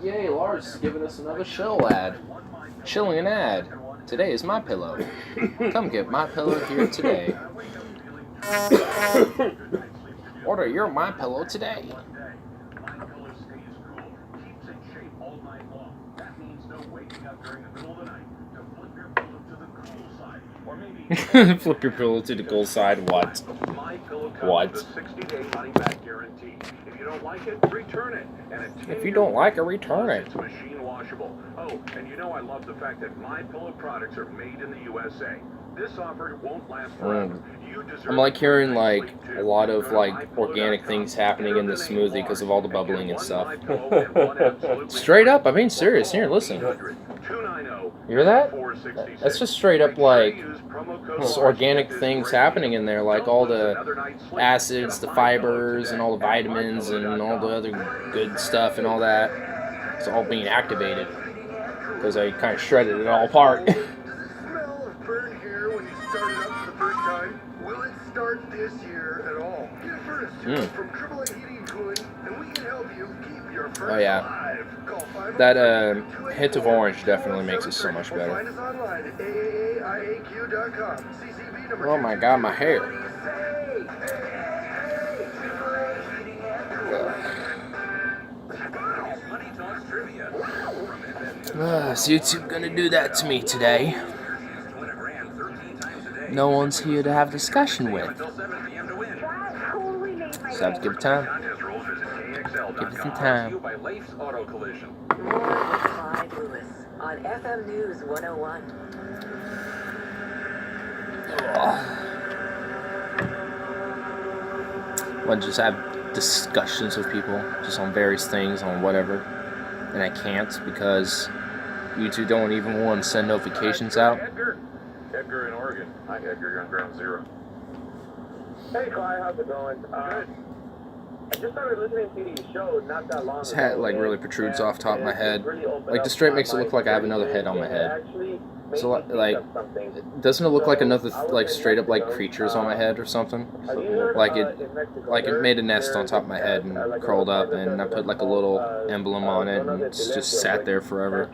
Yay, Lars is giving us another chill ad. Chilling an ad. Today is My Pillow. Come get My Pillow here today. Order your My Pillow today. Flip your pillow to the cool side. What? What? If you don't like it, return it. It's machine washable. Oh, and you know I love the fact that My Pillow products are made in the USA. This offer won't last forever. I'm like hearing like a lot of like organic things happening in the smoothie because of all the bubbling and stuff. Straight up, I'm being serious. Here, listen. You hear that? That's just straight up like just organic things happening in there, like all the acids, the fibers, and all the vitamins, and all the other good stuff and all that. It's all being activated because I kind of shredded it all apart. Will it start this year at all? Get a furnace tube from AAA Heating and Cooling, and we can help you keep your furnace alive. Call 503 That hint of orange definitely makes it so much better. Find us online at aaiaq.com. CCB number Oh my god, my hair. Is YouTube gonna do that to me today? No one's here to have discussion with. So I have to give it time. Give it some time. Clyde Lewis on FM News 101. Want to just have discussions with people just on various things, on whatever. And I can't because YouTube don't even want to send notifications out. Edgar in Oregon. Hi, Edgar. You're on Ground Zero. Hey, Clyde. How's it going? Good. I just started listening to your show not that long ago. This hat like really protrudes off top of my head. Like the straight makes it look like I have another head on my head. So like, doesn't it look like another like straight up like creatures on my head or something? Like it made a nest on top of my head and curled up, and I put like a little emblem on it, and it's just sat there forever.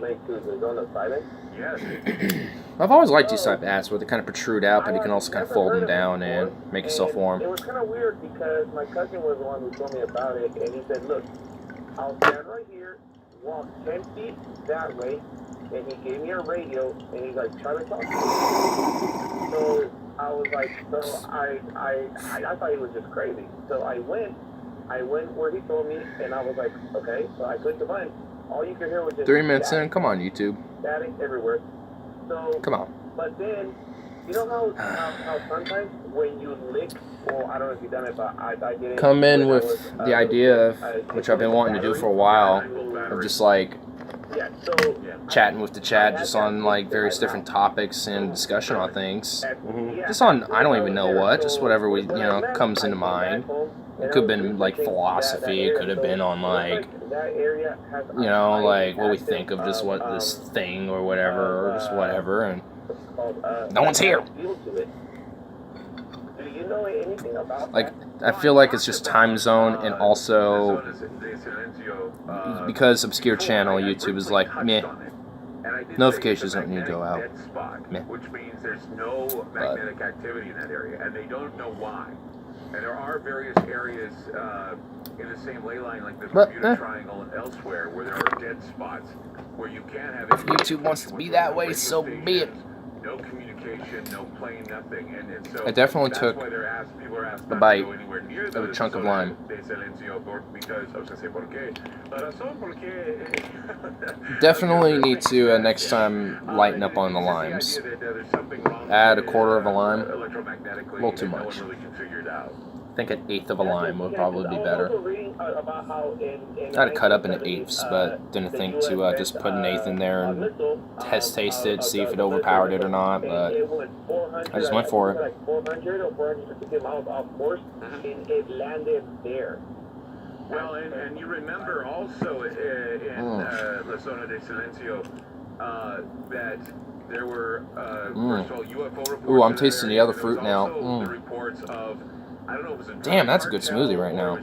I've always liked these type of hats where they kind of protrude out, but you can also kind of fold them down and make yourself warm. It was kind of weird because my cousin was the one who told me about it, and he said, "Look, I'll stand right here, walk 10 feet that way." And he gave me a radio, and he's like, try to talk to me. So I was like, I thought he was just crazy. So I went where he told me, and I was like, okay. So I clicked the button. All you could hear was just 3 minutes in, come on, YouTube. static everywhere. So come on. But then, you know how sometimes when you lick, well, I don't know if you've done it, but I did it. Come in with the idea of, which I've been wanting to do for a while, of just like chatting with the chat just on like various different topics and discussion on things. Just on, I don't even know what, just whatever comes into mind. It could have been like philosophy, it could have been on like, like what we think of just what this thing or whatever, or just whatever, and no one's here. Like, I feel like it's just time zone, and also because obscure channel, YouTube is like, meh. Notifications don't need to go out. Meh. Which means there's no magnetic activity in that area, and they don't know why. And there are various areas in the same ley line, like the Bermuda Triangle and elsewhere, where there are dead spots where you can have. If YouTube wants to be that way, so be it. No communication, no plane, nothing, and so I definitely took a bite of a chunk of lime. Definitely need to next time lighten up on the limes. Add a quarter of a lime. A little too much. I think an eighth of a lime would probably be better. I had to cut up into eighths, but didn't think to just put an eighth in there and taste it, see if it overpowered it or not, but I just went for it. 400 or 450 miles off course, and it landed there. Well, and you remember also in La Zona de Silencio that there were, first of all, UFO reports. Ooh, I'm tasting the other fruit now. The reports of Damn, that's a good smoothie right now.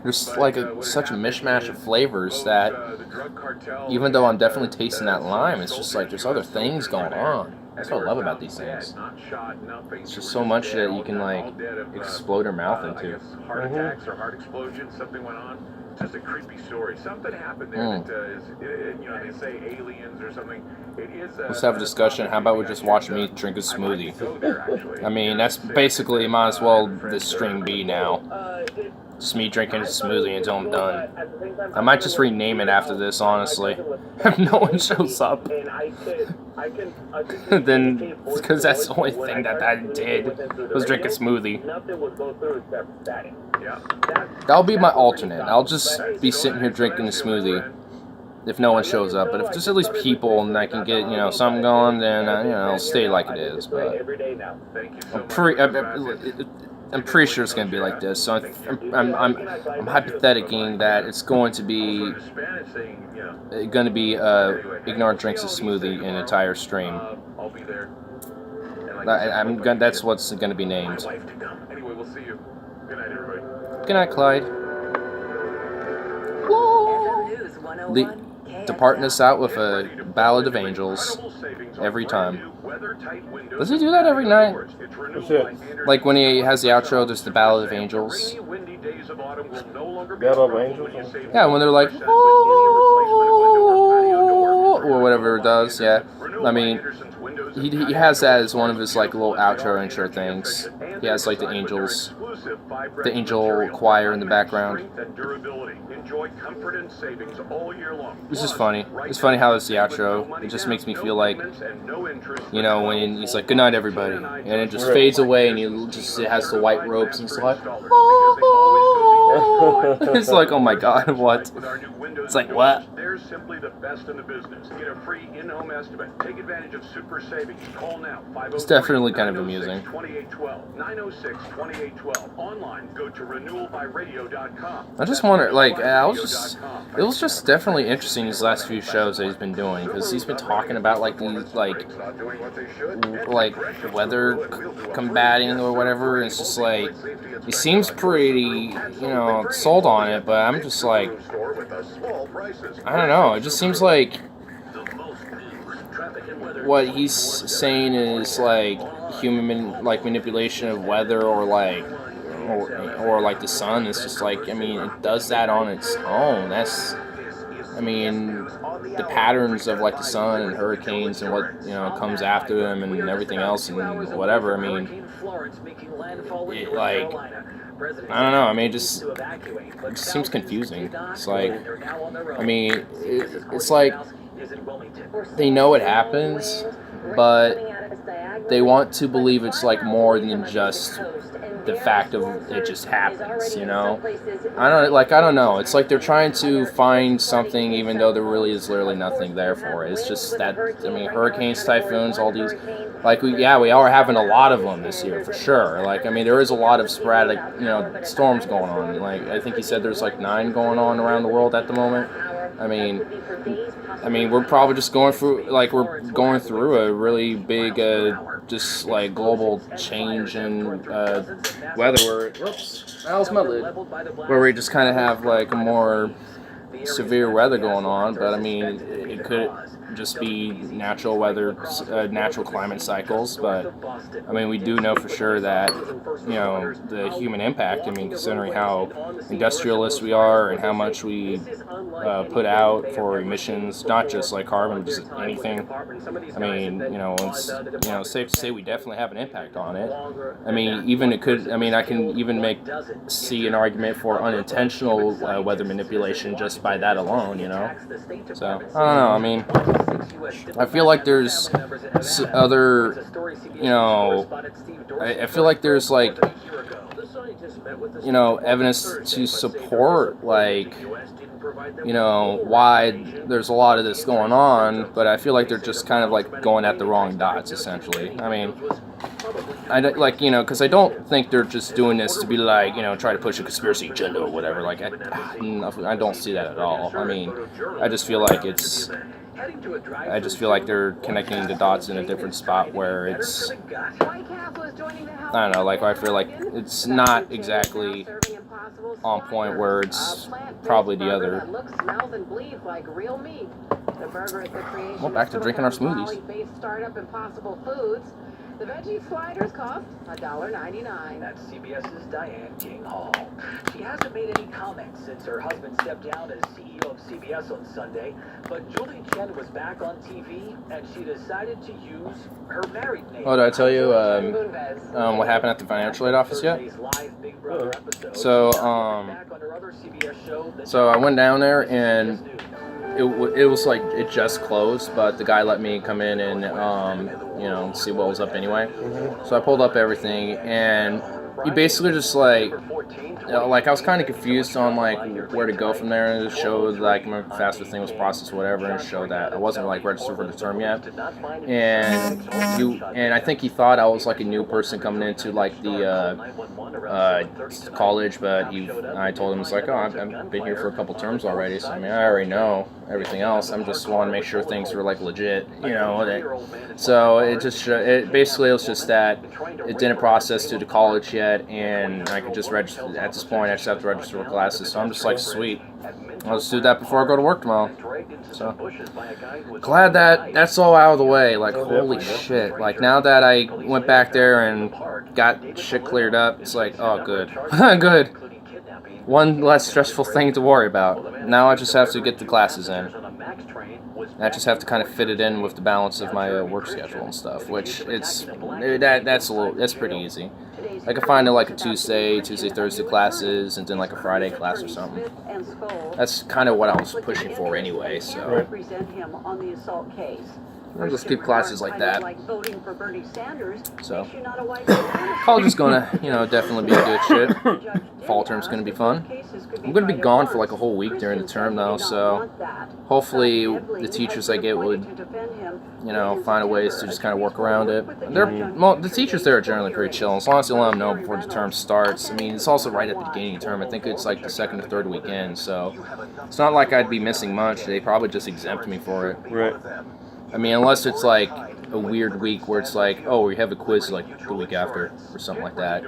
There's like such a mishmash of flavors that even though I'm definitely tasting that lime, it's just like there's other things going on. That's what I love about these things. It's just so much that you can like explode your mouth into. Heart attacks or heart explosions, something went on. Just a creepy story. Something happened there that is, they say aliens or something. It is. Let's have a discussion. How about we just watch me drink a smoothie? I mean, that's basically might as well this stream be now. Just me drinking a smoothie until I'm done. I might just rename it after this, honestly. If no one shows up. Then, because that's the only thing that I did, was drink a smoothie. That'll be my alternate. I'll just be sitting here drinking a smoothie if no one shows up. But if there's at least people and I can get, something going, then, I'll stay like it is. But I'm pretty sure it's going to be like this. So I'm hypotheticing that it's going to be Ignorant Drinks a Smoothie an entire stream. That's what's going to be named. Good night, Clyde. Departing us out with a Ballad of Angels every time. Does he do that every night? What's that? Like when he has the outro, there's the Ballad of Angels. Ballad of Angels? Yeah, when they're like, oh, or whatever it does, yeah. I mean, he has that as one of his like little outro intro things. He has like the angel choir in the background. This is funny. It's funny how it's the outro. It just makes me feel like, when he's like, "Good night, everybody," and it just fades away, and it has the white ropes, and it's like, it's like, oh my god, what? It's like, what? They're simply the best in the business. Get a free in-home estimate. Take advantage of super savings. Call now. It's definitely kind of amusing. 906-2812. Online, go to renewalbyradio.com. I just wonder, like, it was just definitely interesting these last few shows that he's been doing, because he's been talking about like these like weather combating or whatever. And it's just like he seems pretty, sold on it, but I'm just like, I don't know. It just seems like what he's saying is like human manipulation of weather or like the sun. It's just like, I mean, it does that on its own. The patterns of like the sun and hurricanes and what comes after them and everything else and whatever. I mean, I don't know. I mean, it just seems confusing. It's like, I mean, it's like they know it happens, but they want to believe it's like more than just the fact of it just happens, I don't know. It's like they're trying to find something even though there really is literally nothing there for it. It's just that, hurricanes, typhoons, all these, we are having a lot of them this year for sure. There is a lot of sporadic, storms going on. I think he said there's 9 going on around the world at the moment. We're probably just going through, a really big, global change in weather where, whoops, that was my lid, where we just kind of have, a more severe weather going on, but, it could just be natural weather, natural climate cycles, but, we do know for sure that, the human impact, considering how industrialist we are and how much we put out for emissions, not just carbon, just anything. It's safe to say we definitely have an impact on it. Even it could. I can even see an argument for unintentional weather manipulation just by that alone. So I don't know. I feel like there's other. I feel like there's evidence to support why there's a lot of this going on, but I feel like they're just kind of going at the wrong dots, essentially. Because I don't think they're just doing this to be try to push a conspiracy agenda or whatever. I don't see that at all. I just feel like they're connecting the dots in a different spot where it's I don't know, like I feel like it's not exactly on point where it's probably the other. Well, back to drinking our smoothies. The veggie sliders cost $1.99. That's CBS's Diane King Hall. She hasn't made any comments since her husband stepped down as CEO of CBS on Sunday, but Julie Chen was back on TV, and she decided to use her married name. Oh, did I tell you what happened at the financial aid office yet? So, so I went down there and it was like it just closed, but the guy let me come in and see what was up anyway. So I pulled up everything, and he basically just like I was kind of confused on like where to go from there. And it showed like my FAFSA thing was processed, whatever, and it showed that I wasn't like registered for the term yet. And I think he thought I was like a new person coming into like the college, but I told him it's like, oh, I've been here for a couple terms already, so I mean I already know everything else. I'm just want to make sure things were like legit, So it basically was just that it didn't process to the college yet, and I could just register. At this point, I just have to register for classes. So I'm just like, sweet, I'll just do that before I go to work tomorrow. So glad that that's all out of the way. Like, holy shit! Like now that I went back there and got shit cleared up, it's like, oh, good, good. One less stressful thing to worry about. Now I just have to get the classes in. I just have to kind of fit it in with the balance of my work schedule and stuff, which that's pretty easy. I can find like a Tuesday, Thursday classes, and then like a Friday class or something. That's kind of what I was pushing for anyway, so. I'll just keep classes like that. So, college is gonna, definitely be a good shit. Fall term's gonna be fun. I'm gonna be gone for like a whole week during the term though, so hopefully the teachers I get would, find a ways to just kind of work around it. The teachers there are generally pretty chill, as long as you let them know before the term starts. I mean, it's also right at the beginning of the term. I think it's like the second or third weekend, so it's not like I'd be missing much. They probably just exempt me for it. Right. I mean, unless it's like a weird week where it's like, oh, we have a quiz like the week after or something like that.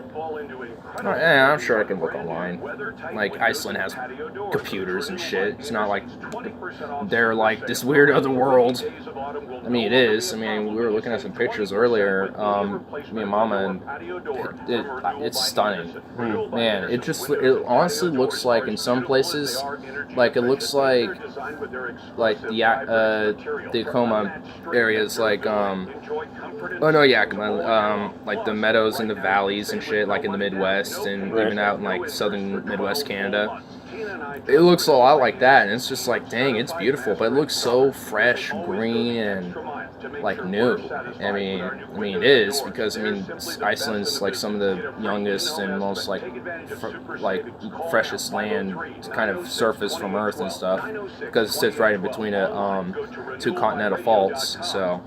Yeah, I'm sure I can look online. Like, Iceland has computers and shit. It's not like they're like this weird other world. I mean, it is. I mean, we were looking at some pictures earlier, me and Mama, and it's stunning. Man, it honestly looks like in some places, like it looks like the Tacoma areas, like Yakima, like the meadows and the valleys and shit, like in the Midwest and even out in like southern Midwest Canada. It looks a lot like that, and it's just like, dang, it's beautiful, but it looks so fresh, green, and like new. I mean, it is, because Iceland's like some of the youngest and most like freshest land kind of surface from Earth and stuff, because it sits right in between two continental faults. So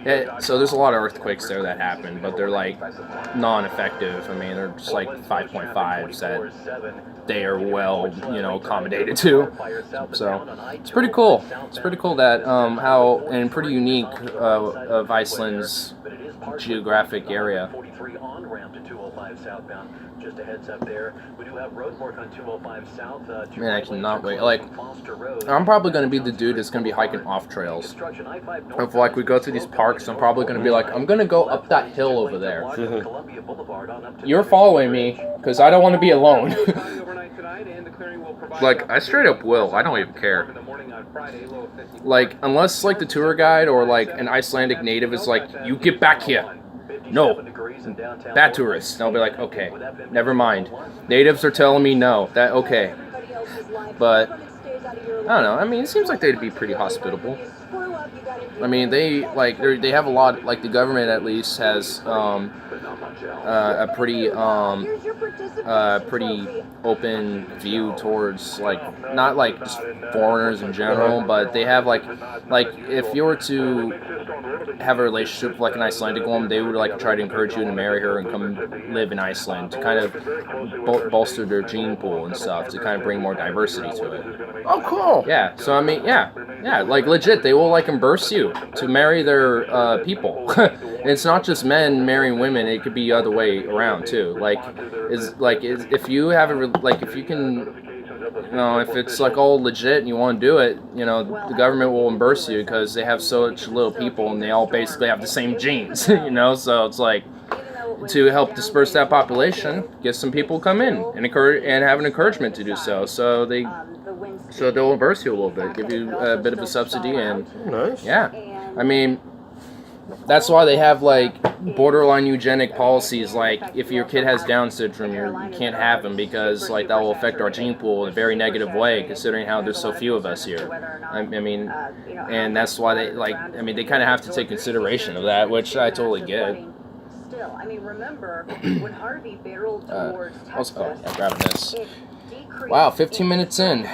there's a lot of earthquakes there that happen, but they're like non-effective. I mean, they're just like 5.5s that they are well, accommodated to. So it's pretty cool. It's pretty cool that how and pretty unique of Iceland's geographic area. Just a heads up there. We do have road work on 205 South. Man, I cannot wait. Like, I'm probably going to be the dude that's going to be hiking off trails. If like we go to these parks, I'm probably going to be like, I'm going to go up that hill over there. You're following me because I don't want to be alone. Like, I straight up will. I don't even care. Like, unless like the tour guide or like an Icelandic native is like, you get back here. No. Bad tourists. And I'll be like, okay, never mind. Natives are telling me no. That okay. But I don't know. I mean, it seems like they'd be pretty hospitable. I mean, they have a lot. Like the government at least has a pretty open view towards like not like just foreigners in general, but they have like if you were to have a relationship with like an Icelandic woman, they would like try to encourage you to marry her and come live in Iceland to kind of bolster their gene pool and stuff, to kind of bring more diversity to it. Oh, cool. Yeah. So I mean, yeah, like legit, they will like embrace you to marry their people, it's not just men marrying women. It could be the other way around too. If you have if you can. If it's like all legit and you want to do it, the government will reimburse you because they have such little people and they all basically have the same genes, so it's like to help disperse that population, get some people come in and have an encouragement to do so. So they'll reimburse you a little bit, give you a bit of a subsidy, and Nice. yeah, I mean, that's why they have like borderline eugenic policies. Like if your kid has Down syndrome, you can't have him because like that will affect our gene pool in a very negative way, considering how there's so few of us here. I mean, and that's why they kind of have to take consideration of that, which I totally get. Still, I mean, remember when Harvey barreled towards Texas, I'm grabbing this. Wow, 15 minutes in.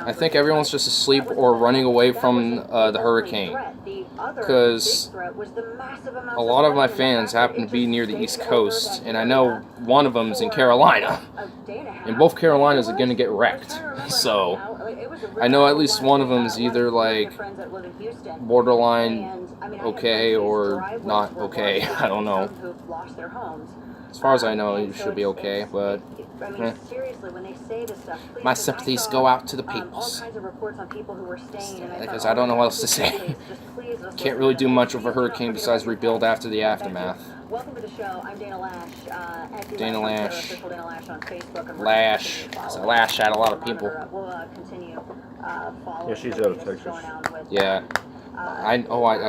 I think everyone's just asleep or running away from the hurricane. Because a lot of my fans happen to be near the East Coast, and I know one of them's in Carolina. And both Carolinas are going to get wrecked. So I know at least one of them is either like borderline okay or not okay. I don't know. As far as I know, it should be okay, but my sympathies go out to the peoples. Because I don't know what else to say. Can't really do much of a hurricane besides rebuild after the aftermath. Welcome to the show. I'm Dana Lash. Dana Lash. Official Dana Lash on Facebook. And Lash. It's a lash at a lot of people. We'll continue following. Yeah, she's out of Texas. Yeah. I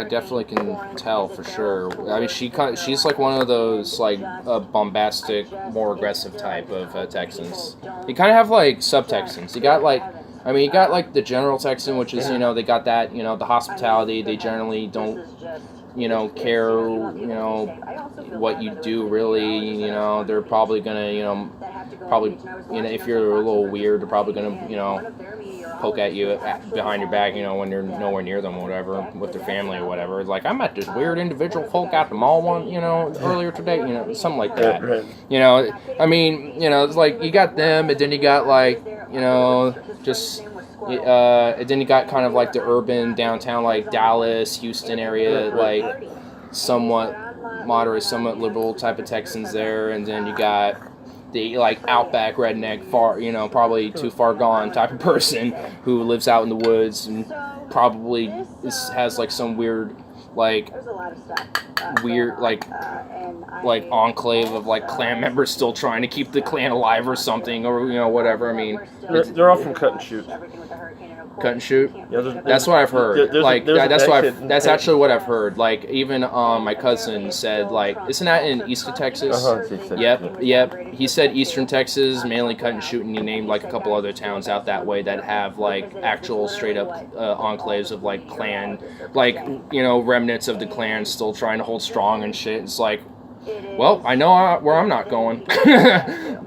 definitely can tell for sure. I mean, she's like one of those like bombastic, more aggressive type of Texans. You kind of have like sub-Texans. You got like the general Texan, which is they got that the hospitality. They generally don't care what you do really. They're probably gonna if you're a little weird, they're probably gonna poke at you behind your back, when you're nowhere near them or whatever, with their family or whatever. It's like, I met this weird individual folk at the mall earlier today, something like that. Right. I mean, it's like you got them, and then you got like, and then you got kind of like the urban downtown, like Dallas, Houston area, like somewhat moderate, somewhat liberal type of Texans there, and then you got the like outback redneck, probably too far gone type of person who lives out in the woods and probably has like some weird enclave of like clan members still trying to keep the clan alive or something, or whatever. I mean, They're all from Cut and Shoot. Cut and Shoot. Yeah, That's what I've heard. That's an actually what I've heard. Like even my cousin said, like, isn't that in Eastern Texas? Yep. He said Eastern Texas, mainly Cut and Shoot, and he named like a couple other towns out that way that have like actual straight up enclaves of like clan, like remnants of the clan still trying to hold strong and shit. It's like, well, I know where I'm not going,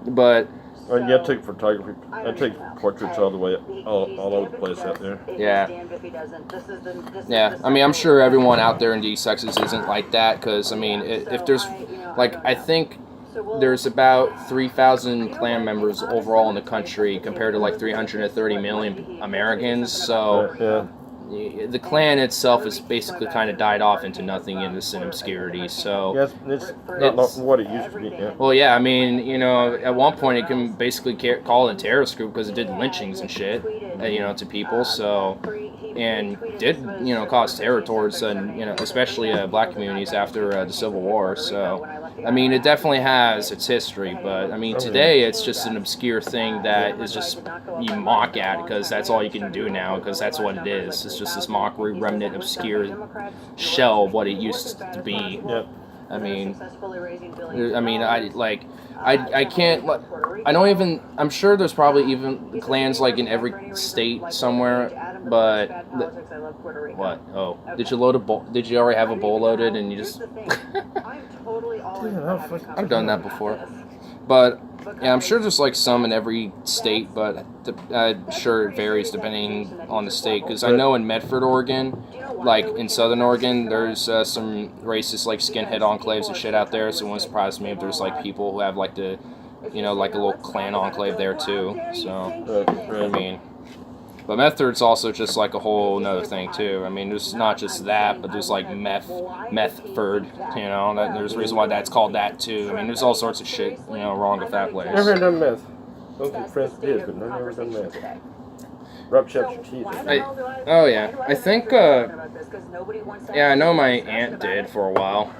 but. And you have to take photography. I take portraits all the way, all over the place out there. Yeah. I mean, I'm sure everyone out there in East Texas isn't like that, because I mean, if there's like, I think there's about 3,000 clan members overall in the country compared to like 330 million Americans. So. Yeah. The clan itself has basically kind of died off into nothing in this obscurity. So Yeah, it's not what it used to be. Yeah. well, yeah, I mean, at one point it can basically call it a terrorist group because it did lynchings and shit, to people. So, and did cause terror towards especially black communities after the Civil War. So, I mean, it definitely has its history, but I mean, today it's just an obscure thing that is just you mock at because that's all you can do now, because that's what it is. It's just this mockery, remnant, obscure shell of what it used to be. Yep. I mean, I can't. I don't even. I'm sure there's probably even clans like in every state somewhere. But what? Oh, did you load a bowl? Did you already have a bowl loaded and you just? I've done that before. But yeah, I'm sure there's like some in every state, but I'm sure it varies depending on the state. Because I know in Medford, Oregon, like in Southern Oregon, there's some racist like skinhead enclaves and shit out there. So it wouldn't surprise me if there's like people who have like the, like a little clan enclave there too. So I mean, But methad's also just like a whole another thing too. I mean, there's not just that, but there's like methford, you know. There's a reason why that's called that too. I mean, there's all sorts of shit, you know, wrong with that place. Never done meth. Don't think friends did, but never done meth. Rub chaps your teeth. Oh yeah, I think. Yeah, I know my aunt did for a while,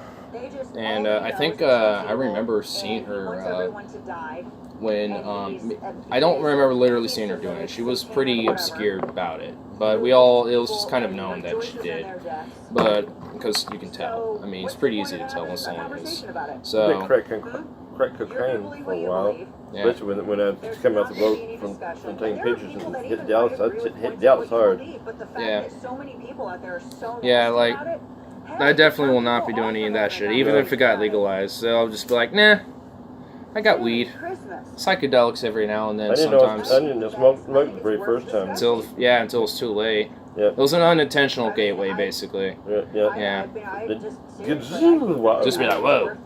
and I think I remember seeing her when I don't remember literally seeing her doing it. She was pretty obscure about it, but it was just kind of known that she did. But because you can tell, I mean, it's pretty easy to tell when someone is. So. Crack cocaine for a while. Yeah. Especially when I came out the boat from taking pictures and hit Dallas. I hit Dallas hard. Yeah. Yeah, like, I definitely will not be doing any of that shit, even if it got legalized. So I'll just be like, nah, I got weed. Psychedelics every now and then sometimes. I didn't smoke the very first time. Until it's too late. Yeah. It was an unintentional gateway, basically. Yeah. Just be like, whoa.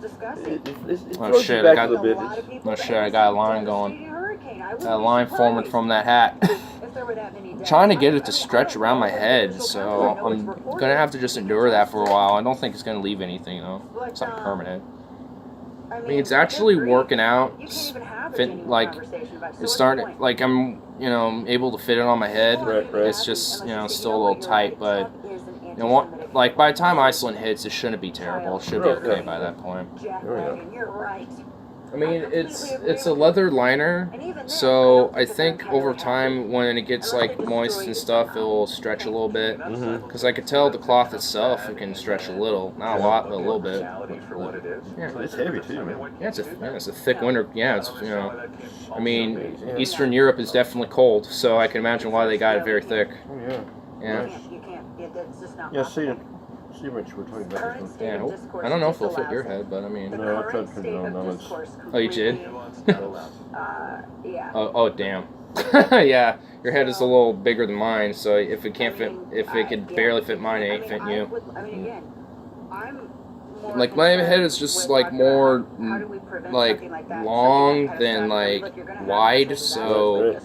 Oh shit, I got a line going. Got a line forming from that hat. I'm trying to get it to stretch around my head, so I'm gonna have to just endure that for a while. I don't think it's gonna leave anything though. It's not permanent. I mean, it's actually working out. It's starting, like, I'm, you know, able to fit it on my head. Right. It's just, you know, still a little tight, but, you know, like, by the time Iceland hits, it shouldn't be terrible. It should be okay by that point. I mean, it's a leather liner, so I think over time, when it gets, like, moist and stuff, it will stretch a little bit. Because I could tell the cloth itself, it can stretch a little. Not a lot, but a little bit. Yeah. It's heavy, too, man. Yeah, it's a thick winter. Yeah, it's, you know, I mean, Eastern Europe is definitely cold, so I can imagine why they got it very thick. Oh, yeah. Yeah. Yeah, see what you were talking about. Yeah, I don't know if it'll fit your head, but I mean. No, I tried to put it on. Oh, you did? Oh, damn. Yeah, your head is a little bigger than mine, so if it could barely fit mine, it ain't fitting you. Like, my head is just, like, more, like, long than, like, wide, so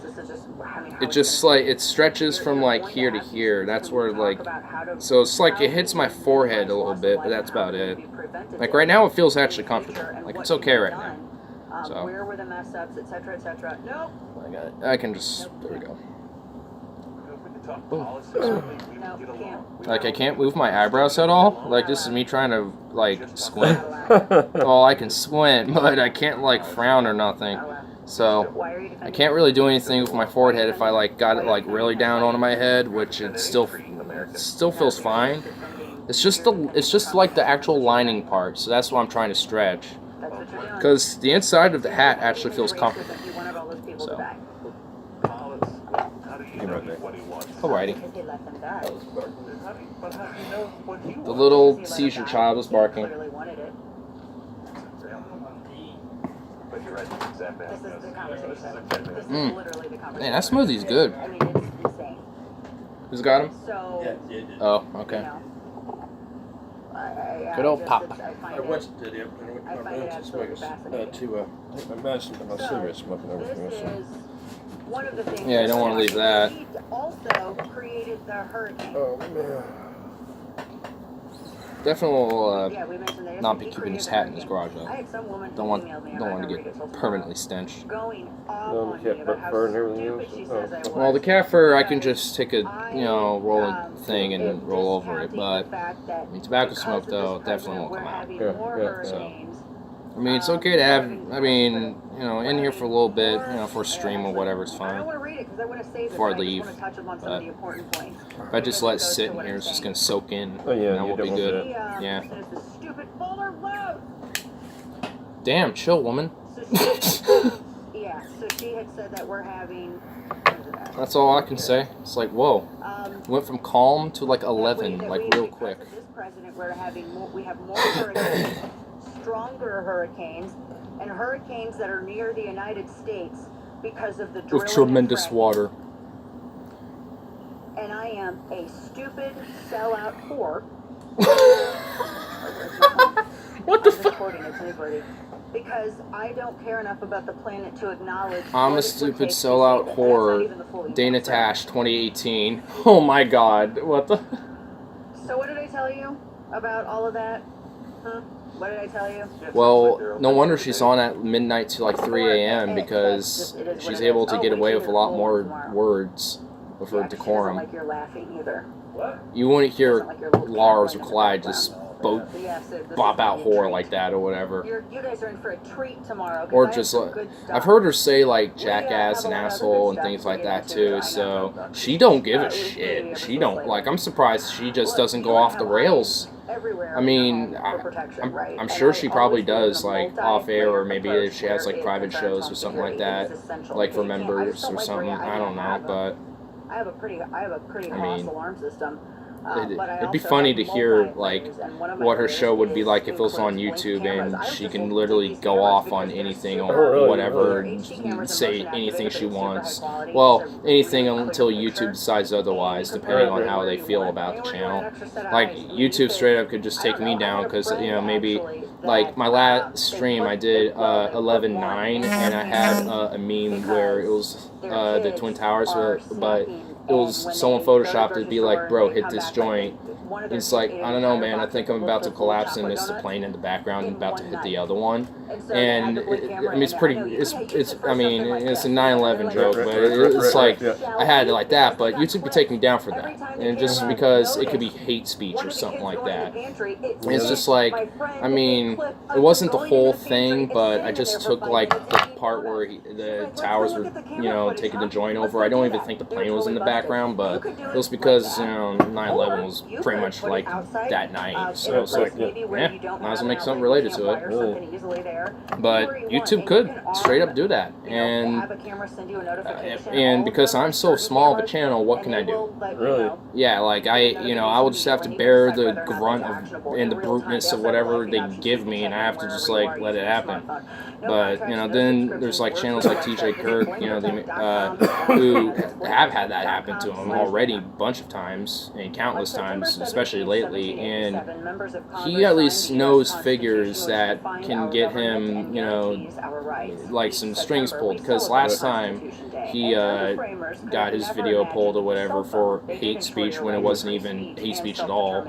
it just, like, it stretches from, like, here to here. That's where, like, so it's like it hits my forehead a little bit, but that's about it. Like, right now it feels actually comfortable. Like, it's okay right now. So, Where were the mess ups, etc., etc. Nope. I can just, there we go. Like, I can't move my eyebrows at all. Like, this is me trying to, like, squint. Well, I can squint, but I can't, like, frown or nothing. So, I can't really do anything with my forehead if I, like, got it, like, really down onto my head, which it still feels fine. It's just like the actual lining part, so that's what I'm trying to stretch. Because the inside of the hat actually feels comfortable. So. Alrighty. The little seizure child was barking. Man, that smoothie's good. Who's got him? Oh, okay. Good old Pop. I went to the my cigarette smoking everything else. Yeah, you don't want to leave that. Also created the hurricane. Oh, man. Definitely will not be keeping his hat in his garage though. Don't want to get permanently stenched. No, the cat fur and everything else. Well, the cat fur, I can just take a rolling thing and roll over it, but I mean, tobacco smoke though definitely won't come out. Yeah. So, I mean, it's okay to have. I mean, in here for a little bit, for a stream or whatever, it's fine. Before I leave, but if I just let it sit in here, it's just gonna soak in. Oh yeah, that will be good. Yeah. Damn, chill, woman. Yeah, so she had said that we're having. That's all I can say. It's like, whoa. Went from calm to like 11, like real quick. This president, we have more hurricanes, stronger hurricanes, and hurricanes that are near the United States because of the drilling. With tremendous water. And I am a stupid sellout whore. What the I'm just fuck? quoting it newsworthy. Because I don't care enough about the planet to acknowledge. I'm what a it would stupid take to sellout save it. And that's horror. not even the full Dana email. Tash, 2018. Oh my god. What the? So what did I tell you about all of that? Huh? What did I tell you? Well, no wonder she's on at midnight to like 3 a.m. because she's able to get away with a lot more words with her Yeah, she doesn't decorum. like you're laughing either. You wouldn't hear Doesn't like you're looking Lars or at her Clyde like just that. bop But yeah, so this out is gonna be a whore treat. like that or whatever. You guys are in for a treat tomorrow. 'cause Or I have just some like, good stuff. I've heard her say like We, jackass have and a lot of asshole other and good things stuff like to that get into. too, I so know. she don't give It a was shit. really She don't, ever like, I'm surprised she just Look, doesn't you go wanna off the have rails. everywhere I in mean, your home for protection, right? I'm And sure I she always probably believe in does a like off air, or maybe multi-layered if she has like approach private where it shows or concerns something like security. that, It is essential. like for You can't- I members just don't or like something. where I don't know, have but I have a pretty I boss mean, alarm system. But I it'd be also funny have to hear multi-layers, like and one of my what her layers show would be is like if it was on includes YouTube cameras. and I she was can just literally these go cameras off because on they're anything super- Oh, really? or whatever, They're and HD cameras and say motion anything activated, she but they're super wants. high quality. Well, It's a anything really until clear YouTube picture. decides otherwise, And you can depending put on it how they anywhere you feel want. about the Anywhere you channel. want an extra set of Like eyes. I mean, YouTube you straight could- up could just I take don't me know, I down had a because friend, maybe actually, like that, my last they stream put- I did well, they put 11/9 one and I had a meme where it was their the kids Twin Towers, are but snacking, it was and when someone they go to the photoshopped it grocery to be like, store, bro, they hit come this back, joint. one of their It's like, kids I ate don't know, an man. I entire think box I'm of about to those collapse and chocolate miss the donuts plane in the background and in about to one hit the night. other one. And so they had And the blue camera I mean, it's in pretty. there. I know you It's could use it for I mean, something like it's a this. 9/11 Like, joke, Right, but right, right, it's right, like yeah. I had it like that. But YouTube could take me down for Every that, time and the just camera because it could be noticed hate speech one or of the something kids like going that. to the pantry, it It's sent just like, my friend I a mean, clip it of wasn't the going whole into the pantry thing, and but sitting I in just there for took 5 like minutes the eating part where donuts. the She's like, "Let's towers go were, look at the you camera know, footage, taking huh? the joint Let's over. go I don't do even that." think the They were plane was in the totally busted. background, You but could do it was it because like you that. know 9/11 Or was you pretty could much put it like outside, that night, in so a it's place like, maybe where yeah, you don't might as have well an make something outlet, you related can't to wire it. something easily there. But Anywhere you want, YouTube and could you can straight up on, do that, you know, and have a camera send you a notification. and All because of them I'm are so certain small of a cameras, channel, what and can they I do? will let you Really? know. Yeah, like I will just have to bear the grunt of and the bruteness of whatever they give me, and I have to just like let it happen. But you know, then there's like channels like TJ Kirk, you know, who have had that happen to them already a bunch of times and countless times, especially lately, and he at least knows figures that can get him, you know, like some strings pulled. Because last time he got his video pulled or whatever for hate speech when it wasn't even hate speech at all.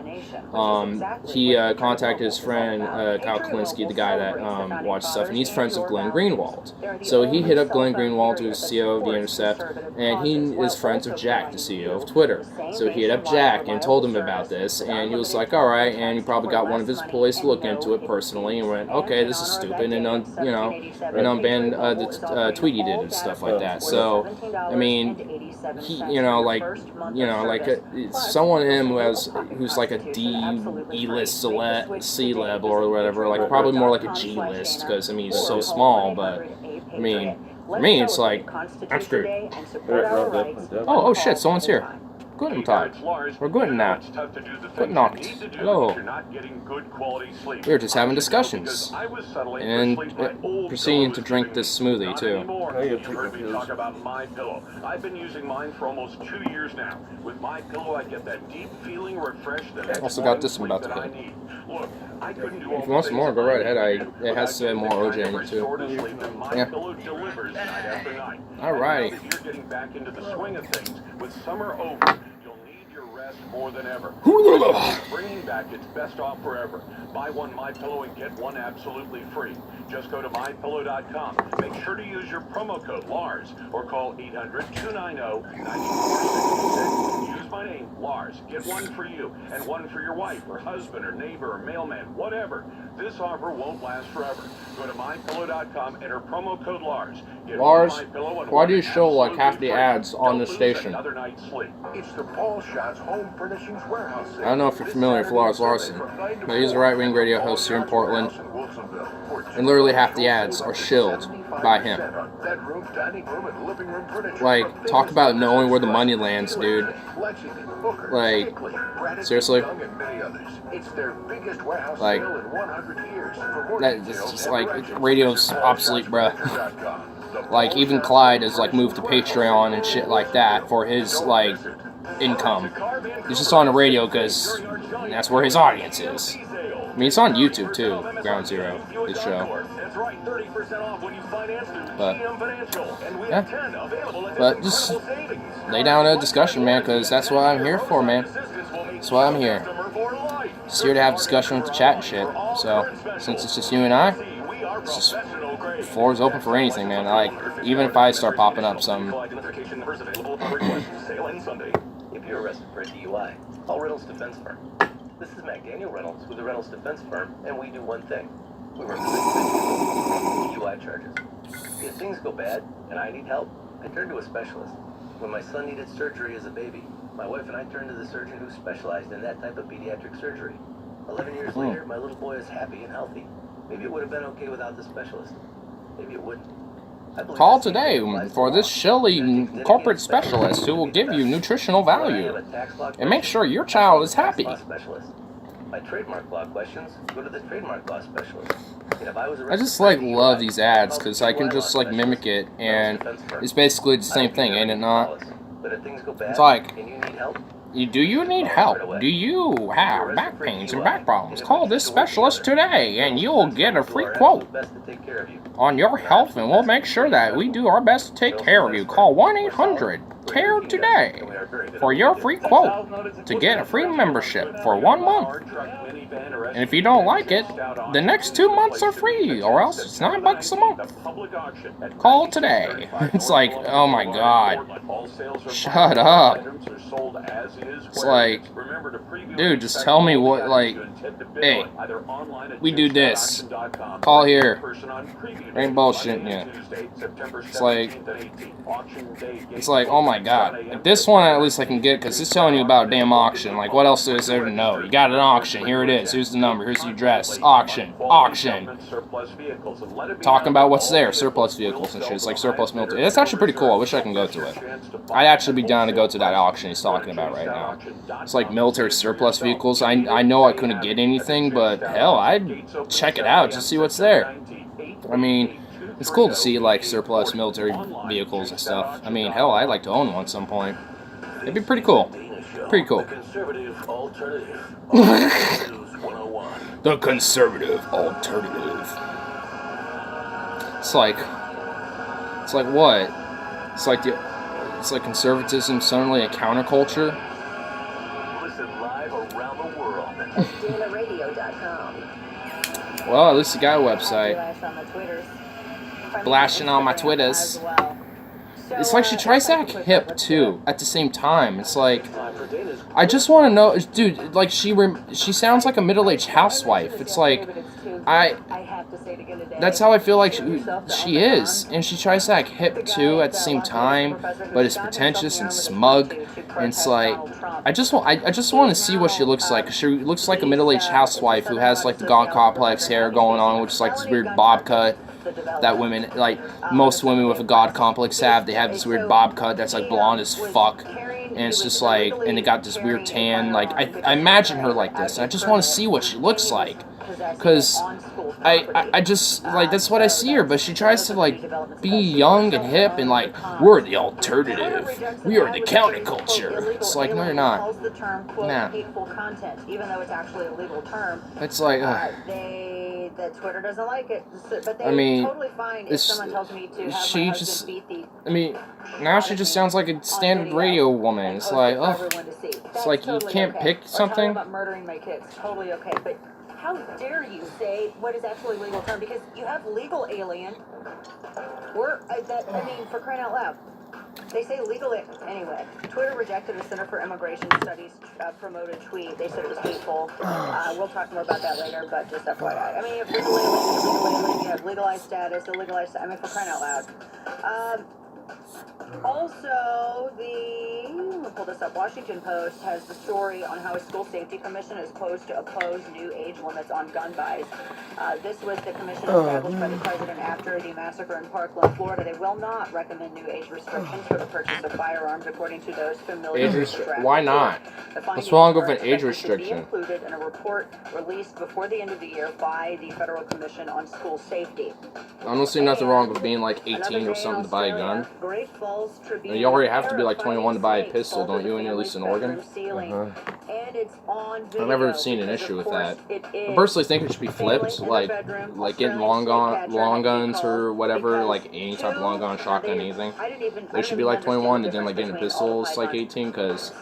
He contacted his friend Kyle Kalinske, the guy that watched stuff, and he's friends with Glenn Greenwald. So he hit up Glenn Greenwald, who's CEO of The Intercept, and he is friends with Jack, the CEO of Twitter. So he hit up Jack and told him about this, and he was like, all right, and he probably got one of his employees to look into it personally and went, okay, this is stupid, and unbanned the tweet he did and stuff like that. So, I mean, he, it's someone him who's like a E-list celeb or whatever, like probably more like a G-list, because, I mean, he's so small, but, I mean, for me, it's like, I'm screwed. Oh shit, someone's here. Guten Tag. Or Guten Nacht. Guten Nacht. Hello. We were just having discussions. And proceeding to drink this smoothie, too. You've heard me talk about MyPillow. I've been using mine for almost 2 years now. With MyPillow, I get that deep feeling refreshed that Also got this one about to I hit. need. Look, I couldn't do all If you want some more, go right ahead. It has more OJ in it, Yeah. too. MyPillow delivers night after night. Alrighty. Now that you're getting back into the swing of things, with summer over, you'll need your rest more than ever. Bringing back its best offer ever. Buy one MyPillow and get one absolutely free. Just go to MyPillow.com. Make sure to use your promo code LARS or call 800-290-9466. Use my name, Lars. Get one for you and one for your wife or husband or neighbor or mailman, whatever. This offer won't last forever. Go to MyPillow.com, enter promo code LARS. Get Lars, one MyPillow and why one do you show like half the absolutely ads free. on Don't the lose station? another night's sleep. It's the Paul Schatz Home Furnishings Warehouse Sale. I don't know if you're familiar with Lars Larson, but he's a right-wing radio host here in Portland, and literally half the ads are shilled by him. Like, talk about knowing where the money lands, dude. Like, seriously? Like, that's just like, radio's obsolete, bruh. Like, even Clyde has, like, moved to Patreon and shit like that for his, like, income. He's just on the radio because that's where his audience is. I mean, it's on YouTube too, Ground Zero, this show. That's right, 30% off when you finance through But, GM Financial. And we yeah. have 10 available at But just lay down a discussion, man, because that's what I'm here for, man. That's why I'm here. Just here to have discussion with the chat and shit. So, since it's just you and I, it's just, the floor is open for anything, man. Like, even if I start popping up some. If you're arrested for a DUI, call Reynolds Defense Firm. This is McDaniel Reynolds with the Reynolds Defense Firm, and we do one thing. We represent DUI charges. If things go bad and I need help, I turn to a specialist. When my son needed surgery as a baby, my wife and I turned to the surgeon who specialized in that type of pediatric surgery. 11 years later, my little boy is happy and healthy. Maybe it would have been okay without the specialist. Maybe it wouldn't. Call today for this Shelley corporate specialist who will give you nutritional value and make sure your child is happy. My trademark law questions, go to the trademark law specialist. I just like love these ads because I can just like mimic it and it's basically the same thing, ain't it not? It's like, do you need help? Do you have back pains and back problems? Call this specialist today and you'll get a free quote on your health and we'll make sure that we do our best to take care of you. Call 1-800-CARE today for your free quote to get a free membership for 1 month. And if you don't like it, the next 2 months are free, or else it's $9 a month. Call today. It's like, oh my god. Shut up. It's like, dude, just tell me what, like, hey, we do this. Call here. Ain't bullshitting you. It's like, oh my god. Like, this one at least I can get, because it's telling you about a damn auction. Like, what else is there to know? You got an auction. Here it is. Here's the number. Here's the address. Auction. Auction. Talking about what's there. Surplus vehicles and shit. It's like surplus military. That's actually pretty cool. I wish I can go to it. I'd actually be down to go to that auction he's talking about right now. It's like military surplus vehicles. I know I couldn't get anything, but hell, I'd check it out just see what's there. I mean, it's cool to see like surplus military vehicles and stuff. I mean, hell, I'd like to own one at some point. It'd be pretty cool. Pretty cool. The conservative alternative. It's like what? It's like conservatism suddenly a counterculture. Listen live around the world. DanaRadio.com. Well, at least you got a website. Blasting on my Twitters. It's like she tries to act hip too at the same time. It's like, I just want to know, dude. Like she sounds like a middle-aged housewife. It's like, that's how I feel like she is, and she tries to act hip too at the same time, but it's pretentious and smug. And it's like, I just want to see what she looks like. She looks like a middle-aged housewife who has like the God complex hair going on, which is like this weird bob cut that women, like most women with a God complex have. They have this weird bob cut that's like blonde as fuck, and it's just like, and they got this weird tan. Like I imagine her like this, and I just want to see what she looks like, because I just like, that's what I see her. But she tries to like be young and hip and like, we're the alternative, we are the counterculture. It's like, no, you're not. Nah. Even though it's actually a legal term. It's like, that Twitter doesn't like it, but they I mean, totally fine if someone tells me to have she my just, husband beat the I mean, now she just sounds like a standard radio woman. It's like, oh, it's like you can't pick something. About murdering my kids, totally okay, but how dare you say what is actually a legal term? Because you have legal alien. I mean, for crying out loud. They say legal anyway. Twitter rejected the Center for Immigration Studies promoted tweet. They said it was hateful. We'll talk more about that later, but just FYI. I mean, you have legal alien, you have legalized status, illegalized. I mean, for crying out loud. Also, we'll pull this up. Washington Post has the story on how a school safety commission is posed to oppose new age limits on gun buys. This was the commission established by the president after the massacre in Parkland, Florida. They will not recommend new age restrictions for the purchase of firearms, according to those familiar with the draft. Why not? What's wrong with an age restriction? Included in a report released before the end of the year by the Federal Commission on School Safety. I don't see nothing wrong with being like 18 or something to buy a gun. You already have to be like 21 to buy a pistol, don't you, at least in Oregon? And And it's on video, I've never seen an because, issue of with course, that. it I is personally think it should be failing flipped, in their like bedroom. getting Australian long guns sleep or whatever, because like any type of long gun, shotgun, anything. I They should be like 21, and then like getting pistols like 18, because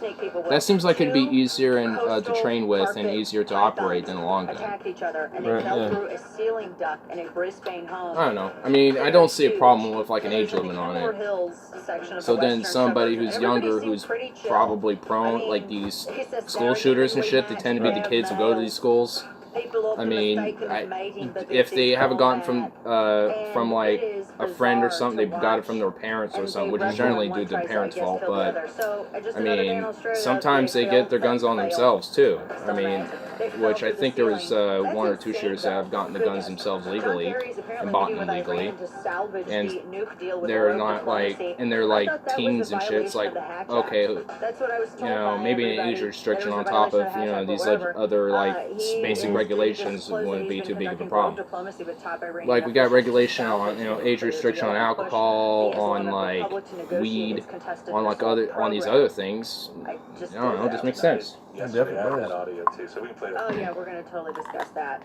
that seems like it'd be easier and to train with and easier to operate than a long gun. attacked each other, and they Right, fell yeah. through a ceiling duct in a Brisbane home. I don't know. I mean, I don't see a problem with like an age limit on Kenmore it. Hills section of So the then western somebody suburbs, who's and everybody younger, seemed who's pretty chill. probably prone, I mean, like these he says school they're shooters and usually shit, they tend to be the matched, kids who go to these schools. People often I mean, mistake mating, but if this they is haven't gotten combat. from like And it is a friend or bizarre something, to they've got it watch, from their parents or and something, they which is wrestle generally and due one to the tries to, parents' guess, fault. kill the But other. So, just I another day in mean, Australia, sometimes they failed, get their guns on failed. themselves too. It's I so mean, amazing. They fell which I through the think there was ceiling. That's one or two insane, shooters that though. have gotten the guns Goodness. themselves John legally Kerry's apparently and bought meeting them with legally. Iran to salvage And the nuke deal with they're oil not like, diplomacy. and they're I like thought that was a teens and shit. It's like, violation of the Hatch okay, Act. That's what I was told you know, by maybe an everybody. age That restriction it was on a top violation of, of the you know, Hatch Act, these but whatever. other like He basic is regulations disclosed that wouldn't be he's too been big of a conducting problem. diplomacy with top Iranian Like we got officials regulation to on, salvage you know, the age nuclear restriction on deal to push alcohol, the on Islamic like Republic to negotiate weed, its contested on like missile on these program. other things. I just I don't know, it just makes sense. Definitely I have does. that audio too, so we can play that. Oh yeah, we're gonna totally discuss that.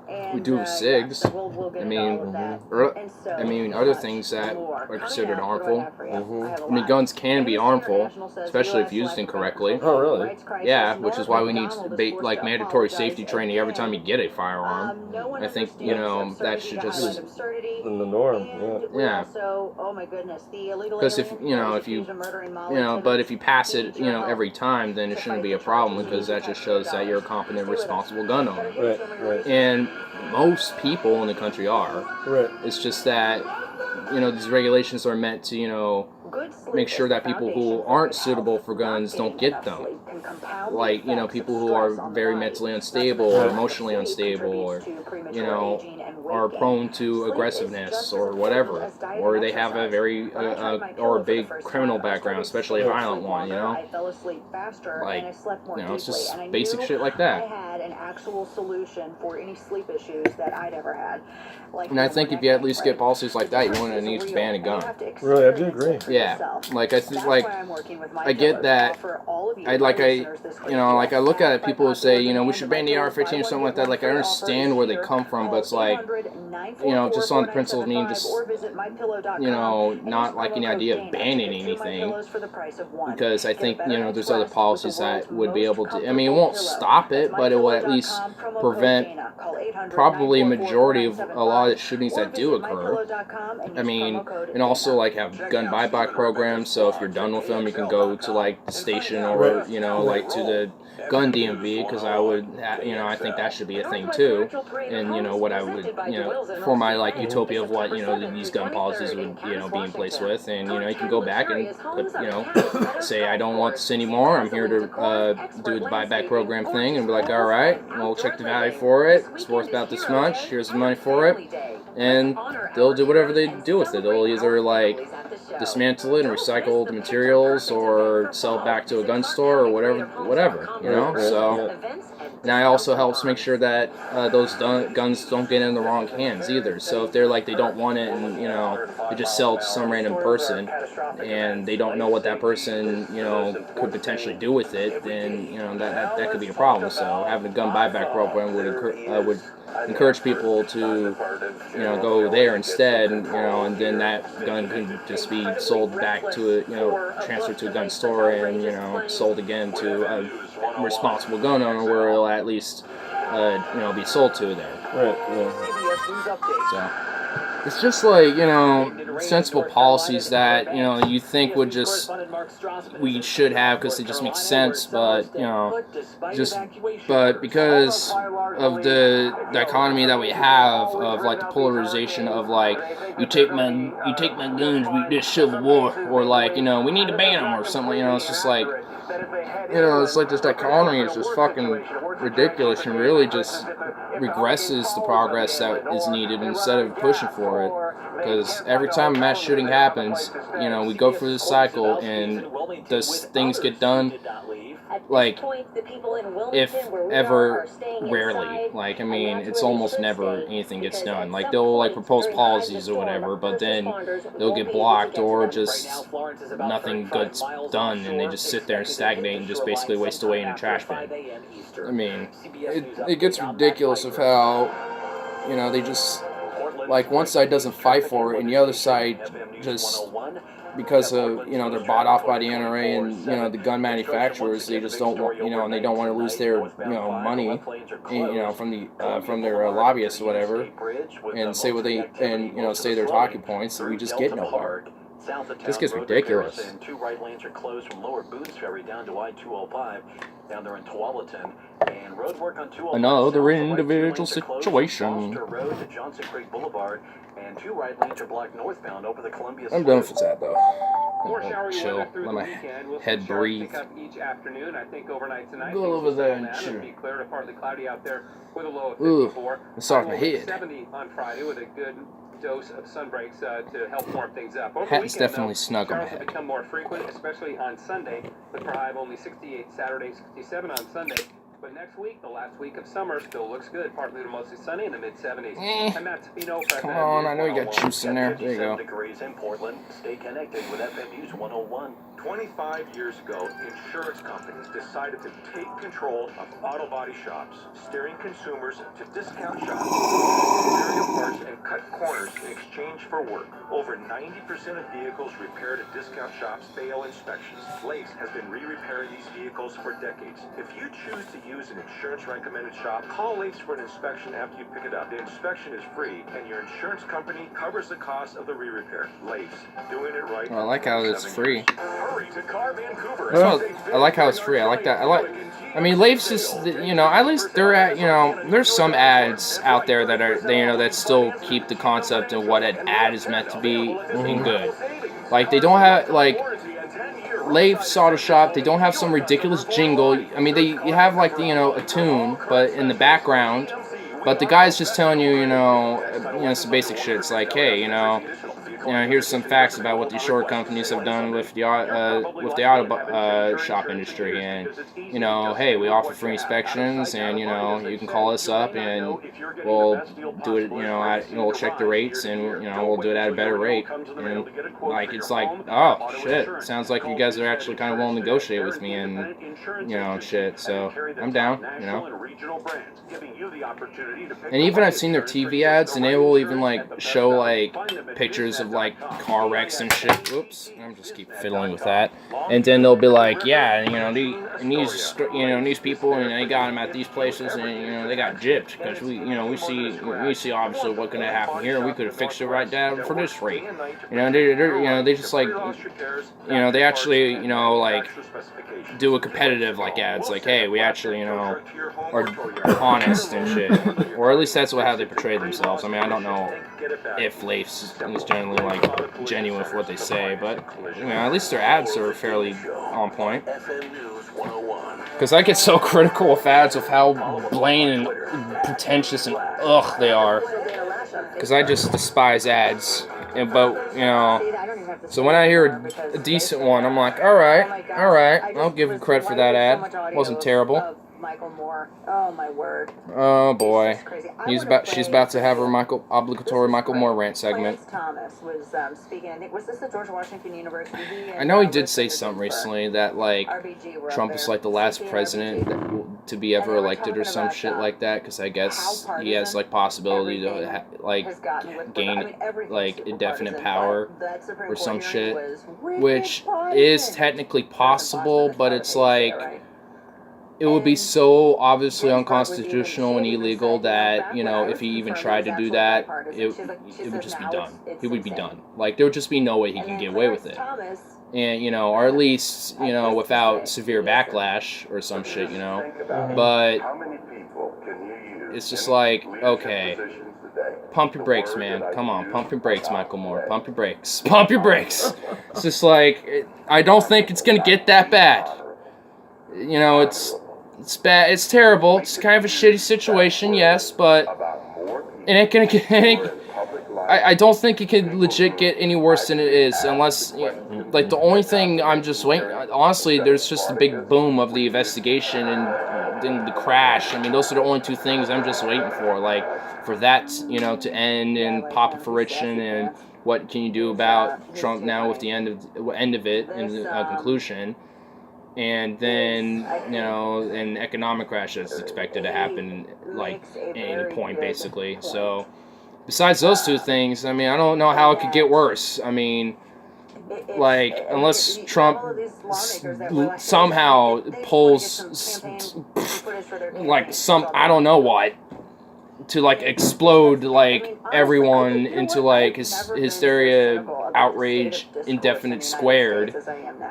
And, We do yeah, SIGs. so we'll get I into mean, all of that. And so I mean, other much things that more. are Coming considered up, what do I harmful. have for you? Mhm. I have a I mean, lot. guns can be Amnesty harmful, International says especially if US used life incorrectly. Oh, really? rights crisis. Yeah, which is why we need Norm Macdonald is forced like to mandatory apologize safety training every time you again. get a firearm. No one I think, understands you know, the that absurdity should to just- highlight absurdity. In the norm, And yeah. we Yeah. also, oh my goodness, the illegal Because if alien you know, who if you accused of murdering Molly you know, Tibbetts but if you pass it, needs you your know, help every time, then it to shouldn't fight be a the problem charges because that used just to shows cut that you're a dollars. competent, Stay with us. responsible gun owner. Better hear Right, some of your right. reason. And most people in the country are. Right. It's just that, you know, these regulations are meant to, you know, Good sleep make sure is the that people foundation who for aren't good suitable health. for guns Not don't getting get enough them. sleep can compound the Like, you know, effects people of who are stress on the very body. mentally That's unstable because or lack of emotionally sleep unstable or, contributes to premature you know, aging and are waking. prone to Sleep is aggressiveness just as or important whatever, as diet or and they have a exercise. very When I tried my or a pillow for the big first criminal time, I background, started especially a to violent sleep one, you longer, know. I fell asleep faster Like, and I slept more you know, it's deeply. just And I basic knew shit like I that. had an actual solution for any sleep issues that I'd ever had. Like And I think if you at least get policies like that, you wouldn't need to ban a gun. Really, I do agree. Yeah, like I think, like I get that. I you know, like I look at it, people who say, you know, we should ban the AR-15 or something like that. Like I understand where they come from, but it's like, you know, just on the principle of me, just, you know, not like any idea of banning anything, because I think, you know, there's other policies that would be able to. I mean, it won't stop it, but it will at least prevent probably a majority of a lot of the shootings that do occur. I mean, and also like have gun buyback programs, so if you're done with them, you can go to like the station or, you know, like to the gun DMV, because I would, you know, I think that should be a thing too. And, you know, what I would, you know, for my like utopia of what, you know, these gun policies would, you know, be in place with, and, you know, you can go back and put, you know, say I don't want this anymore, I'm here to do the buyback program thing, and be like, all right, we'll check the value for it, it's worth about this much, here's the money for it, and they'll do whatever they do with it. They'll either like dismantle it and recycle the materials, or sell it back to a gun store, or whatever, you know. So now it also helps make sure that those guns don't get in the wrong hands either. So if they're like they don't want it, and, you know, they just sell it to some random person, and they don't know what that person, you know, could potentially do with it, then, you know, that could be a problem. So having a gun buyback program would encourage people to, you know, go there instead, and, you know, and then that gun can just be sold back to a, you know, transferred to a gun store, and, you know, sold again to a responsible gun owner, where it'll at least, you know, be sold to there. Right, yeah. So it's just like, you know, sensible policies that, you know, you think would just, we should have because they just make sense, but, you know, but because of the economy that we have, of like the polarization of like, you take my guns, we this Civil War, or like, you know, we need to ban them or something, you know, it's just like, you know, it's like this economy is just fucking ridiculous and really just regresses the progress that is needed instead of pushing for it. Because every time a mass shooting happens, you know, we go through this cycle, and does things get done like, if ever, rarely. Like, I mean, it's almost never anything gets done. Like, they'll, like, propose policies or whatever, but then they'll get blocked or just nothing good's done, and they just sit there and stagnate and just basically waste away in a trash bin. I mean, it gets ridiculous of how, you know, they just, like, one side doesn't fight for it, and the other side just, because of, you know, they're bought off by the NRA and, you know, the gun manufacturers, they just don't want, you know, and they don't want to lose their, you know, money, you know, from their lobbyists or whatever, and say what they, and, you know, say their talking points, so we just get nowhere. This gets ridiculous. And 2 right lanes are closed from Lower Boones Ferry down to I-205 down there in Tualatin. And road work on 205 Another individual situation. Road to Johnson Creek Boulevard, and 2 right lanes are blocked northbound over the Columbia. I'm done with that though. More showery Chill. weather through Let the my weekend. We'll head see showers breathe. pick up each afternoon. I think overnight tonight. Go things over will there settle and down. chill. It'll be clear to partly cloudy out there with a low of Ooh, 54. it's off my High will be head. 70 on Friday with a good dose of sun breaks to help warm things up. Over the Hat's weekend, definitely though, snug on my showers will head. become more frequent, especially on Sunday, with for high of only 68 Saturday, 67 on Sunday. But next week, the last week of summer, still looks good. Partly to mostly sunny in the mid-70s. I'm Matt Tofino for Come FM on, News I know you got 101. juice in there. There you go. Degrees in Portland. Stay connected with FM News 101. 25 years ago, insurance companies decided to take control of auto body shops, steering consumers to discount shops, superior parts, and cut corners in exchange for work. Over 90% of vehicles repaired at discount shops fail inspections. Lace has been re-repairing these vehicles for decades. If you choose to use an insurance-recommended shop, call Lace for an inspection after you pick it up. The inspection is free, and your insurance company covers the cost of the re-repair. Lace, doing it right. Well, I like how it's free. Hurry to Car Vancouver. Well, I like how it's free. I like that. I mean, Leafs is, you know, at least they're at, you know, there's some ads out there that are, they, you know, that still keep the concept of what an ad is meant to be and good. Like, they don't have, like, Leif's Auto Shop, they don't have some ridiculous jingle. I mean, you have, like, the, you know, a tune, but in the background. But the guy's just telling you, you know, some basic shit. It's like, hey, you know, here's some facts about what these short companies have done with the auto shop industry, and, you know, hey, we offer free inspections, and, you know, you can call us up, and we'll do it, you know, we'll check the rates, and, you know, we'll do it at a better rate, and, like, it's like, oh, shit, sounds like you guys are actually kind of willing to negotiate with me, and, you know, shit, so I'm down, you know. And even I've seen their TV ads, and they will even, like, show, like, pictures of, like, car wrecks and shit. Oops, I'm just keep fiddling with that. And then they'll be like, yeah, you know, these people, and they got them at these places, and, you know, they got gypped because we see obviously what could have happened here, and we could have fixed it right down for this rate. You know, they just, like, you know, they actually, you know, like, do a competitive, like, ads, like, hey, we actually, you know, are honest and shit, or at least that's how they portray themselves. I mean, I don't know if Leif's is generally, like, genuine for what they say, but, you know, at least their ads are fairly on point. Because I get so critical of ads of how bland and pretentious and ugh they are. Because I just despise ads. But, you know, so when I hear a decent one, I'm like, alright, I'll give him credit for that ad. Wasn't terrible. Michael Moore. Oh my word. Oh boy. She's about to have her obligatory Michael Moore rant segment. Clarence Thomas was speaking. I think was this at George Washington University? I know he did say something recently that, like, Trump is like the last president to be ever elected or some shit like that, because I guess he has, like, possibility to gain, like, indefinite power or some shit, which is technically possible, but it's like, it would be so obviously unconstitutional and illegal that, you know, if he even tried to do that, it would just be done. He would be done. Like, there would just be no way he can get away with it. And, you know, or at least, you know, without severe backlash or some shit, you know. But it's just like, okay, pump your brakes, man. Come on, pump your brakes, Michael Moore. Pump your brakes. Pump your brakes. It's just like, I don't think it's going to get that bad. You know, it's bad. It's terrible. It's kind of a shitty situation, yes, but it ain't gonna get. I don't think it could legit get any worse than it is, unless, like, the only thing I'm just waiting, honestly, there's just a big boom of the investigation and then the crash. I mean, those are the only two things I'm just waiting for, like, for that, you know, to end and pop a fruition, and what can you do about Trump now with the end of it and the conclusion. And then, you know, an economic crash that's expected to happen, like, at any point, basically. So, besides those two things, I mean, I don't know how it could get worse. I mean, like, unless Trump somehow pulls, like, I don't know what, to, like, explode, like, everyone into, like, hysteria, outrage, indefinite squared.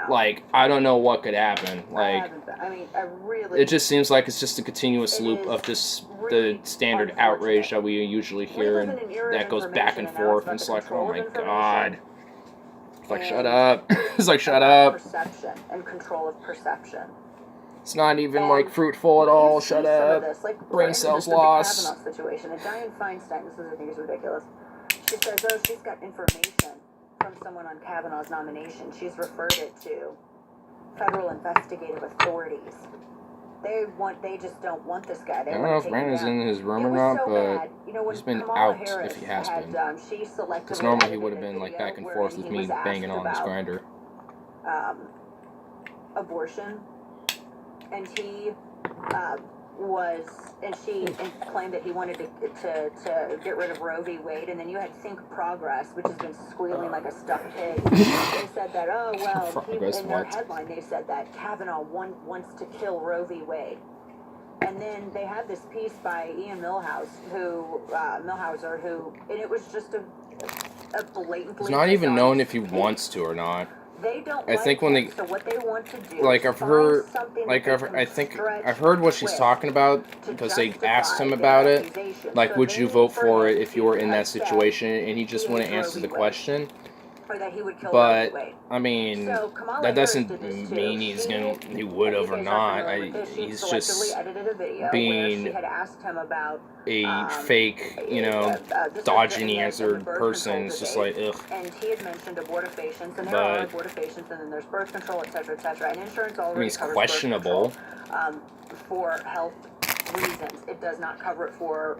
Like, I don't know what could happen. Like, it just seems like it's just a continuous loop of just the standard outrage that we usually hear, and that goes back and forth, and it's like, oh my god. It's like, shut up. It's like, shut up. Perception and control of perception. It's not even, like, fruitful at all. Shut up. Brain cells lost. The Kavanaugh situation. And Dianne Feinstein, this is, I think, is ridiculous. She says, oh, she's got information from someone on Kavanaugh's nomination. She's referred it to federal investigative authorities. They just don't want this guy. I don't know if Brandon's in his room or not, but he's been out if he has been. Because normally he would have been, like, back and forth with me banging on his grinder. Abortion. And he she claimed that he wanted to get rid of Roe v. Wade, and then you had Think Progress, which has been squealing like a stuffed pig. They said that, oh, well, in their headline, they said that Kavanaugh wants to kill Roe v. Wade. And then they had this piece by Ian Millhauser, and it was just a blatantly... It's not even known if he wants to or not. They don't I think when they, so what they want to do, like, I've heard what she's talking about, because they asked him about it, like, would you vote for it if you were in that situation, and he just wouldn't answer the question. But, I mean, that doesn't mean he would have or not. He's just being a fake, you know, dodging the answer person. It's just like, ugh. And he had mentioned abortifacients, and there are abortifacients, and then there's birth control, etc., etc. And insurance already covers questionable. Birth control, for health reasons. It does not cover it for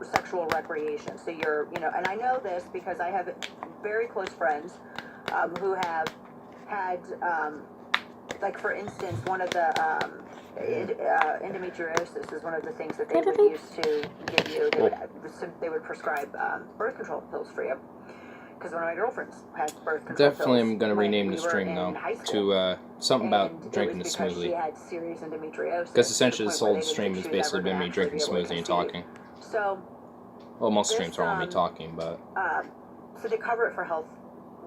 sexual recreation. So you're, you know, and I know this because I have very close friends who have had, like, for instance, one of the endometriosis is one of the things that they would use to give you. They would prescribe birth control pills for you. Because one of my girlfriends has birth control Definitely pills am going to rename the stream, though, to something about drinking the smoothie. She had serious endometriosis. Because essentially this whole stream has basically been me drinking smoothie and talking. So, well, most streams are all me talking, but... so they cover it for health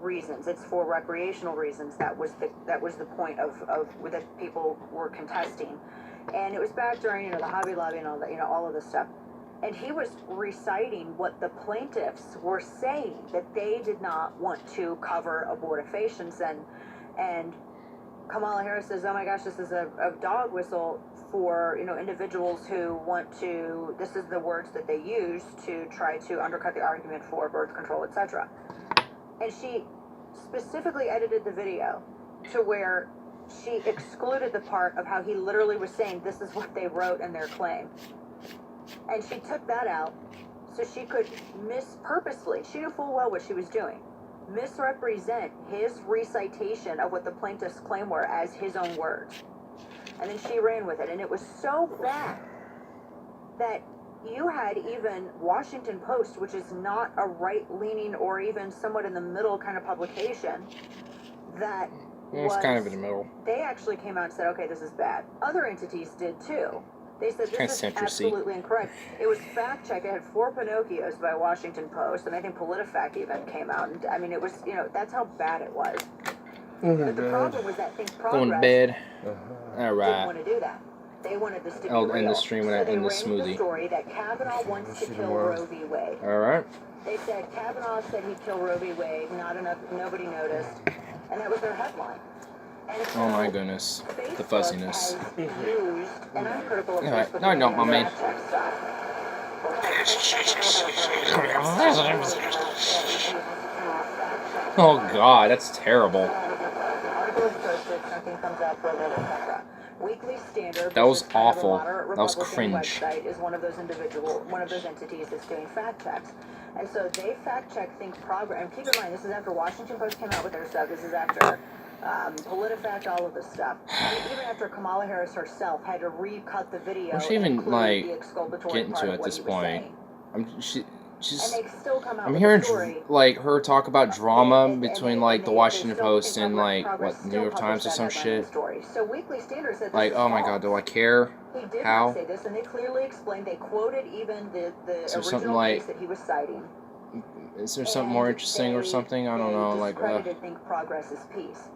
reasons. It's for recreational reasons. That was the point of that people were contesting. And it was back during, you know, the Hobby Lobby and all that, you know, all of this stuff. And he was reciting what the plaintiffs were saying, that they did not want to cover abortifacients, and Kamala Harris says, oh my gosh, this is a dog whistle for, you know, individuals who want to, this is the words that they use to try to undercut the argument for birth control, etc. And she specifically edited the video to where she excluded the part of how he literally was saying this is what they wrote in their claim. And she took that out so she could purposely, she knew full well what she was doing, misrepresent his recitation of what the plaintiff's claim were as his own words. And then she ran with it. And it was so bad that you had even Washington Post, which is not a right-leaning or even somewhat in the middle kind of publication, that it's kind of in the middle. They actually came out and said, okay, this is bad. Other entities did too. They said this is absolutely incorrect. It was fact-checked. It had 4 Pinocchios by Washington Post, and I think PolitiFact even came out. And I mean, it was, you know, that's how bad it was. But the problem was that Think Progress going to bed. All right. didn't want to do that. They wanted this to be I'll real. end the stream when I end the smoothie. The story that Kavanaugh wants to kill Roe v. Wade. All right. They said Kavanaugh said he'd kill Roe v. Wade. Not enough. Nobody noticed, and that was their headline. So oh my goodness, Facebook the fuzziness. Used, and I'm critical of All right, Facebook no, I don't, my man. Oh God, that's terrible. Weekly Standard, That was which is kind of a awful. moderate That was Republican cringe. website, is one of those entities that's doing fact checks. And so they fact check Think Progress. And keep in mind, this is after Washington Post came out with their stuff. This is after PolitiFact, all of this stuff. And even after Kamala Harris herself had to recut the video. What's she and even, include like, the exculpatory getting part to of at what this he was point? saying. She's. And they still come out I'm with hearing a story. like her talk about drama And between they- like and the they Washington still Post think and like Progress what New still York Times or published some that headline shit. story. So Weekly Standard said this Like, is oh my false. God, do I care? He did How? not say this, and they clearly explained. They quoted even the Is there something original like- case that he was citing. Is there something more interesting or something? I don't know. Like, discredited Think Progress's piece.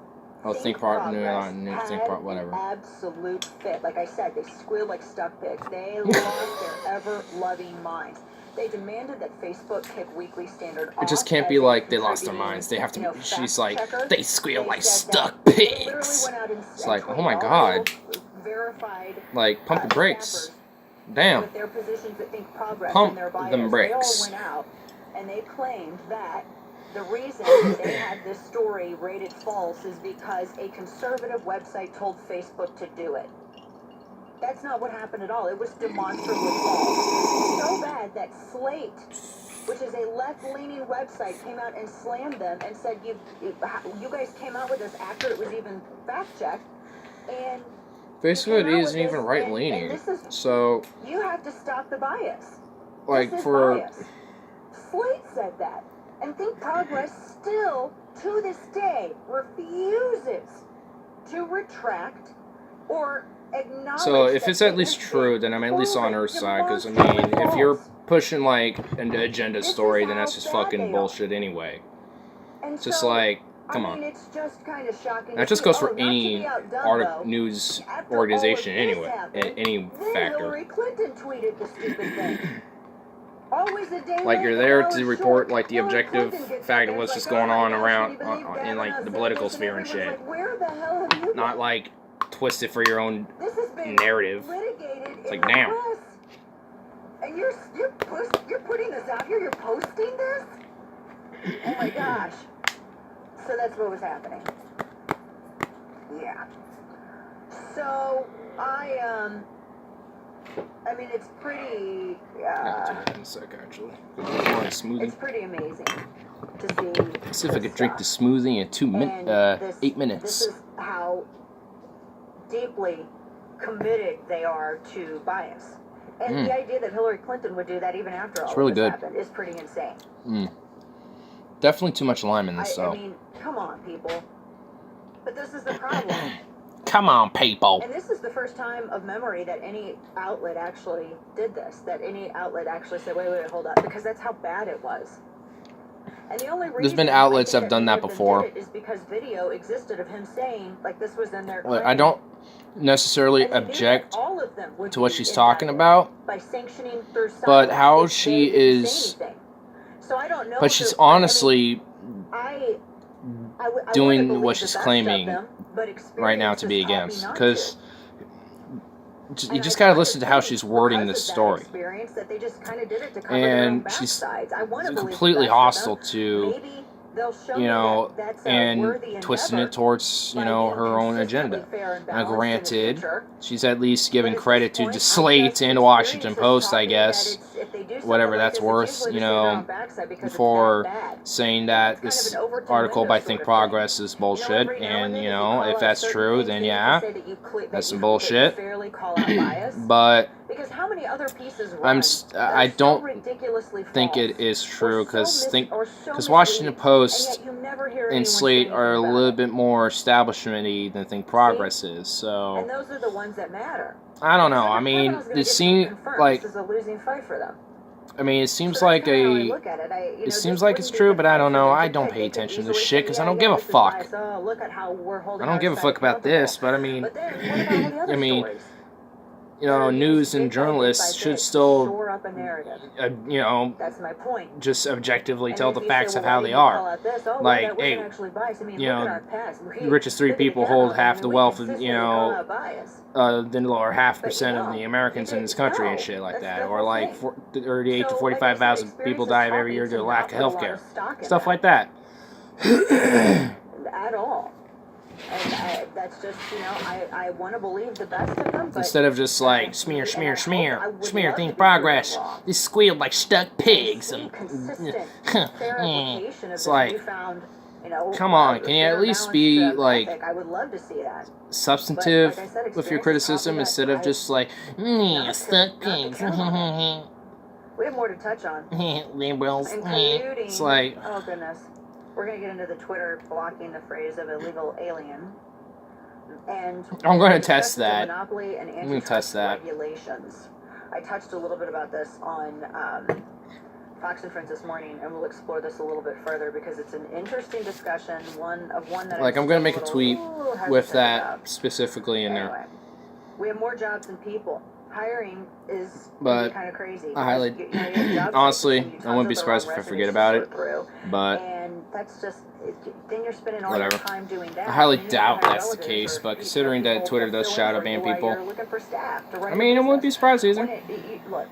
Think whatever. Absolute fit. Like I said, they squealed like stuck pigs. They lost their ever-loving minds. They demanded that Facebook kick Weekly Standard off. It just can't as be a like they lost their contributing, minds. They have to. you know, She's fact like, checker. they squeal like said stuck that. They literally pigs. went out and It's like, oh tweeted my all God. the verified Like, pump the brakes. staffers Damn. with their positions that Think Progress Pump and their bias. them brakes. They all went out and they claimed that the reason they had this story rated false is because a conservative website told Facebook to do it. That's not what happened at all. It was demonstrably false. So bad that Slate, which is a left-leaning website, came out and slammed them and said, you guys came out with this after it was even fact-checked. And Facebook came out isn't with even this, right-leaning. and this is, So, you have to stop the bias. like, This is for... bias. Slate said that. And Think Progress still, to this day, refuses to retract or acknowledge. So, if that it's at it least has true, been then I'm at least on her proven side. Because, I demonstrably mean, if you're false. pushing, like, an agenda This story, is then that's how just bad they fucking are. bullshit anyway. And It's just so, like, come I mean, on. it's just kind of shocking. That to just see. goes Oh, for not to any be outdone, though. news After organization all of this anyway. happened, Any then factor. Hillary Clinton tweeted the stupid thing. Always a day Like, you're late, there an hour to short. report, like, the Hillary objective Clinton gets fact up of there, what's it's just like, going oh my on gosh, around can you believe in, Gavin like, the said political this? And sphere and everyone's shit. like, where the hell have you Not, been? like, twist it for your own This has been narrative. litigated It's like, in the damn. press. And you're putting this out here, you're posting this? Oh my gosh. So that's what was happening. Yeah. So I mean, it's pretty, I'll do that in a sec, actually. More smoothie. it's pretty amazing to see. Let's see if I this could drink stuff. the smoothie in 8 This minutes. is how deeply committed they are to bias. And the idea that Hillary Clinton would do that even after all really of this good. happened is pretty insane. Definitely too much lime in this, I though. mean, come on, people. But this is the problem. Come on, people. And this is the first time of memory that any outlet actually did this, that any outlet actually said, wait, hold up, because that's how bad it was. And the only reason been outlets I think have done that any of them before. did it is because video existed of him saying, like, this was in their Well, I claim. don't necessarily And they knew that object all of them would to what be she's talking indicted about, by sanctioning through but silence how if she they didn't is... say anything. So I don't know. But if she's there's- I mean, honestly I wanna doing believe what the she's best of claiming them, but right now to be experience has against. taught me not Because to. you And just I gotta kinda listen to how think she's wording because this of that story. experience that they just kind of did it to cover their own And she's backsides. I wanna believe the completely best of hostile them. to, Maybe they'll show you me know, that that's a and worthy twisting endeavor it towards, you by know, being her own consistently agenda. fair and Now, balanced in the granted, future. she's at least But giving at this credit to point, the I Slate guess and the Washington experience has Post, taught I me guess, that if they do something whatever like that's this, it's worth, usually you to save their know, own backside because it's for that bad. saying And that it's kind of this an Overton article window by sort Think of thing. Progress is You know, bullshit, every now and, then you you know, call if out that's certain true, things then that you yeah, can say that you that's some that you bullshit. fairly call out bias. But Because how many other pieces I run that I are so don't ridiculously think false, it is or true, so because Washington misleading, Post and yet you never hear and anyone say Slate anything are a about little it. bit more establishment-y than Think Progress is, And so those are the ones that matter. I don't Because know. I if mean, Kavanaugh's gonna it get seems confirmed, like this is a losing fight for them. it So seems that's like kinda how I a look at it. it seems This like it's wouldn't be true, the but I fight don't for know. them I to don't pick. pay They could attention to this easily shit say, because yeah, I don't yeah, give a this is fuck. biased. Oh, look at how we're I holding don't our give a side fuck about accountable. this, but I mean, But then what about all the other I mean, stories? news and journalists should still, shore up a narrative. That's my point. just objectively And tell if the you facts say, of well, how why they do you call are. out this? Oh, Like, that wasn't hey, actually biased. I mean, you look know, at our past. the richest 3 people hold half the wealth of, the lower half percent of But, the Americans in this country and shit like that's that. the Or whole like thing. 38 to So, 45,000 like I said, people experience die has every taught year me due to to lack not of put a lot healthcare. of stock in Stuff that. like that. At all. And that's just, I want to believe the best of them. But Instead of just like smear, and smear, I smear, would smear, love to think be progress. proven wrong. They squealed like stuck pigs. And see consistent, fair application of It's the like, newfound, come on, can you at fair, least be balanced, like ethic. I would love to see that. substantive But, like I said, with your experience criticism taught me instead that of just like, stuck not to pigs. count on we have more to touch on. Liberals. And colluding. It's like, Oh, goodness. We're going to get into the Twitter blocking the phrase of illegal alien. And I'm going to discuss test the that. Monopoly and I'm gonna test antitrust that. regulations. I touched a little bit about this on Fox and Friends this morning, and we'll explore this a little bit further because it's an interesting discussion, one that Like, I'm going to make a tweet with that specifically in there. Anyway, we have more jobs than people. Hiring is But kind of crazy. I highly, You have job honestly, searches and I wouldn't be tons of the wrong surprised if I forget resumes about to it. sort through. But And that's just, then you're spending all whatever. your time doing that. I highly and you doubt have that's the relatives case, or but people considering that Twitter to does fill in shadow for ban you while people, you're looking for staff to run I your mean, I wouldn't be business. surprised either. Look,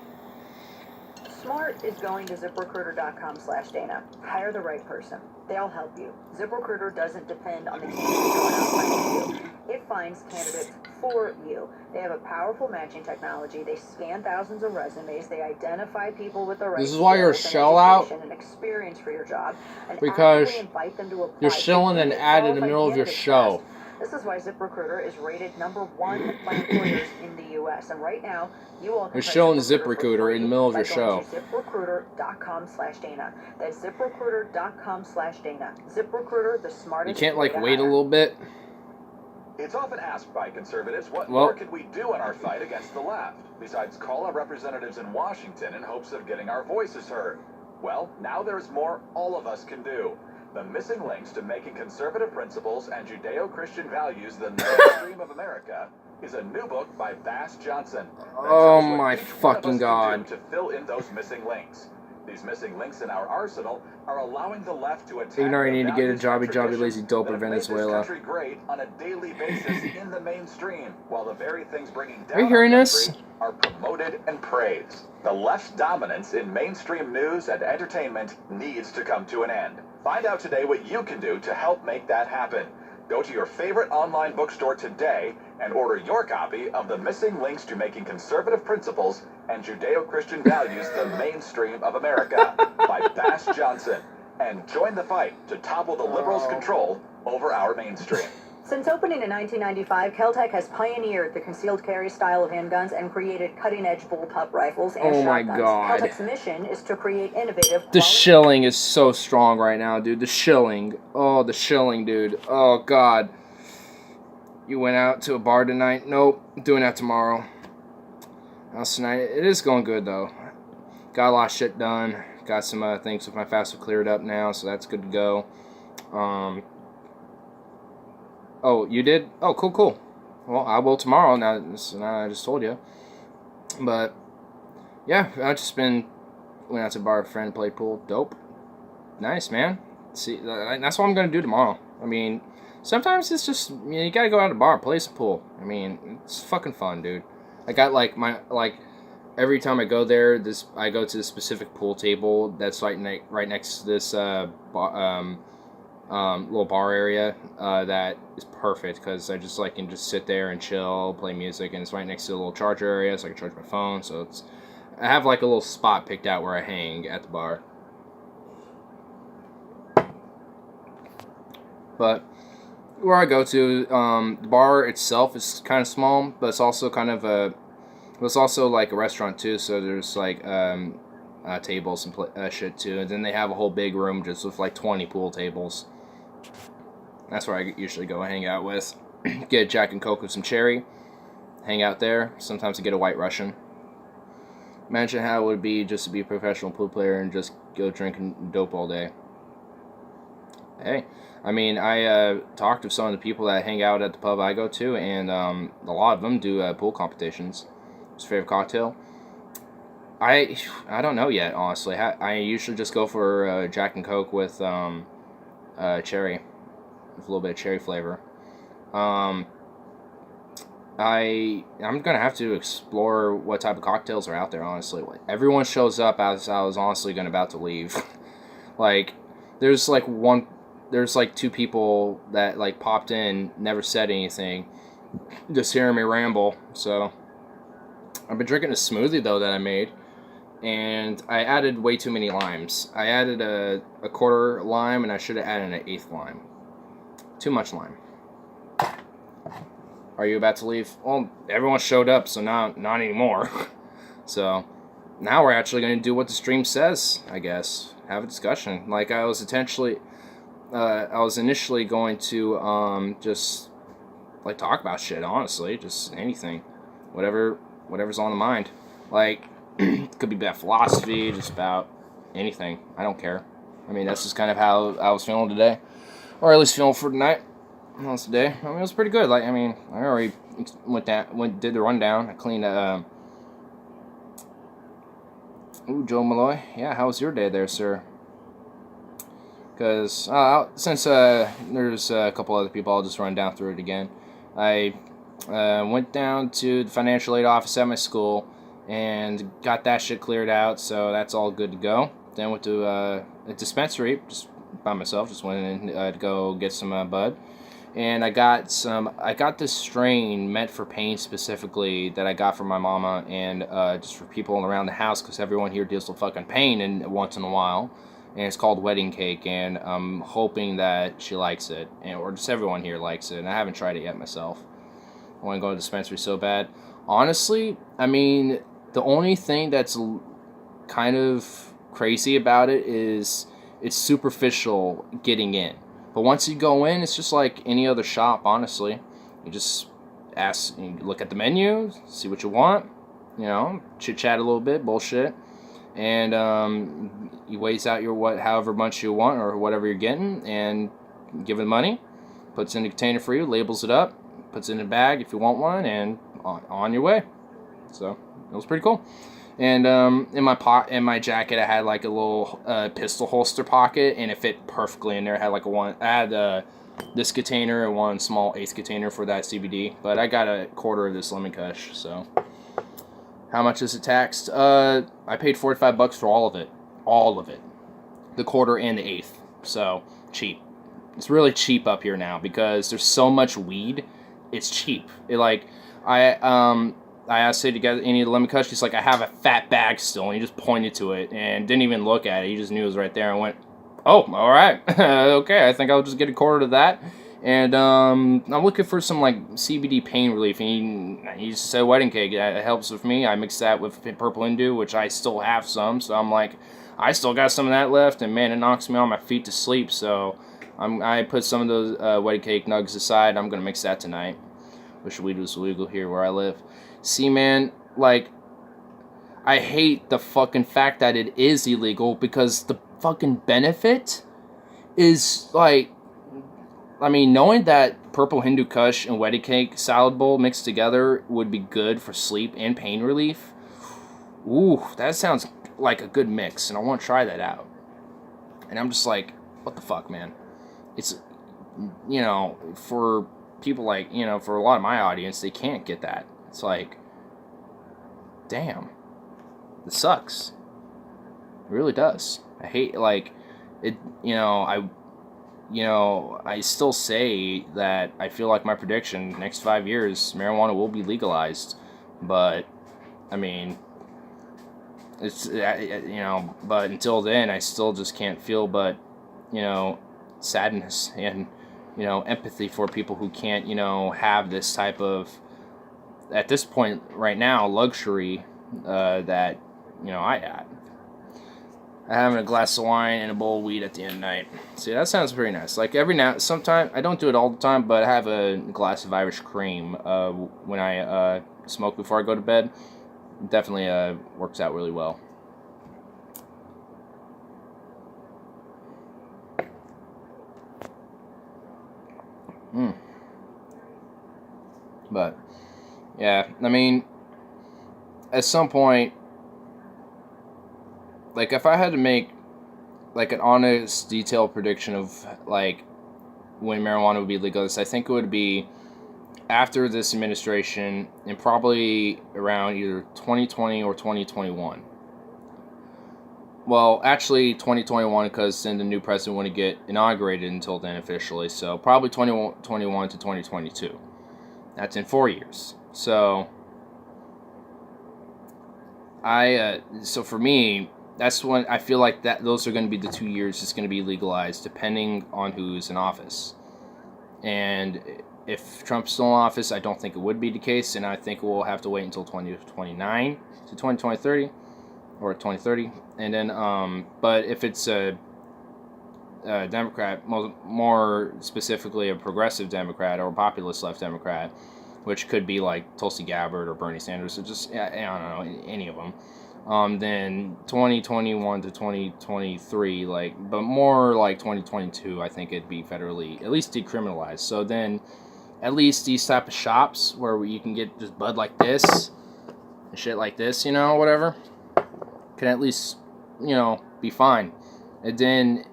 Smart is going to ZipRecruiter.com/Dana. Hire the right person. They'll help you. ZipRecruiter doesn't depend on the candidate going out finding you. It finds candidates for you. They have a powerful matching technology. They scan thousands of resumes. They identify people with the right This is why you're a skills sellout? and education and experience for your job, and Because actively invite them to apply you're for shilling an any ad in the qualified middle of your candidate show. test. This is why ZipRecruiter is rated #1 by employers in the U.S. And right now, you all can You're try showing ZipRecruiter ZipRecruiter in the middle of by your going show. to ZipRecruiter.com/Dana. That's ZipRecruiter.com/Dana. ZipRecruiter, the You smartest. can't like way to wait a hire. little bit. It's often asked by conservatives, what Well- more can we do in our fight against the left, besides call our representatives in Washington in hopes of getting our voices heard? Well, now there's more all of us can do. The Missing Links to Making Conservative Principles and Judeo-Christian Values the Mainstream of America is a new book by Bass Johnson. that Oh tells what my each one of fucking us can God. do to fill in those missing links. These missing links in our arsenal are allowing the left to attack You know you the need to get a values jobby and jobby lazy traditions dope that in have made this Venezuela. country great on a daily basis in the mainstream, while the very things bringing down Are you hearing our this? country are promoted and praised. The left's dominance in mainstream news and entertainment needs to come to an end. Find out today what you can do to help make that happen. Go to your favorite online bookstore today and order your copy of The Missing Links to Making Conservative Principles and Judeo-Christian Values the Mainstream of America by Bass Johnson. And join the fight to topple the liberals' control over our mainstream. Since opening in 1995, Keltec has pioneered the concealed carry style of handguns and created cutting-edge bullpup rifles and Oh my shotguns. God. Keltec's mission is to create innovative. The quality- shilling is so strong right now, dude. The shilling. Oh, the shilling, dude. Oh, God. You went out to a bar tonight? Nope. Doing that tomorrow. House tonight. It is going good, though. Got a lot of shit done. Got some things with my FAFSA cleared up now, so that's good to go. Oh, you did? Oh, cool. Well, I will tomorrow. Now I just told you. But, yeah, I've just been... Went out to a bar with a friend, played pool. Dope. Nice, man. See, that's what I'm going to do tomorrow. I mean, sometimes it's just, you got to go out to a bar, play some pool. I mean, it's fucking fun, dude. I got, every time I go there, I go to the specific pool table that's right next to this little bar area that is perfect because I just can just sit there and chill, play music, and it's right next to a little charger area so I can charge my phone. So I have a little spot picked out where I hang at the bar. But where I go to, the bar itself is kind of small, but it's also it's also like a restaurant too. So there's tables and shit too, and then they have a whole big room just with 20 pool tables. That's where I usually go hang out with. Get a Jack and Coke with some cherry. Hang out there. Sometimes I get a White Russian. Imagine how it would be just to be a professional pool player and just go drinking dope all day. Hey, I mean, I talked to some of the people that hang out at the pub I go to, and a lot of them do pool competitions. What's your favorite cocktail? I don't know yet, honestly. I usually just go for Jack and Coke with cherry, with a little bit of cherry flavor. I'm gonna have to explore what type of cocktails are out there. Honestly, everyone shows up as I was honestly about to leave. Like, there's like two people that like popped in, never said anything, just hearing me ramble. So I've been drinking a smoothie though that I made. And I added way too many limes. I added a quarter lime, and I should have added an eighth lime. Too much lime. Are you about to leave? Well, everyone showed up, so now not anymore. So now we're actually going to do what the stream says, I guess. Have a discussion. Like I was initially going to just like talk about shit. Honestly, just anything, whatever's on the mind. Like. It could be about philosophy, just about anything. I don't care. I mean, that's just kind of how I was feeling today, or at least feeling for tonight. That's the day. I mean, it was pretty good. Like, I mean, I already did the rundown. I cleaned. Joe Malloy. Yeah, how was your day there, sir? Because since there's a couple other people, I'll just run down through it again. I went down to the financial aid office at my school. And got that shit cleared out, so that's all good to go. Then went to a dispensary, just by myself, just went in to go get some bud. And I got this strain meant for pain specifically that I got from my mama and just for people around the house, because everyone here deals with fucking pain once in a while. And it's called Wedding Cake, and I'm hoping that she likes it, or just everyone here likes it, and I haven't tried it yet myself. I want to go to the dispensary so bad. Honestly, I mean, the only thing that's kind of crazy about it is it's superficial getting in. But once you go in, it's just like any other shop, honestly. You just you look at the menu, see what you want, chit-chat a little bit, bullshit. And you weighs out your however much you want or whatever you're getting, and give it money, puts it in a container for you, labels it up, puts it in a bag if you want one, and on your way. So it was pretty cool. And in my jacket, I had like a little pistol holster pocket, and it fit perfectly in there. I had this container and one small eighth container for that CBD, but I got a quarter of this lemon kush. So how much is it taxed? I paid $45 for all of it, the quarter and the eighth. So cheap. It's really cheap up here now because there's so much weed. It's cheap. I asked her to get any of the lemon kush. She's like, I have a fat bag still. And he just pointed to it and didn't even look at it. He just knew it was right there and went, oh, all right. Okay, I think I'll just get a quarter of that. And I'm looking for some like CBD pain relief. And he said wedding cake. It helps with me. I mixed that with Purple Hindu, which I still have some. So I'm like, I still got some of that left. And man, it knocks me on my feet to sleep. So I put some of those wedding cake nugs aside. I'm going to mix that tonight. Wish weed was legal here where I live. See, man, like, I hate the fucking fact that it is illegal because the fucking benefit is, like, I mean, knowing that Purple Hindu Kush and wedding cake salad bowl mixed together would be good for sleep and pain relief, ooh, that sounds like a good mix, and I want to try that out. And I'm just like, what the fuck, man? It's, for people like, for a lot of my audience, they can't get that. It's like, damn, this sucks. It really does. I hate, like, it, I still say that I feel like my prediction, next 5 years, marijuana will be legalized. But, I mean, it's, but until then, I still just can't feel but, sadness and, empathy for people who can't, have this type of, at this point right now, luxury that, I had. Having a glass of wine and a bowl of weed at the end of the night. See, that sounds pretty nice. Like sometime, I don't do it all the time, but I have a glass of Irish cream when I smoke before I go to bed. It definitely works out really well. But, yeah, I mean, at some point, like, if I had to make, like, an honest, detailed prediction of, like, when marijuana would be legalized, I think it would be after this administration and probably around either 2020 or 2021. Well, actually 2021, because then the new president wouldn't get inaugurated until then officially, so probably 2021 to 2022. That's in 4 years. So so for me, that's when I feel like that those are going to be the 2 years it's going to be legalized, depending on who's in office. And if Trump's still in office, I don't think it would be the case, and I think we'll have to wait until 2029 to 2030 or 2030. And then, but if it's a Democrat, more specifically a progressive Democrat or a populist left Democrat, which could be like Tulsi Gabbard or Bernie Sanders, or just, I don't know, any of them, then 2021 to 2023, like, but more like 2022, I think it'd be federally, at least decriminalized. So then, at least these type of shops where you can get just bud like this, and shit like this, you know, whatever, can at least, you know, be fine. And then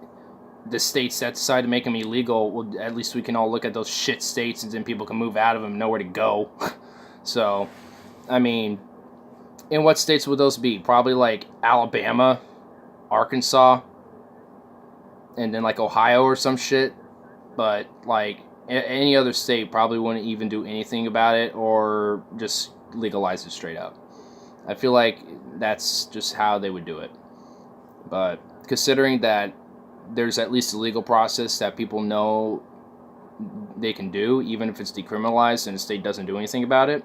the states that decide to make them illegal, well, at least we can all look at those shit states, and then people can move out of them, know where to go. So, I mean, in what states would those be? Probably like Alabama, Arkansas, and then like Ohio or some shit. But like any other state probably wouldn't even do anything about it, or just legalize it straight up. I feel like that's just how they would do it. But considering that there's at least a legal process that people know they can do, even if it's decriminalized and the state doesn't do anything about it,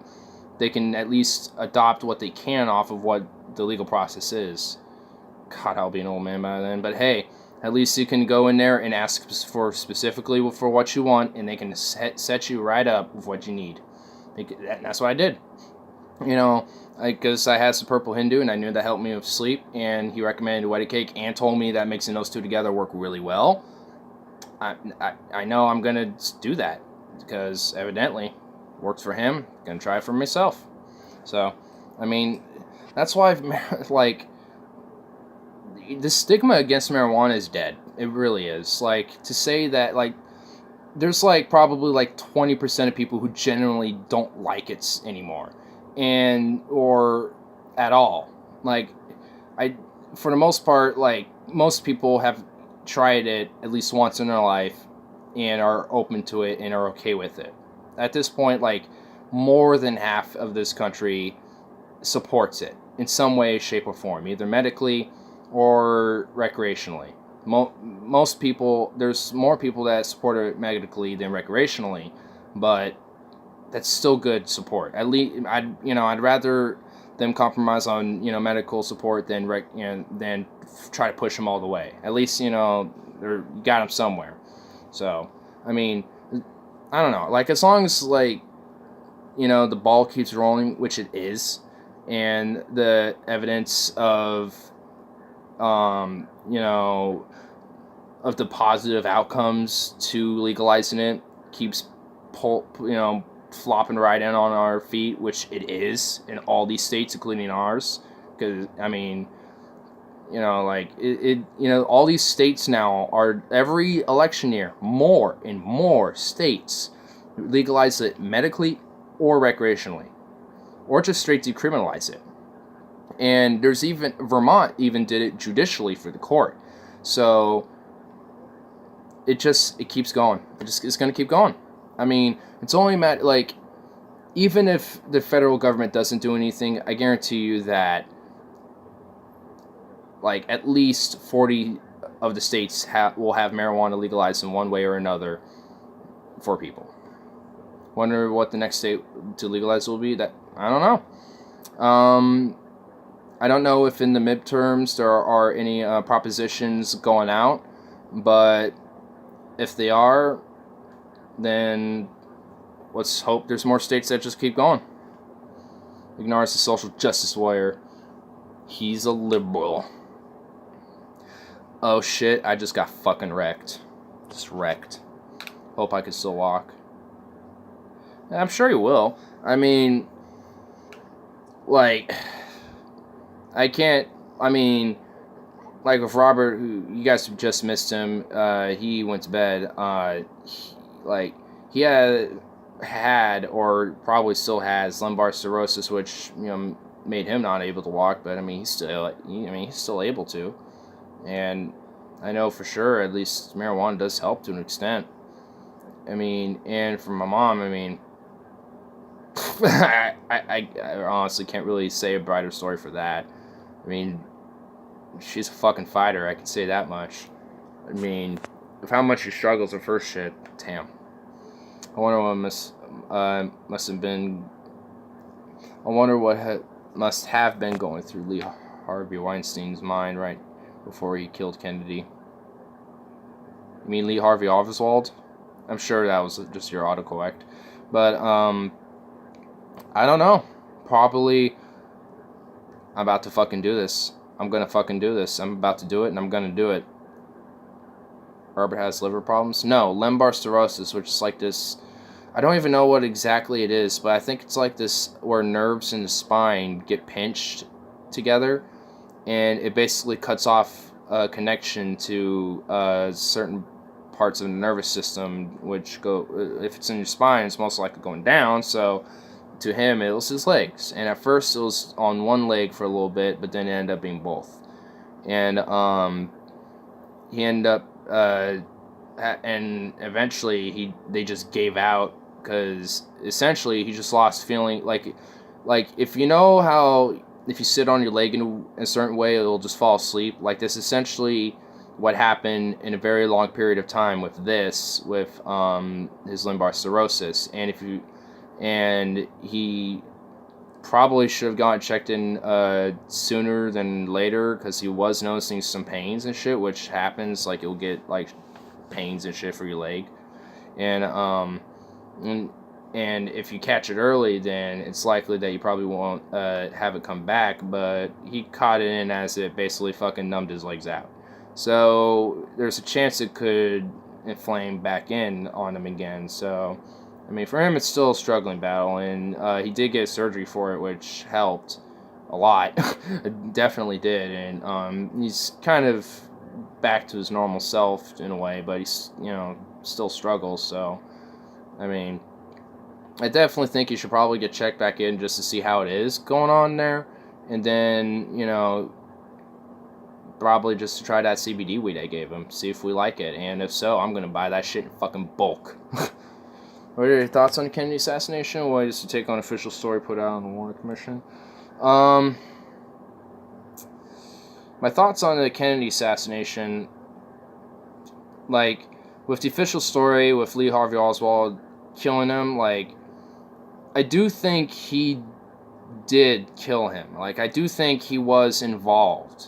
they can at least adopt what they can off of what the legal process is. God, I'll be an old man by then. But hey, at least you can go in there and ask for specifically for what you want, and they can set you right up with what you need. That's what I did. You know, because I had some Purple Hindu, and I knew that helped me with sleep, and he recommended Wedding Cake and told me that mixing those two together work really well. I know I'm going to do that, because evidently works for him. Going to try it for myself. So, I mean, that's why, like, the stigma against marijuana is dead. It really is. Like, to say that, like, there's, like, probably, like, 20% of people who genuinely don't like it anymore. Or at all. Like, for the most part, like, most people have tried it at least once in their life and are open to it and are okay with it. At this point, like, more than half of this country supports it in some way, shape, or form, either medically or recreationally. Most people, there's more people that support it medically than recreationally, but that's still good support. At least, I'd rather them compromise on, medical support than than try to push them all the way. At least, you got them somewhere. So, I mean, I don't know. Like, as long as, like, the ball keeps rolling, which it is, and the evidence of, of the positive outcomes to legalizing it keeps, flopping right in on our feet, which it is in all these states, including ours. Because, I mean, all these states now are, every election year, more and more states legalize it medically or recreationally, or just straight decriminalize it. And there's even, Vermont even did it judicially for the court. So it keeps going. It's going to keep going. I mean, it's only like, even if the federal government doesn't do anything, I guarantee you that, like, at least 40 of the states will have marijuana legalized in one way or another for people. Wonder what the next state to legalize will be. That I don't know. I don't know if in the midterms there are any propositions going out, but if they are, then let's hope there's more states that just keep going. Ignores the social justice warrior. He's a liberal. Oh shit, I just got fucking wrecked. Just wrecked. Hope I can still walk. I'm sure he will. I mean, like, I can't. I mean, like with Robert, who you guys just missed him. He went to bed. He had or probably still has lumbar cirrhosis, which made him not able to walk. But I mean, he's still able to, and I know for sure at least marijuana does help to an extent. I mean, and for my mom, I mean, I honestly can't really say a brighter story for that. I mean, she's a fucking fighter, I can say that much. I mean, of how much she struggles with her shit, damn. I wonder what must have been. I wonder what must have been going through Lee Harvey Weinstein's mind right before he killed Kennedy. You mean Lee Harvey Oswald? I'm sure that was just your autocorrect. But, I don't know. Probably, I'm about to fucking do this. I'm gonna fucking do this. I'm about to do it, and I'm gonna do it. Robert has liver problems? No, lumbar cirrhosis, which is like this... I don't even know what exactly it is, but I think it's like this where nerves in the spine get pinched together, and it basically cuts off a connection to certain parts of the nervous system, which go... If it's in your spine, it's most likely going down, so... To him, it was his legs, and at first it was on one leg for a little bit, but then it ended up being both. And he ended up, and eventually they just gave out because essentially he just lost feeling like if you know how if you sit on your leg in a certain way, it'll just fall asleep. Like this, essentially, what happened in a very long period of time with his lumbar cirrhosis, and he probably should have gotten checked in sooner than later because he was noticing some pains and shit, which happens. Like you'll get like pains and shit for your leg, and if you catch it early, then it's likely that you probably won't have it come back. But he caught it in as it basically fucking numbed his legs out. So there's a chance it could inflame back in on him again. So. I mean, for him, it's still a struggling battle, and he did get surgery for it, which helped a lot. It definitely did, and he's kind of back to his normal self in a way, but he's, still struggles, so, I mean, I definitely think he should probably get checked back in just to see how it is going on there, and then, probably just to try that CBD weed I gave him, see if we like it, and if so, I'm going to buy that shit in fucking bulk. What are your thoughts on the Kennedy assassination? Why is to take on official story put out on the Warren Commission? My thoughts on the Kennedy assassination, like, with the official story with Lee Harvey Oswald killing him, like, I do think he did kill him. Like, I do think he was involved.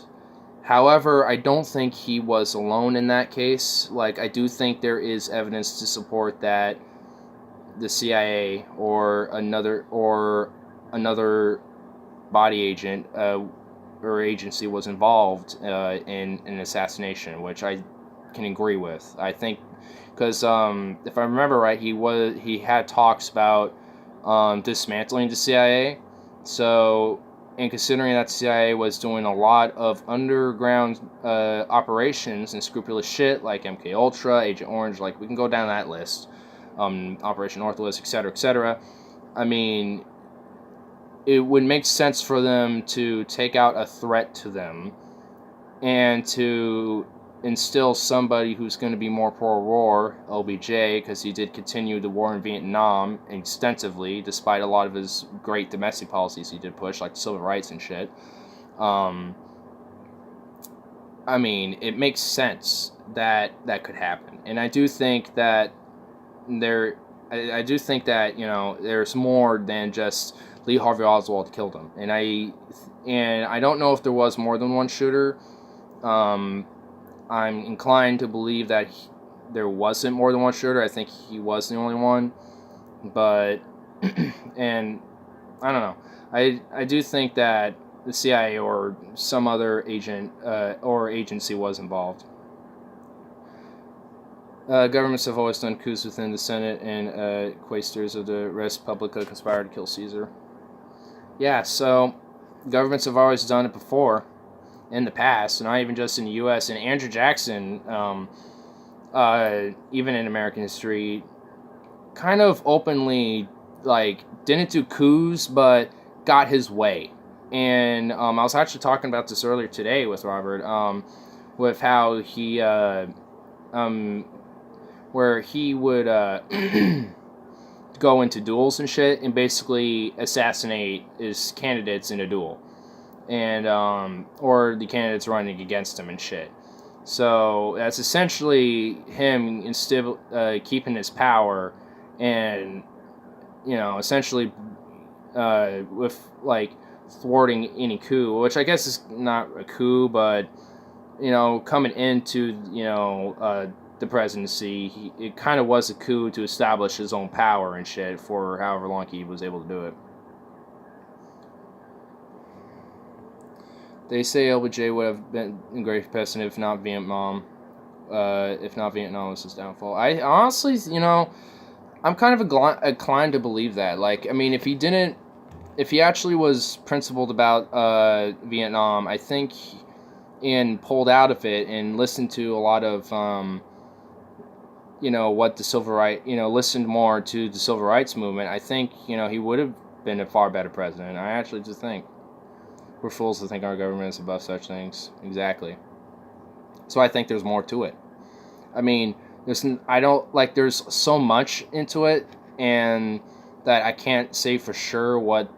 However, I don't think he was alone in that case. Like, I do think there is evidence to support that the CIA or another body agent or agency was involved in an assassination, which I can agree with. I think because if I remember right, he had talks about dismantling the CIA. So, and considering that the CIA was doing a lot of underground operations and scrupulous shit like MK Ultra, Agent Orange, like we can go down that list. Operation Northwest, etc. I mean, it would make sense for them to take out a threat to them and to instill somebody who's going to be more pro-war, LBJ, because he did continue the war in Vietnam extensively, despite a lot of his great domestic policies he did push, like civil rights and shit. I mean, it makes sense that could happen. And I do think that I do think that there's more than just Lee Harvey Oswald killed him, and I don't know if there was more than one shooter. I'm inclined to believe that there wasn't more than one shooter. I think he was the only one, but and I don't know. I do think that the CIA or some other agent or agency was involved. Governments have always done coups within the Senate, and quaestors of the Res Publica conspired to kill Caesar. Yeah, so governments have always done it before in the past, not even just in the U.S. And Andrew Jackson, even in American history, kind of openly, like, didn't do coups, but got his way. And I was actually talking about this earlier today with Robert, with how he, where he would go into duels and shit and basically assassinate his candidates in a duel. And, or the candidates running against him and shit. So that's essentially him keeping his power and, you know, essentially with, like, thwarting any coup, which I guess is not a coup, but, you know, coming into, you know, the presidency, it kind of was a coup to establish his own power and shit for however long he was able to do it. They say LBJ would have been a great president if not Vietnam. If not Vietnam was his downfall. I honestly, you know, I'm kind of inclined to believe that. Like, I mean, if he actually was principled about Vietnam, I think, and pulled out of it and listened to a lot of, you know, what the civil rights, you know, listened more to the civil rights movement, I think, you know, he would have been a far better president. I actually just think. We're fools to think our government is above such things. Exactly. So I think there's more to it. I mean, there's so much into it, and that I can't say for sure what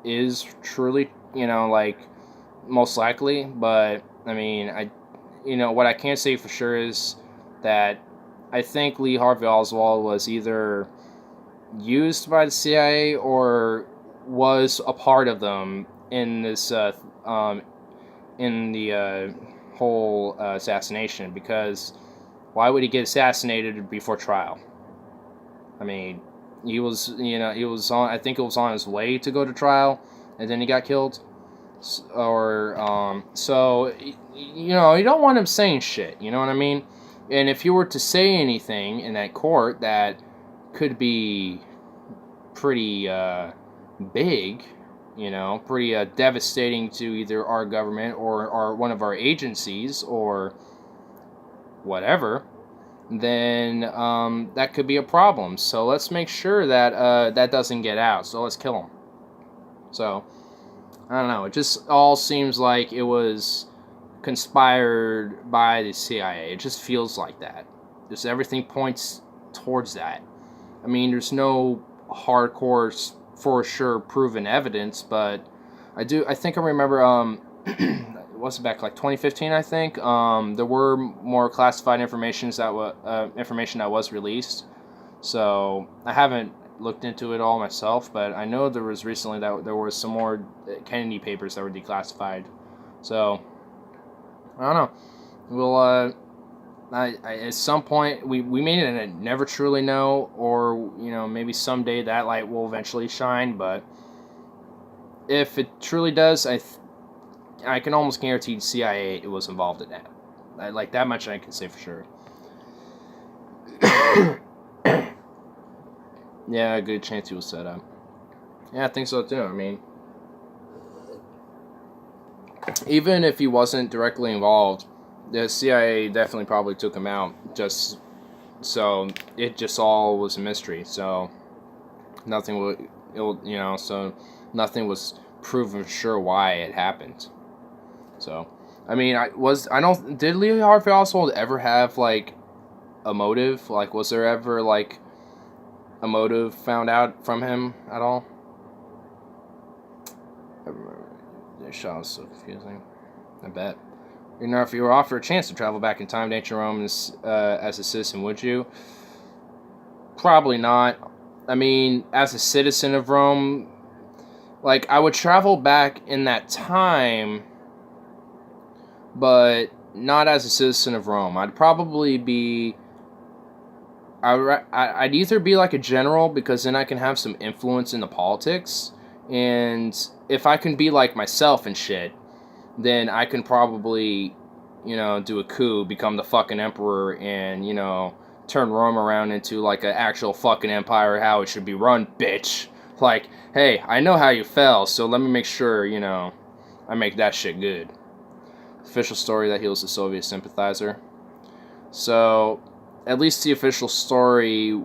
is truly, you know, like, most likely. But, I mean, what I can't say for sure is that I think Lee Harvey Oswald was either used by the CIA or was a part of them in this, in the whole assassination, because why would he get assassinated before trial? I mean, he was on, I think it was on his way to go to trial, and then he got killed. Or, so, you know, you don't want him saying shit, you know what I mean? And if you were to say anything in that court that could be pretty, big, you know, pretty devastating to either our government or one of our agencies or whatever, then that could be a problem. So let's make sure that that doesn't get out. So let's kill him. So, I don't know. It just all seems like it was conspired by the CIA. It just feels like that. Just everything points towards that. I mean, there's no hardcore, for sure, proven evidence, but I think I remember, it was back like 2015, I think, there were more classified information that was released, so I haven't looked into it all myself, but I know there was recently that there was some more Kennedy papers that were declassified, so, I don't know, we'll, at some point, we may never truly know, or, you know, maybe someday that light will eventually shine, but if it truly does, I can almost guarantee the CIA was involved in that. Like, that much I can say for sure. Yeah, a good chance he was set up. Yeah, I think so too. I mean, even if he wasn't directly involved, the CIA definitely probably took him out, just so it just all was a mystery. So nothing was proven sure why it happened. So, I mean, did Lee Harvey Oswald ever have, like, a motive? Like, was there ever, like, a motive found out from him at all? I remember, the shot was so confusing. I bet. You know, if you were offered a chance to travel back in time to ancient Rome as a citizen, would you? Probably not. I mean, as a citizen of Rome, like, I would travel back in that time, but not as a citizen of Rome. I'd probably be... I'd either be like a general, because then I can have some influence in the politics, and if I can be like myself and shit, then I can probably, you know, do a coup, become the fucking emperor, and, you know, turn Rome around into, like, an actual fucking empire, how it should be run, bitch. Like, hey, I know how you fell, so let me make sure, you know, I make that shit good. Official story that he was a Soviet sympathizer. So, at least the official story,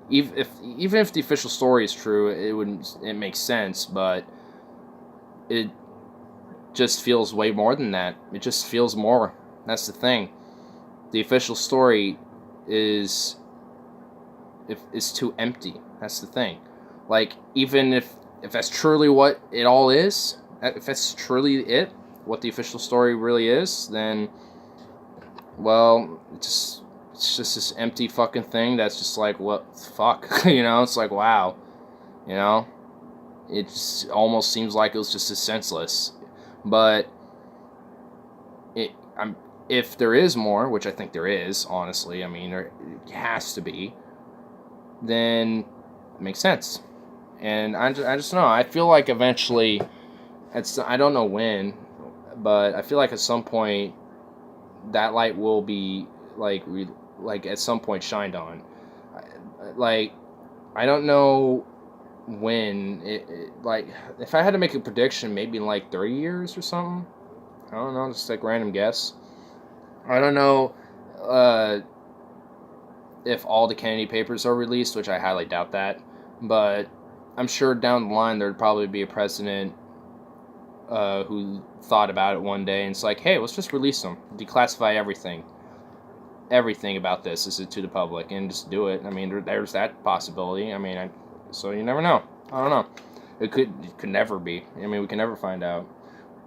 even if the official story is true, it makes sense, but it just feels way more than that. It just feels more. That's the thing. The official story is too empty. That's the thing. Like, even if that's truly what it all is, if that's truly what the official story really is, then, well, it's just this empty fucking thing that's just like, what the fuck? You know, it's like, wow. You know? It just almost seems like it was just as senseless. But if there is more, which I think there is, honestly, I mean, there has to be, then it makes sense. And I just know, I feel like eventually, I don't know when, but I feel like at some point, that light will be, like at some point shined on. Like, I don't know when, like, if I had to make a prediction, maybe in like 30 years or something. I don't know, just like random guess. I don't know if all the Kennedy papers are released, which I highly doubt that, but I'm sure down the line there'd probably be a president who thought about it one day and it's like, hey, let's just release them, declassify everything about this to the public, and just do it. I mean, there's that possibility. I mean, so you never know. I don't know. It could never be. I mean, we can never find out,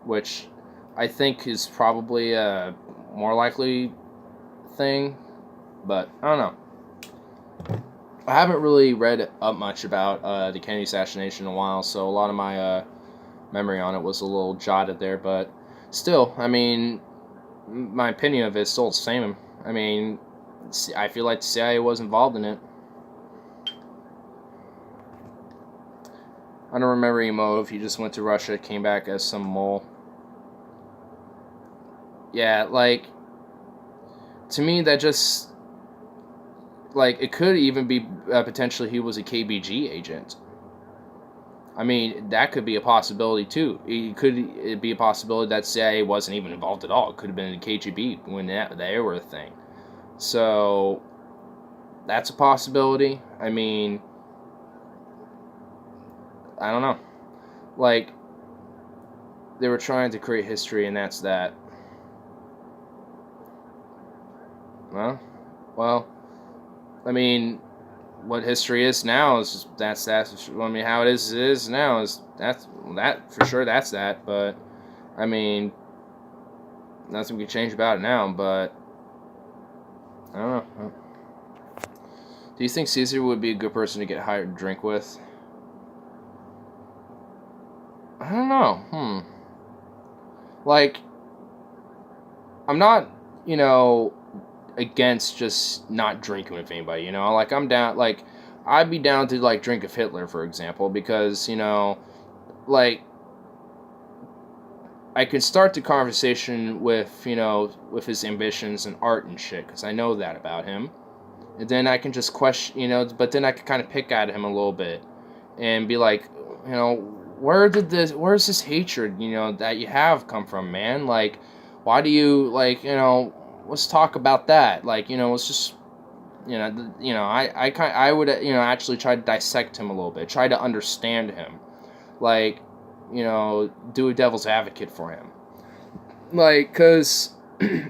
which I think is probably a more likely thing, but I don't know. I haven't really read up much about the Kennedy assassination in a while, so a lot of my memory on it was a little jotted there, but still, I mean, my opinion of it is still the same. I mean, I feel like the CIA was involved in it. I don't remember any motive. He just went to Russia, came back as some mole. Yeah, like, to me, that just, like, it could even be potentially he was a KBG agent. I mean, that could be a possibility, too. It could be a possibility that CIA wasn't even involved at all. It could have been the KGB when they were a thing. So, that's a possibility. I mean, I don't know. Like, they were trying to create history, and that's that. Well, I mean, what history is now is that's. I mean, how it is now is that for sure. That's that. But I mean, nothing we can change about it now. But I don't know. Do you think Caesar would be a good person to get hired to drink with? I don't know. Like, I'm not, against just not drinking with anybody, Like, I'm down, like, I'd be down to, like, drink with Hitler, for example, because, like, I can start the conversation with, with his ambitions and art and shit, because I know that about him. And then I can just question, but then I can kind of pick at him a little bit and be like, where's this hatred, that you have come from, man? Like, why do you, like, let's talk about that. Like, let's just, I would, actually try to dissect him a little bit, try to understand him. Like, do a devil's advocate for him. Like, because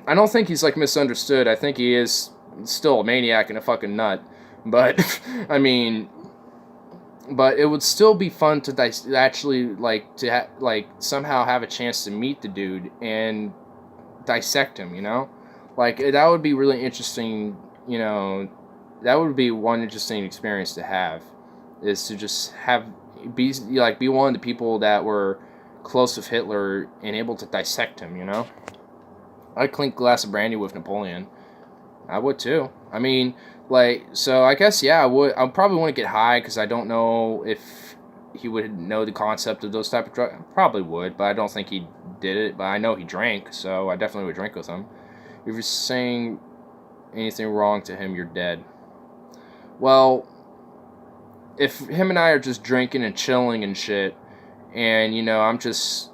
I don't think he's, like, misunderstood. I think he is still a maniac and a fucking nut. But, I mean, but it would still be fun to actually, like, somehow have a chance to meet the dude and dissect him, Like, that would be really interesting, that would be one interesting experience to have, is to just be one of the people that were close with Hitler and able to dissect him, I'd clink a glass of brandy with Napoleon. I would too. I mean, like, so I guess, yeah, I would. I probably wouldn't get high because I don't know if he would know the concept of those type of drugs. Probably would, but I don't think he did it. But I know he drank, so I definitely would drink with him. If you're saying anything wrong to him, you're dead. Well, if him and I are just drinking and chilling and shit, and, you know, I'm just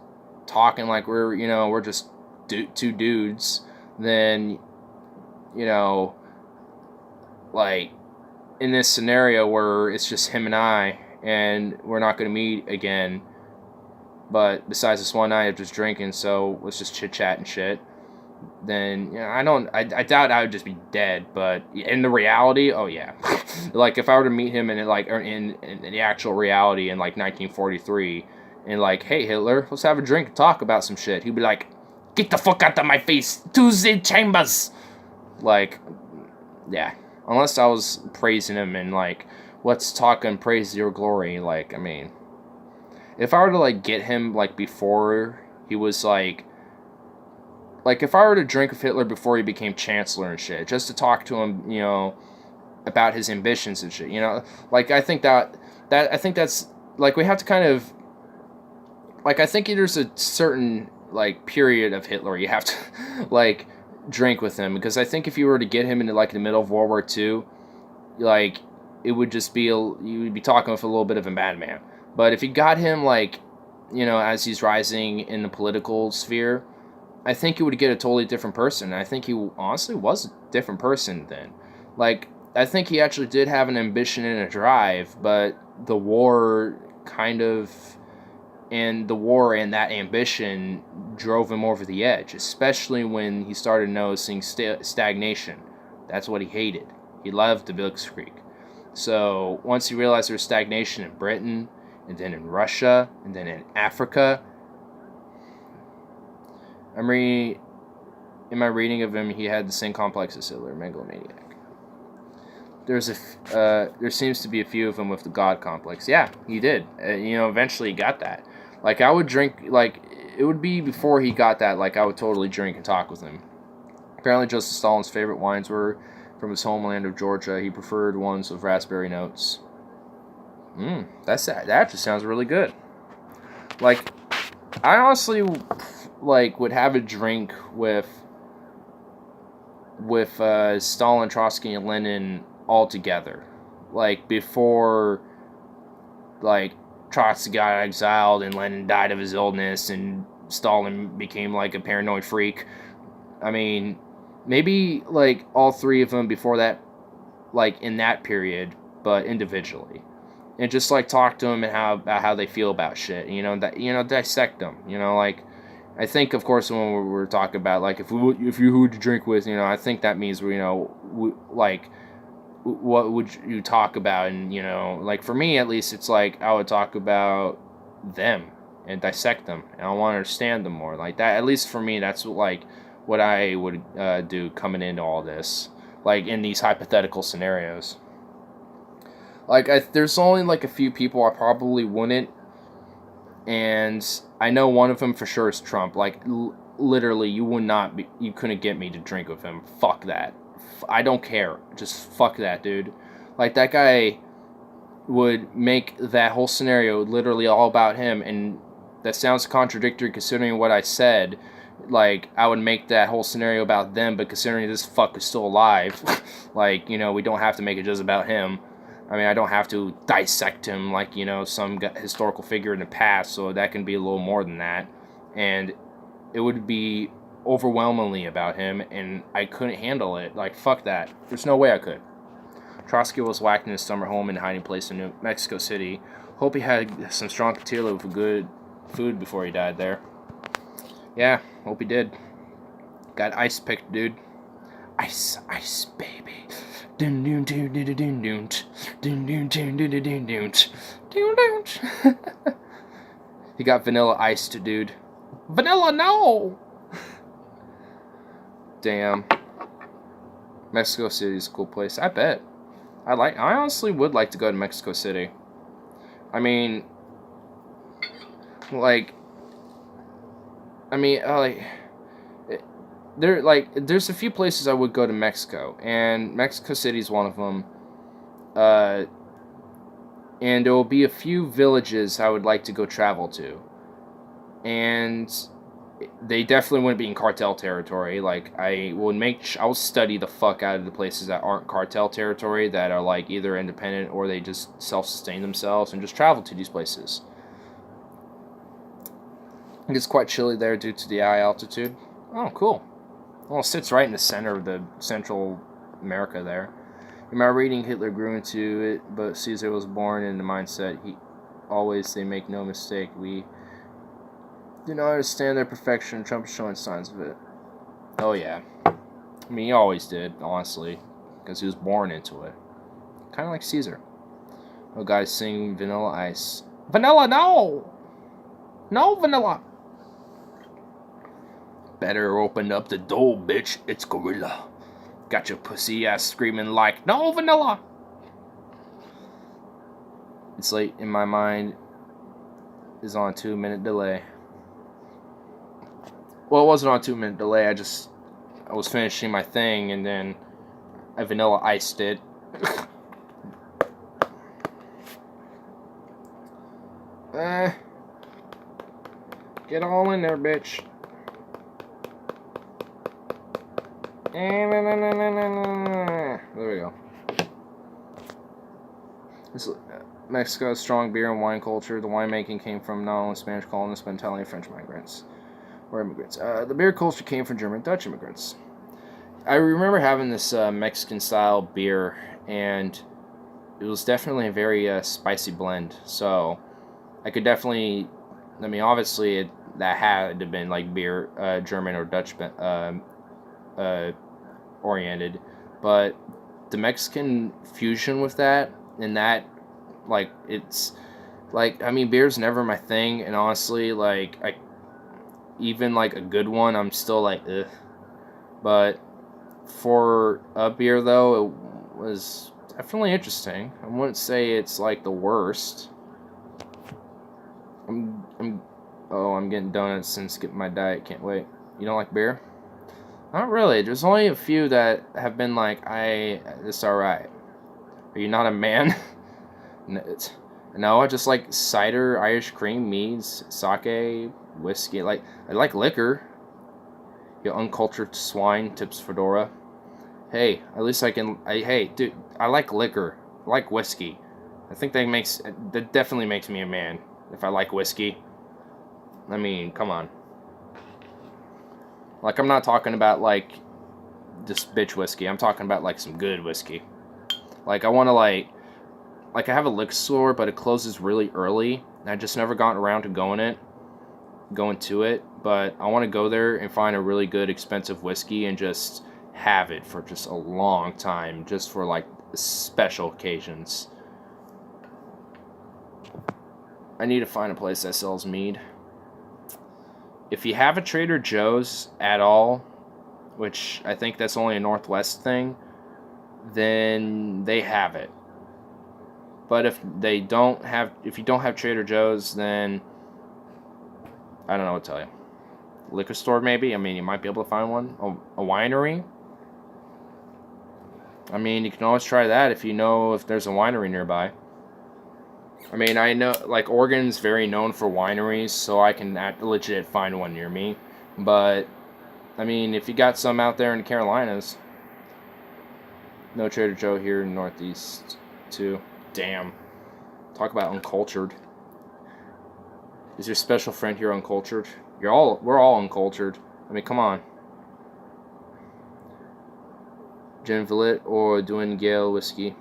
talking like we're just two dudes, then, you know, like, in this scenario where it's just him and I, and we're not going to meet again, but besides this one night of just drinking, so let's just chit-chat and shit, then, you know, I doubt I would just be dead, but in the reality, oh yeah. Like, if I were to meet him in the actual reality in, like, 1943, and, like, hey, Hitler, let's have a drink and talk about some shit, he'd be like, get the fuck out of my face, to the chambers! Like, yeah. Unless I was praising him and, like, let's talk and praise your glory, like, I mean, if I were to, like, get him, like, before he was, like, if I were to drink with Hitler before he became chancellor and shit, just to talk to him, you know, about his ambitions and shit, you know, like, I think that's, like, we have to kind of, like, I think there's a certain, like, period of Hitler you have to, like, drink with him, because I think if you were to get him into, like, the middle of World War II, like, it would just be, you would be talking with a little bit of a madman. But if you got him, like, you know, as he's rising in the political sphere, I think you would get a totally different person. I think he honestly was a different person then. Like, I think he actually did have an ambition and a drive, but the war and that ambition drove him over the edge, especially when he started noticing stagnation. That's what he hated. He loved the Blitzkrieg. So once he realized there was stagnation in Britain, and then in Russia, and then in Africa, in my reading of him, he had the same complex as Hitler, megalomaniac. There seems to be a few of them with the God complex. Yeah, he did. You know, eventually he got that. Like, I would drink, like, it would be before he got that, like, I would totally drink and talk with him. Apparently Joseph Stalin's favorite wines were from his homeland of Georgia. He preferred ones with raspberry notes. That actually sounds really good. Like, I honestly, like, would have a drink with Stalin, Trotsky, and Lenin all together. Like, before, like, Trotsky got exiled and Lenin died of his illness and Stalin became, like, a paranoid freak. I mean, maybe, like, all three of them before that, like, in that period, but individually. And just, like, talk to them and how they feel about shit, you know, dissect them, you know, like, I think, of course, when we're talking about, like, if you who to drink with, you know, I think that means, you know, like, what would you talk about? And, you know, like, for me, at least, it's like, I would talk about them and dissect them, and I want to understand them more, like, that, at least for me, that's, like, what I would do coming into all this, like, in these hypothetical scenarios. Like, there's only, like, a few people I probably wouldn't, and I know one of them for sure is Trump. Like, literally, you couldn't get me to drink with him. Fuck that. I don't care. Just fuck that, dude. Like, that guy would make that whole scenario literally all about him, and that sounds contradictory considering what I said. Like, I would make that whole scenario about them, but considering this fuck is still alive, like, you know, we don't have to make it just about him. I mean, I don't have to dissect him like, you know, some historical figure in the past, so that can be a little more than that. And it would be overwhelmingly about him, and I couldn't handle it. Like, fuck that. There's no way I could. Trotsky was whacked in his summer home in a hiding place in New Mexico City. Hope he had some strong tortilla with good food before he died there. Yeah, hope he did. Got ice picked, dude. Ice, baby. Dun dun dun dun dun dun dun dun dun dun dun dun dun. He got vanilla iced, dude. Vanilla, no. Damn. Mexico City is a cool place. I bet. I honestly would like to go to Mexico City. I mean, like, there's a few places I would go to Mexico, and Mexico City is one of them. And there will be a few villages I would like to go travel to. And they definitely wouldn't be in cartel territory. Like, I'll study the fuck out of the places that aren't cartel territory, that are like either independent or they just self-sustain themselves, and just travel to these places. It gets quite chilly there due to the high altitude. Oh, cool. Well, it sits right in the center of the Central America there. In my reading, Hitler grew into it, but Caesar was born in the mindset. They make no mistake. We do not understand their perfection. Trump is showing signs of it. Oh, yeah. I mean, he always did, honestly, because he was born into it. Kind of like Caesar. Oh, guys, sing Vanilla Ice. Vanilla, no! No, Vanilla! Better open up the door, bitch. It's Gorilla. Got your pussy ass screaming like, no, Vanilla! It's late in my mind. Is on a 2-minute delay. Well, it wasn't on a 2-minute delay. I was finishing my thing, and then I Vanilla Iced it. Get all in there, bitch. There we go. Mexico has strong beer and wine culture. The winemaking came from not only Spanish colonists, but entirely French migrants. Or immigrants. The beer culture came from German and Dutch immigrants. I remember having this Mexican-style beer, and it was definitely a very spicy blend. So, I could definitely... I mean, obviously, that had to have been, like, beer, German or Dutch oriented, but the Mexican fusion with that, and that, like, it's, like, I mean, beer's never my thing, and honestly, like, even, like, a good one, I'm still like, ugh, but for a beer, though, it was definitely interesting. I wouldn't say it's, like, the worst. I'm getting donuts and skipping my diet, can't wait. You don't like beer? Not really. There's only a few that have been like, it's alright. Are you not a man? No, I just like cider, Irish cream, meads, sake, whiskey. I like liquor. You uncultured swine, tips Fedora. Hey, at least I can... hey, dude, I like liquor. I like whiskey. I think that definitely makes me a man, if I like whiskey. I mean, come on. Like, I'm not talking about, like, just bitch whiskey. I'm talking about, like, some good whiskey. Like, I want to, like, I have a liquor store, but it closes really early. And I just never gotten around to going to it. But I want to go there and find a really good, expensive whiskey and just have it for just a long time. Just for, like, special occasions. I need to find a place that sells mead. If you have a Trader Joe's at all, which I think that's only a Northwest thing, then they have it. But if you don't have Trader Joe's, then I don't know what to tell you. Liquor store, maybe? I mean, you might be able to find one. A winery? I mean, you can always try that if you know if there's a winery nearby. I mean, I know, like, Oregon's very known for wineries, so I can legit find one near me. But, I mean, if you got some out there in the Carolinas, no Trader Joe here in the Northeast, too. Damn. Talk about uncultured. Is your special friend here uncultured? We're all uncultured. I mean, come on. Glenlivet or Duane-Gale whiskey.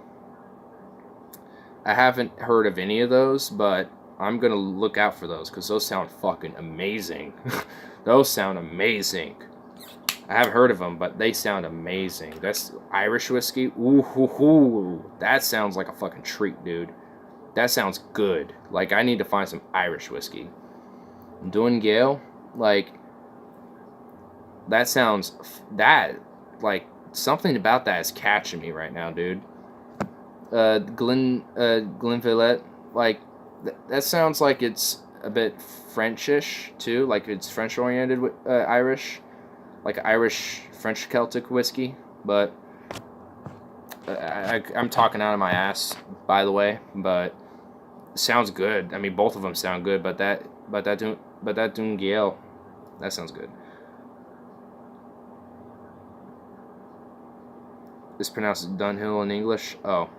I haven't heard of any of those, but I'm going to look out for those, because those sound fucking amazing. Those sound amazing. I haven't heard of them, but they sound amazing. That's Irish whiskey. Ooh, hoo, hoo. That sounds like a fucking treat, dude. That sounds good. Like, I need to find some Irish whiskey. Duane-Gale, like, that sounds... something about that is catching me right now, dude. Glenlivet, like, that sounds like it's a bit Frenchish, too. Like, it's French-oriented Irish. Like, Irish French Celtic whiskey. But, I'm talking out of my ass, by the way. But, it sounds good. I mean, both of them sound good. But that Duane-Gale, That sounds good. It's pronounced Dunhill in English. Oh.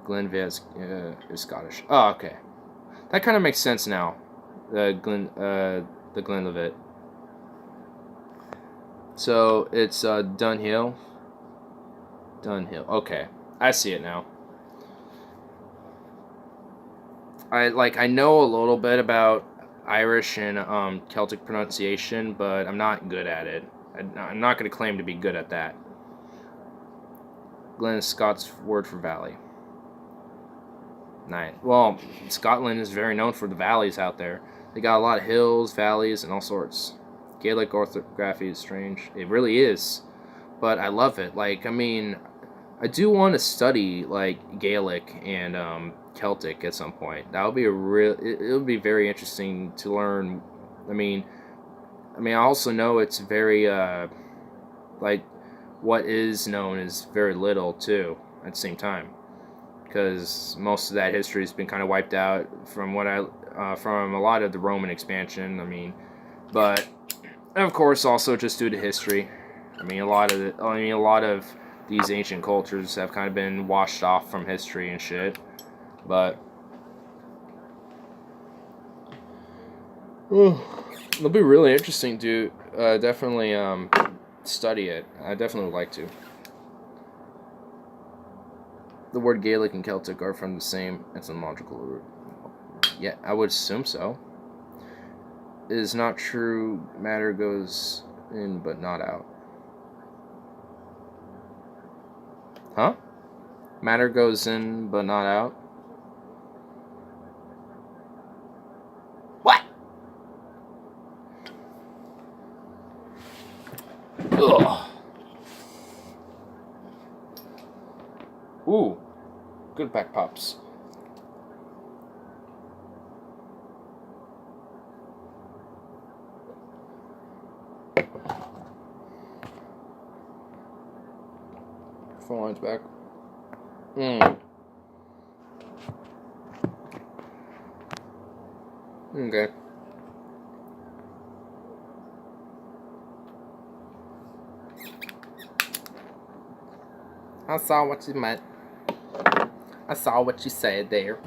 Glenville is Scottish. Oh, okay. That kind of makes sense now. The Glenlivet. So it's Dunhill. Dunhill. Okay, I see it now. I know a little bit about Irish and Celtic pronunciation, but I'm not good at it. I'm not going to claim to be good at that. Glen is Scots word for valley. Nice. Well, Scotland is very known for the valleys out there. They got a lot of hills, valleys, and all sorts. Gaelic orthography is strange. It really is. But I love it. Like, I mean, I do want to study, like, Gaelic and Celtic at some point. That would be it would be very interesting to learn. I mean, I also know it's very, like, what is known is very little, too, at the same time. Because most of that history has been kind of wiped out from from a lot of the Roman expansion. I mean, but of course also just due to history. I mean, a lot of these ancient cultures have kind of been washed off from history and shit. But it'll be really interesting to definitely study it. I definitely would like to. The word Gaelic and Celtic are from the same etymological root. Yeah, I would assume so. It is not true matter goes in but not out. Huh? Matter goes in but not out? What? Ugh. Ooh. Good back pops. Phone line's back. Okay. I saw what you meant. I saw what you said there.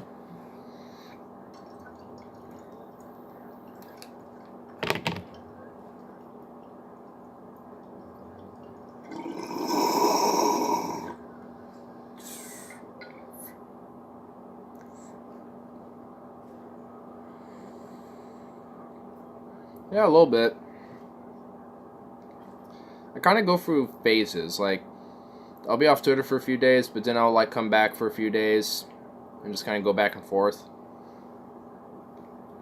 Yeah, a little bit. I kind of go through phases. Like, I'll be off Twitter for a few days, but then I'll like come back for a few days and just kind of go back and forth.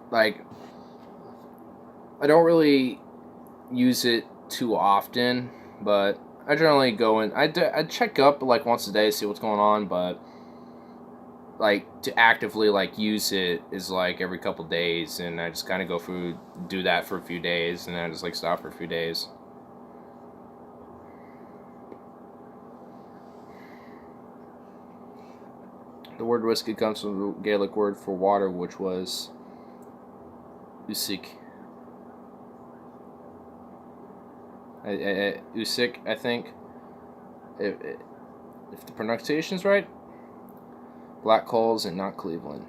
Like, I don't really use it too often, but I generally go in. I check up like once a day, see what's going on, but like to actively like use it is like every couple days, and I just kind of go through, do that for a few days, and then I just like stop for a few days. The word whiskey comes from the Gaelic word for water, which was usik. Usik, I think. If the pronunciation's right. Black coals and not Cleveland.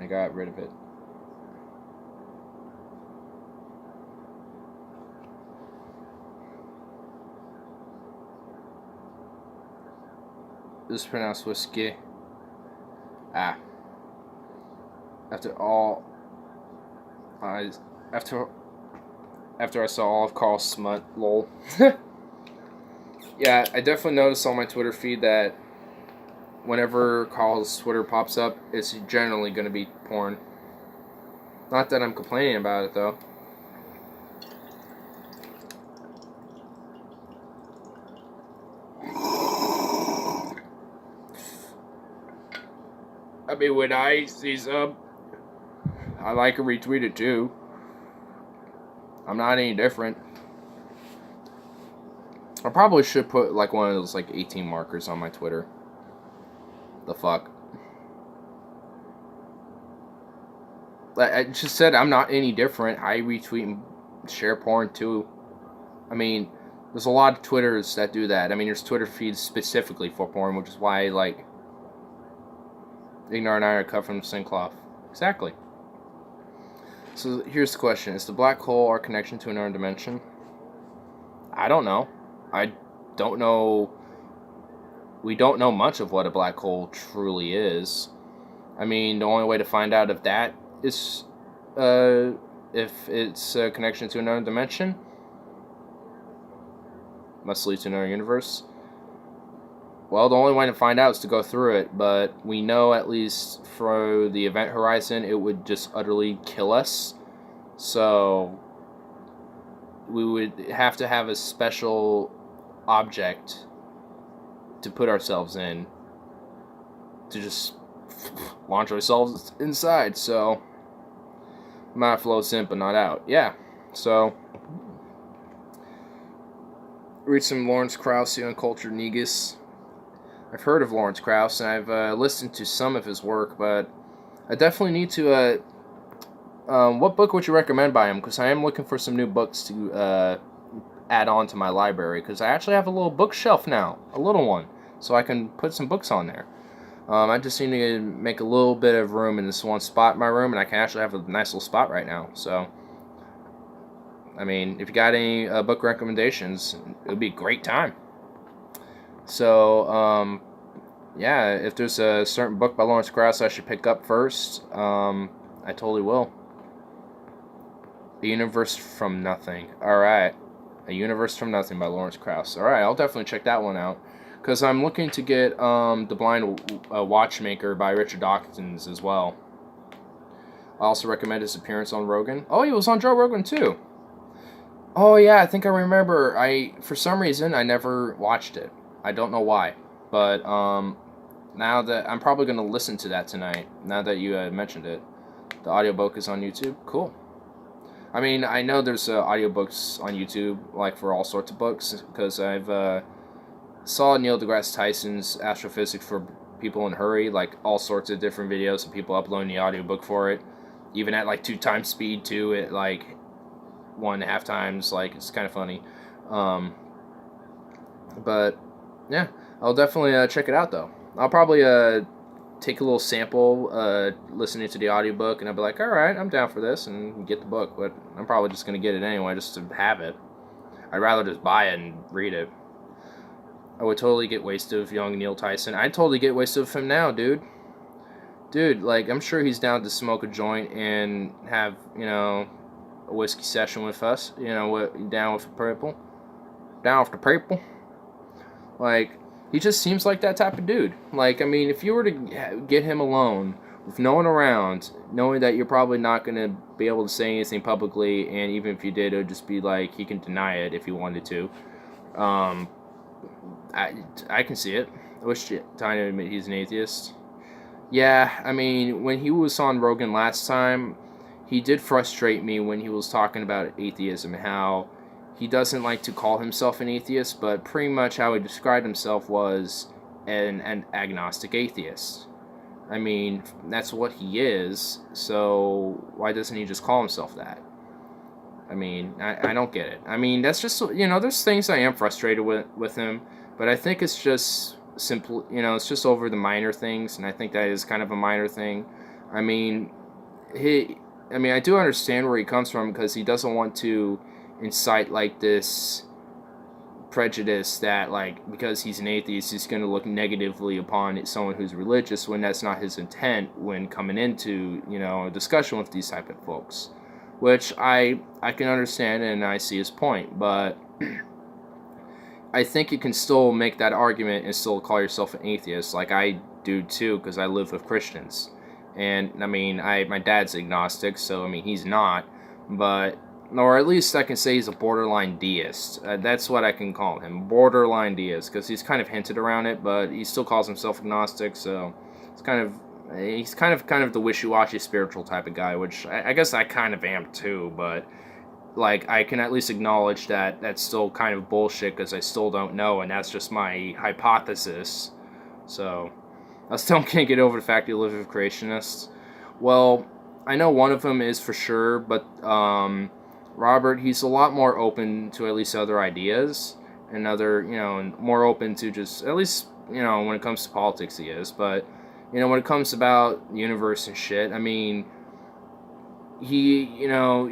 I got rid of it. This is pronounced whiskey. Ah. After I saw all of Carl's smut, lol. Yeah, I definitely noticed on my Twitter feed that whenever Carl's Twitter pops up, it's generally going to be porn. Not that I'm complaining about it, though. I mean, when I see some, I like and retweet it too. I'm not any different. I probably should put like one of those like 18 markers on my Twitter. The fuck. I just said I'm not any different. I retweet and share porn too. I mean, there's a lot of Twitters that do that. I mean, there's Twitter feeds specifically for porn, which is why, like, Ignar and I are cut from the same cloth. Exactly. So here's the question. Is the black hole our connection to another dimension? I don't know. I don't know. We don't know much of what a black hole truly is. I mean, the only way to find out if that is, if it's a connection to another dimension, must lead to another universe. Well, the only way to find out is to go through it, but we know at least for the event horizon, it would just utterly kill us. So we would have to have a special object to put ourselves in to just launch ourselves inside. So might flow in but not out. Yeah. So read some Lawrence Krauss, the Uncultured Negus. I've heard of Lawrence Krauss, and I've listened to some of his work, but I definitely need to, what book would you recommend by him? Because I am looking for some new books to add on to my library, because I actually have a little bookshelf now, a little one, so I can put some books on there. I just need to make a little bit of room in this one spot in my room, and I can actually have a nice little spot right now, so I mean, if you got any book recommendations, it would be a great time. So, yeah, if there's a certain book by Lawrence Krauss I should pick up first, I totally will. A Universe from Nothing. Alright. A Universe from Nothing by Lawrence Krauss. Alright, I'll definitely check that one out. Because I'm looking to get The Blind Watchmaker by Richard Dawkins as well. I also recommend his appearance on Rogan. Oh, he was on Joe Rogan too. Oh yeah, I think I remember. For some reason, I never watched it. I don't know why, but now that I'm probably going to listen to that tonight, now that you mentioned it. The audiobook is on YouTube. Cool. I mean, I know there's audiobooks on YouTube, like for all sorts of books, because I've saw Neil deGrasse Tyson's Astrophysics for People in a Hurry, like all sorts of different videos of people uploading the audiobook for it, even at like 2 times speed too, at like 1.5 times, like it's kind of funny. But yeah, I'll definitely check it out though. I'll probably take a little sample listening to the audiobook, and I'll be like, alright, I'm down for this, and get the book, but I'm probably just going to get it anyway just to have it. I'd rather just buy it and read it. I would totally get wasted of young Neil Tyson. I'd totally get wasted of him now, dude. Dude, like, I'm sure he's down to smoke a joint and have, you know, a whiskey session with us. You know, down with the people. Down with the people. Like, he just seems like that type of dude. Like, I mean, if you were to get him alone, with no one around, knowing that you're probably not going to be able to say anything publicly, and even if you did, it would just be like, he can deny it if he wanted to. I can see it. I wish Tiny would admit he's an atheist. Yeah, I mean, when he was on Rogan last time, he did frustrate me when he was talking about atheism, how he doesn't like to call himself an atheist, but pretty much how he described himself was an agnostic atheist. I mean, that's what he is, so why doesn't he just call himself that? I mean, I don't get it. I mean, that's just, you know, there's things I am frustrated with him, but I think it's just simple, you know, it's just over the minor things, and I think that is kind of a minor thing. I mean, I do understand where he comes from, because he doesn't want to incite, like, this prejudice that, like, because he's an atheist, he's going to look negatively upon someone who's religious, when that's not his intent when coming into, you know, a discussion with these type of folks. Which I can understand, and I see his point, but I think you can still make that argument and still call yourself an atheist, like I do too, because I live with Christians. And, I mean, my dad's agnostic, so, I mean, he's not, but, or at least I can say he's a borderline deist. That's what I can call him, borderline deist, because he's kind of hinted around it, but he still calls himself agnostic, so it's kind of, he's kind of the wishy-washy spiritual type of guy, which I guess I kind of am too, but, like, I can at least acknowledge that that's still kind of bullshit, because I still don't know, and that's just my hypothesis. So I still can't get over the fact you live with creationists. Well, I know one of them is for sure, but Robert, he's a lot more open to at least other ideas and other, and more open to just, at least, when it comes to politics he is, but, when it comes about the universe and shit, I mean, he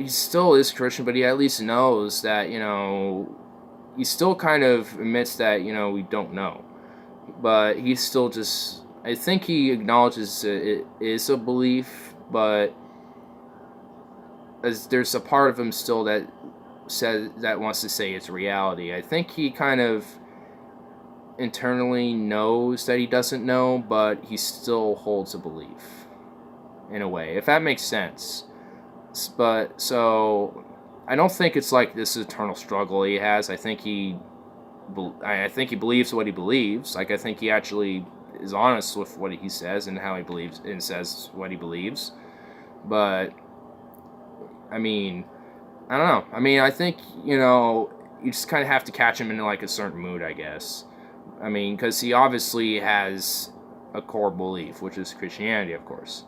still is Christian, but he at least knows that, he still kind of admits that, we don't know, but he's still just, I think he acknowledges it is a belief, but as there's a part of him still that wants to say it's reality. I think he kind of internally knows that he doesn't know, but he still holds a belief in a way, if that makes sense. But so I don't think it's like this eternal struggle he has. I think he believes what he believes. Like, I think he actually is honest with what he says and how he believes and says what he believes. But I mean, I don't know. I mean, I think, you just kind of have to catch him in, like, a certain mood, I guess. I mean, because he obviously has a core belief, which is Christianity, of course.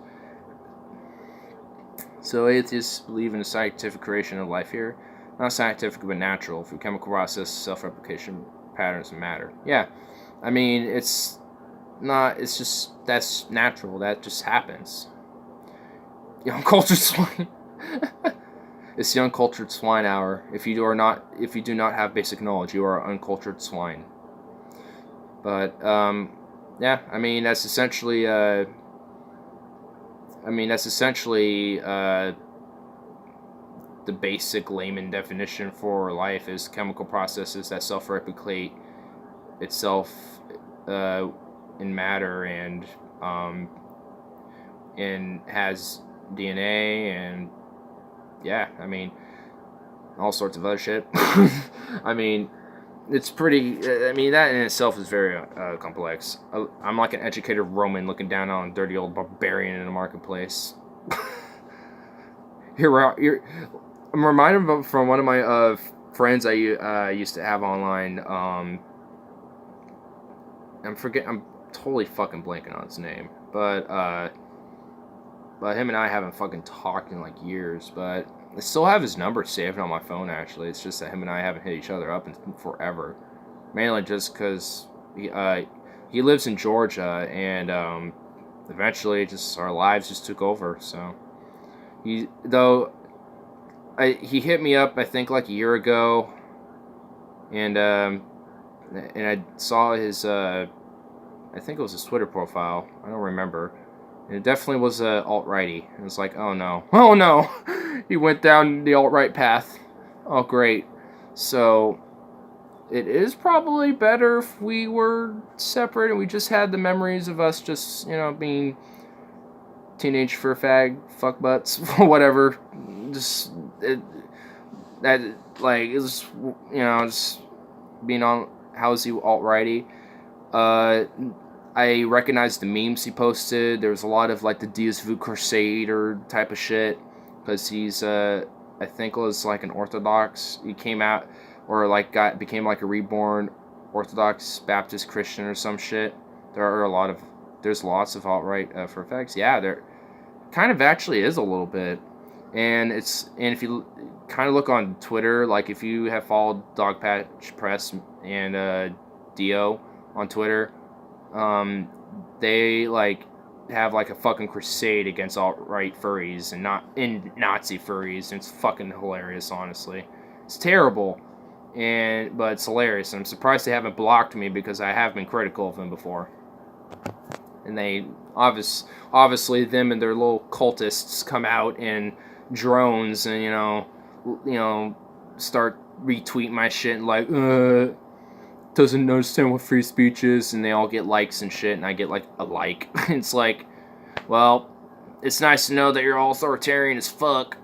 So atheists believe in the scientific creation of life here. Not scientific, but natural, through chemical processes, self-replication, patterns, and matter. Yeah. I mean, it's just, that's natural. That just happens. The uncultured swine. It's the uncultured swine hour. If you do not have basic knowledge, you are uncultured swine. But yeah, I mean that's essentially the basic layman definition for life is chemical processes that self-replicate itself in matter and has DNA and yeah, I mean all sorts of other shit. I mean, it's pretty. I mean, that in itself is very complex. I'm like an educated Roman looking down on a dirty old barbarian in a marketplace. I'm reminded from one of my friends I used to have online. I'm totally fucking blanking on his name, but him and I haven't fucking talked in like years, but I still have his number saved on my phone, actually. It's just that him and I haven't hit each other up in forever. Mainly just because he lives in Georgia, and eventually just our lives just took over, so. He hit me up, I think, like a year ago, and I saw his, I think it was his Twitter profile. I don't remember. And it definitely was alt-righty. And it's like, oh no. Oh no! He went down the alt-right path. Oh great. So, it is probably better if we were separate and we just had the memories of us just, being teenage fur fag, fuck butts, whatever. Just, it was, just being on How's He alt-righty. I recognized the memes he posted. There was a lot of, like, the Dias Vu Crusader type of shit. Because he's, I think was, like, an Orthodox. He came out, or, like, became, like, a reborn Orthodox Baptist Christian or some shit. There's lots of alt-right for effects. Yeah, there kind of actually is a little bit. And if you kind of look on Twitter, like, if you have followed Dogpatch Press and Dio on Twitter, they, like, have, like, a fucking crusade against alt-right furries and Nazi furries, and it's fucking hilarious, honestly. It's terrible, but it's hilarious, and I'm surprised they haven't blocked me because I have been critical of them before. And they, obviously, them and their little cultists come out in drones and, start retweeting my shit and, like, doesn't understand what free speech is, and they all get likes and shit, and I get, like, a like. It's like, well, it's nice to know that you're all authoritarian as fuck.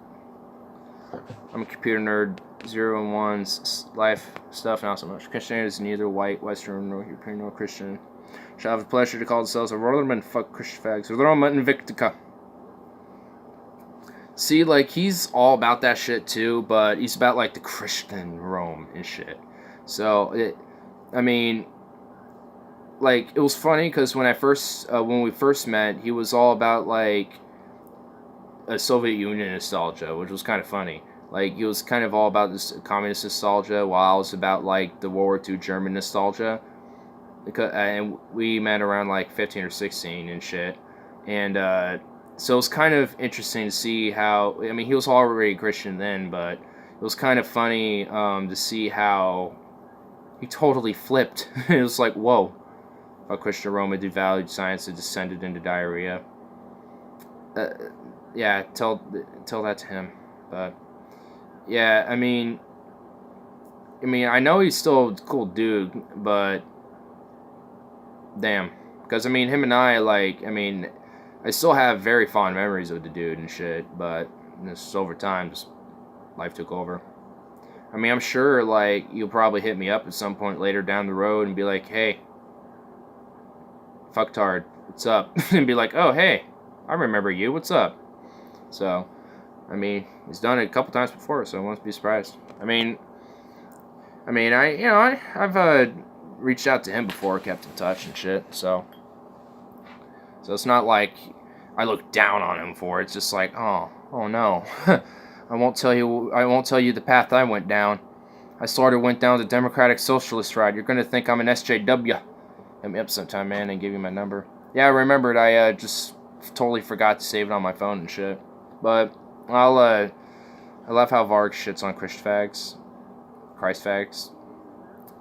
I'm a computer nerd. 0 and 1's life stuff, not so much. Christianity is neither white, Western, nor European, nor Christian. Shall have the pleasure to call themselves a Roderman fuck Christian fags. Roma Invictica. See, like, he's all about that shit too, but he's about, like, the Christian Rome and shit. So, it was funny because when we first met, he was all about, like, a Soviet Union nostalgia, which was kind of funny. Like, he was kind of all about this communist nostalgia, while I was about, like, the World War II German nostalgia. Because, and we met around, like, 15 or 16 and shit. And, so it was kind of interesting to see how, I mean, he was already Christian then, but it was kind of funny to see how he totally flipped. It was like, whoa. How Christian Roma devalued science and descended into diarrhea. Yeah, tell that to him. But yeah, I mean, I know he's still a cool dude, but damn, because I mean, him and I, like, I mean, I still have very fond memories of the dude and shit, but this over time, just life took over. I mean, I'm sure, like, you'll probably hit me up at some point later down the road and be like, hey, fucktard, what's up? And be like, oh, hey, I remember you, what's up? So, I mean, he's done it a couple times before, so I won't be surprised. I've reached out to him before, kept in touch and shit, so it's not like I look down on him for it. It's just like, oh no. I won't tell you the path I went down. I went down the Democratic Socialist route. You're gonna think I'm an SJW. Hit me up sometime, man, and give you my number. Yeah, I remembered. I just totally forgot to save it on my phone and shit. But I love how Varg shits on Christ fags.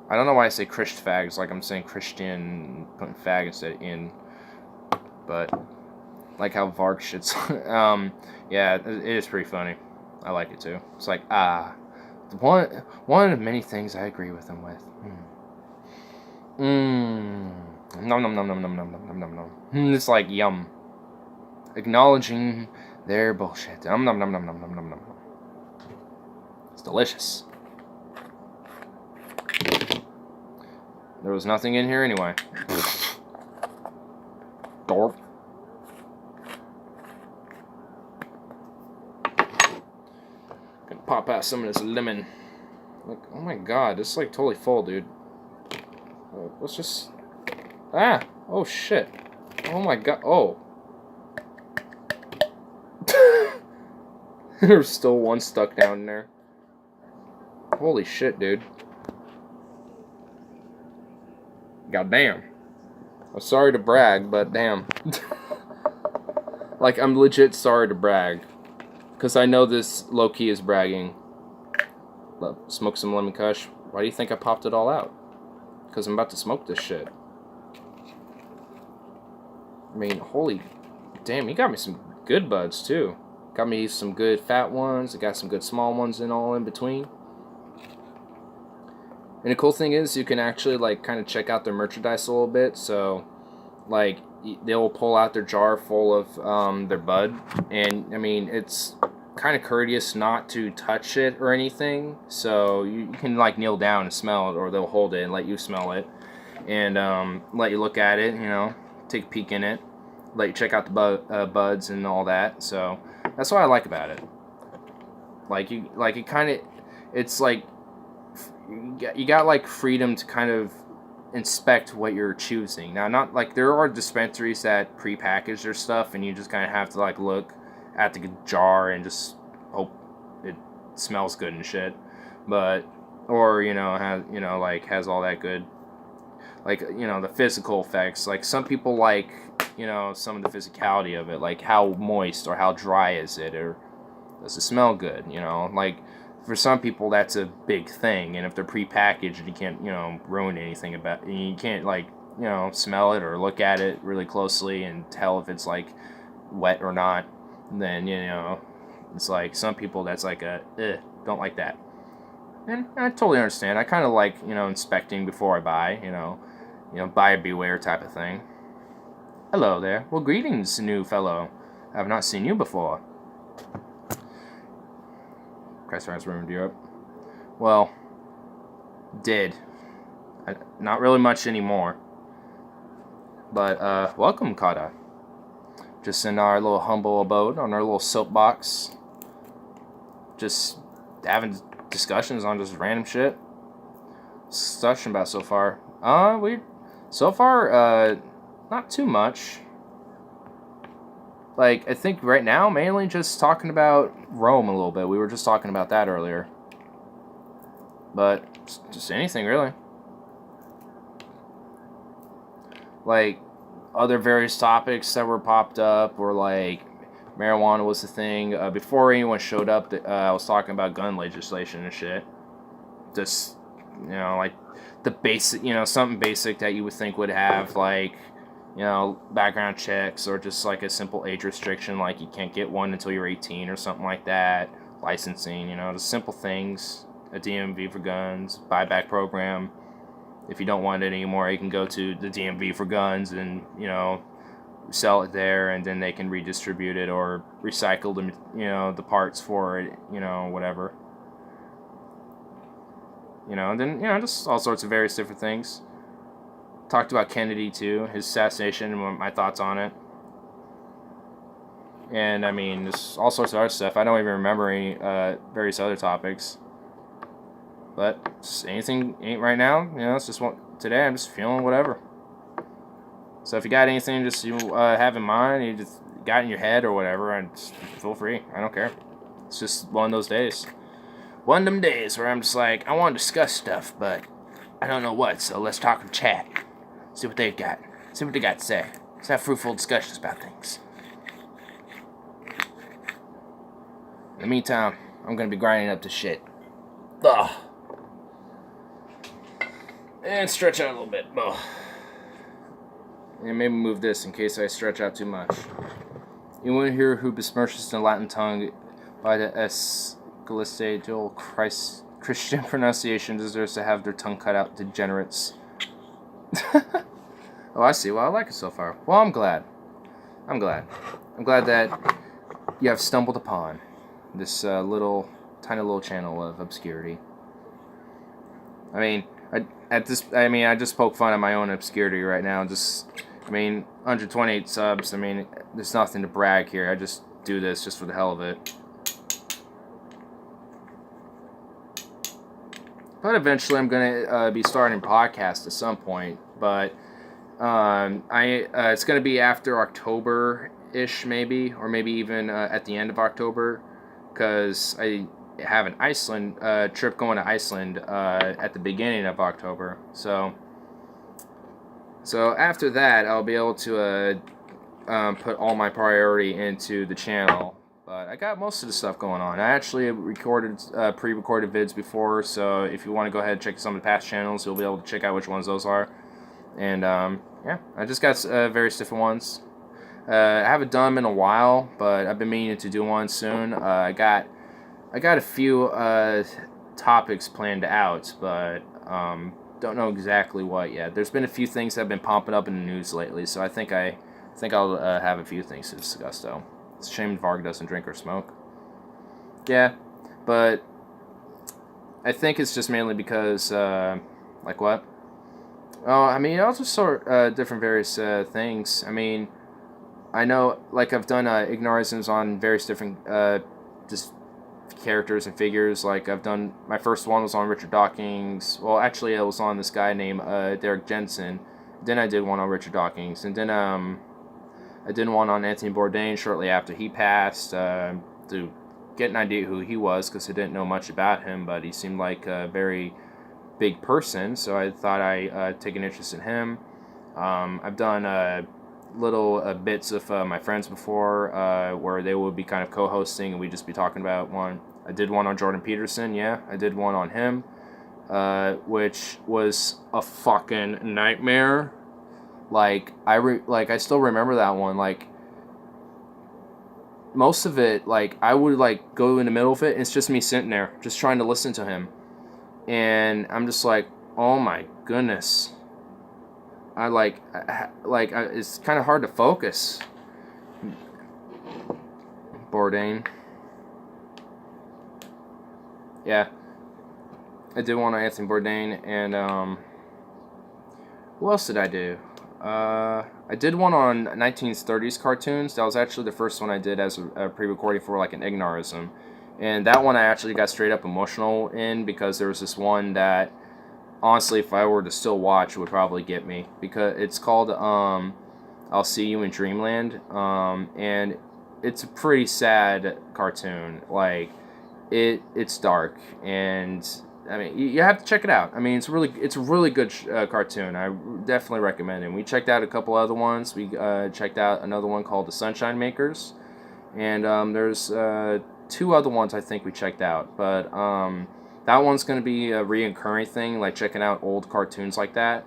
I don't know why I say Christ fags, like I'm saying Christian, putting fag instead of in. But like how Varg shits. Yeah, it is pretty funny. I like it too. It's like, one of many things I agree with him with. Nom nom nom nom nom nom nom nom nom. It's like yum. Acknowledging their bullshit. Nom nom nom nom nom nom nom nom. It's delicious. There was nothing in here anyway. Dorp. Gonna pop out some of this lemon. Like, oh my god, this is like totally full, dude. Let's just... Oh shit. Oh my god. Oh. There's still one stuck down there. Holy shit, dude. God damn. I'm sorry to brag, but damn. Like, I'm legit sorry to brag. Because I know this low-key is bragging. Smoke some lemon kush. Why do you think I popped it all out? Because I'm about to smoke this shit. I mean, holy damn, you got me some good buds, too. Got me some good fat ones. I got some good small ones and all in between. And the cool thing is, you can actually, like, kind of check out their merchandise a little bit. So, like, they'll pull out their jar full of their bud. And, I mean, it's kind of courteous not to touch it or anything. So, you can, like, kneel down and smell it. Or they'll hold it and let you smell it. And let you look at it, you know. Take a peek in it. Let you check out the buds and all that. So, that's what I like about it. It's like... You got like freedom to kind of inspect what you're choosing. Now, not like there are dispensaries that pre-package their stuff, and you just kind of have to like look at the jar and just hope it smells good and shit. But or has all that good, like, you know, the physical effects. Like some people like, you know, some of the physicality of it, like how moist or how dry is it, or does it smell good? You know, like. For some people, that's a big thing, and if they're pre-packaged, you can't, you know, ruin anything about it. You can't, like, you know, smell it or look at it really closely and tell if it's, like, wet or not. Then, you know, it's like, some people, that's like don't like that. And I totally understand. I kind of like, you know, inspecting before I buy, you know, buyer beware type of thing. Hello there. Well, greetings, new fellow. I have not seen you before. Christ Rise Room Europe. Well, did. Not really much anymore. But, welcome, Kata. Just in our little humble abode, on our little soapbox. Just having discussions on just random shit. Discussion about so far. So far, not too much. like, I think right now, mainly just talking about Rome a little bit. We were just talking about that earlier. But, just anything, really. Like, other various topics that were popped up were, like, marijuana was the thing. Before anyone showed up, I was talking about gun legislation and shit. Just, you know, like, the basic, you know, something basic that you would think would have, like, you know, background checks or just, like, a simple age restriction, like you can't get one until you're 18 or something like that. Licensing, you know, just simple things. A DMV for guns, buyback program. If you don't want it anymore, you can go to the DMV for guns and, you know, sell it there, and then they can redistribute it or recycle the, you know, the parts for it, you know, whatever. You know, and then, you know, just all sorts of various different things. Talked about Kennedy, too, his assassination and my thoughts on it. And, I mean, just all sorts of other stuff. I don't even remember any various other topics. But just anything ain't right now, you know, it's just today I'm just feeling whatever. So if you got anything just you have in mind, you just got in your head or whatever, and just feel free. I don't care. It's just one of those days. One of them days where I'm just like, I want to discuss stuff, but I don't know what, so let's talk in chat. See what they've got. See what they got to say. Let's have fruitful discussions about things. In the meantime, I'm going to be grinding up this shit. Ugh. And stretch out a little bit. Ugh. And maybe move this in case I stretch out too much. Anyone here who besmirches the Latin tongue by the Escalistadal Christian pronunciation deserves to have their tongue cut out, degenerates. Oh, I see. Well, I like it so far. Well, I'm glad. I'm glad that you have stumbled upon this tiny little channel of obscurity. I mean, I just poke fun at my own obscurity right now. 128 subs. I mean, there's nothing to brag here. I just do this just for the hell of it. But eventually, I'm gonna be starting a podcast at some point. But it's gonna be after October-ish, maybe, or maybe even at the end of October, because I have an Iceland trip going to Iceland at the beginning of October. So after that, I'll be able to put all my priority into the channel. But I got most of the stuff going on. I actually recorded pre-recorded vids before, so if you want to go ahead and check some of the past channels, you'll be able to check out which ones those are. And yeah, I just got various different ones. I haven't done them in a while, but I've been meaning to do one soon. I got a few topics planned out, but don't know exactly what yet. There's been a few things that have been popping up in the news lately, so I think I'll have a few things to discuss, though. It's a shame Varg doesn't drink or smoke. Yeah, but I think it's just mainly because, like what? Oh, I mean, also sort different various things. I mean, I know, like, I've done ignorisms on various different just characters and figures. Like, I've done, my first one was on Richard Dawkins. Well, actually, it was on this guy named Derek Jensen. Then I did one on Richard Dawkins, and then I did one on Anthony Bourdain shortly after he passed to get an idea who he was, because I didn't know much about him, but he seemed like a very big person, so I thought I'd take an interest in him. I've done little bits of my friends before, where they would be kind of co-hosting and we'd just be talking about one. I did one on Jordan Peterson, yeah, I did one on him, which was a fucking nightmare. Like, I still remember that one. Like, most of it, like, I would, like, go in the middle of it, and it's just me sitting there, just trying to listen to him. And I'm just like, oh my goodness. It's kind of hard to focus. Bourdain. Yeah. I did one on Anthony Bourdain, and, who else did I do? I did one on 1930s cartoons. That was actually the first one I did as a pre-recording for, like, an ignorism. And that one I actually got straight up emotional in, because there was this one that, honestly, if I were to still watch, it would probably get me. Because it's called, I'll See You in Dreamland. And it's a pretty sad cartoon. Like, it's dark, and I mean, you have to check it out. I mean, it's a really good cartoon. I definitely recommend it. We checked out a couple other ones. We checked out another one called The Sunshine Makers, and there's 2 other ones I think we checked out. But that one's going to be a reoccurring thing, like checking out old cartoons like that.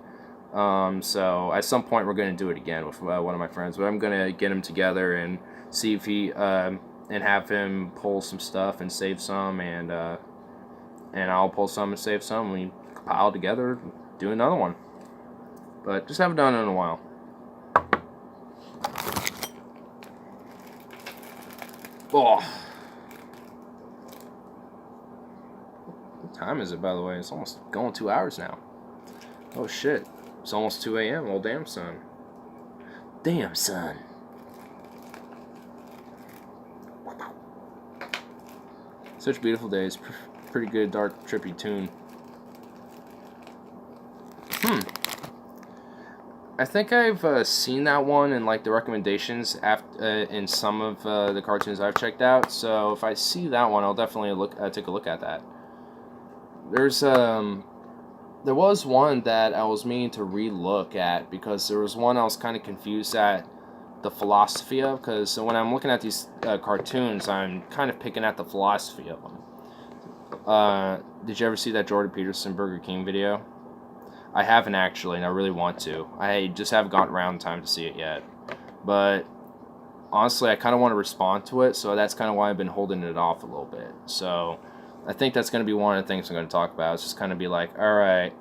So at some point we're going to do it again with one of my friends. But I'm going to get him together and see if he and have him pull some stuff and save some, and I'll pull some and save some. We compile together, do another one. But just haven't done it in a while. Oh. What time is it, by the way? It's almost going 2 hours now. Oh shit. It's almost 2 a.m. Well, damn, son. Damn, son. Such beautiful days. Pretty good, dark, trippy tune. I think I've seen that one in like the recommendations in some of the cartoons I've checked out. So if I see that one, I'll definitely take a look at that. There was one that I was meaning to re-look at, because there was one I was kind of confused at the philosophy of, because when I'm looking at these cartoons, I'm kind of picking at the philosophy of them. Did you ever see that Jordan Peterson Burger King video? I haven't actually, and I really want to. I just haven't gotten around in time to see it yet. But honestly, I kind of want to respond to it, so that's kind of why I've been holding it off a little bit. So I think that's going to be one of the things I'm going to talk about. It's just kind of be like, all right,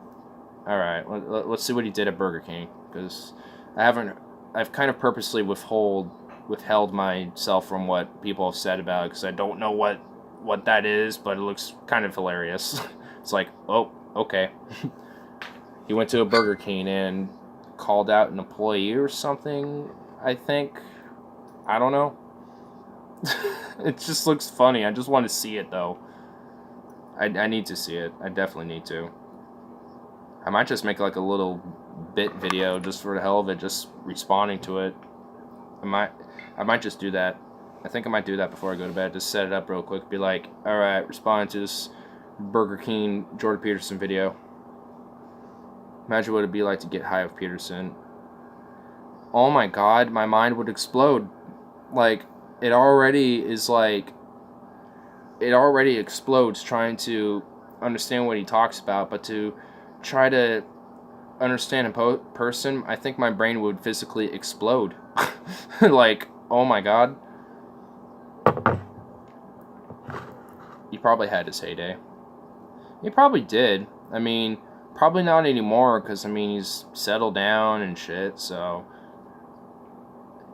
let's see what he did at Burger King, because I've kind of purposely withheld myself from what people have said about it, because I don't know what that is, but it looks kind of hilarious. It's like, oh, okay. He went to a Burger King and called out an employee or something, I think. I don't know. It just looks funny. I just want to see it, though. I need to see it. I definitely need to. I might just make like a little bit video just for the hell of it, just responding to it. I might just do that. I think I might do that before I go to bed. Just set it up real quick. Be like, alright, respond to this Burger King Jordan Peterson video. Imagine what it'd be like to get high of Peterson. Oh my god, my mind would explode. Like, it already explodes trying to understand what he talks about, but to try to understand a person, I think my brain would physically explode. Like, oh my god. He probably had his heyday. He probably did. I mean, probably not anymore, because, I mean, he's settled down and shit, so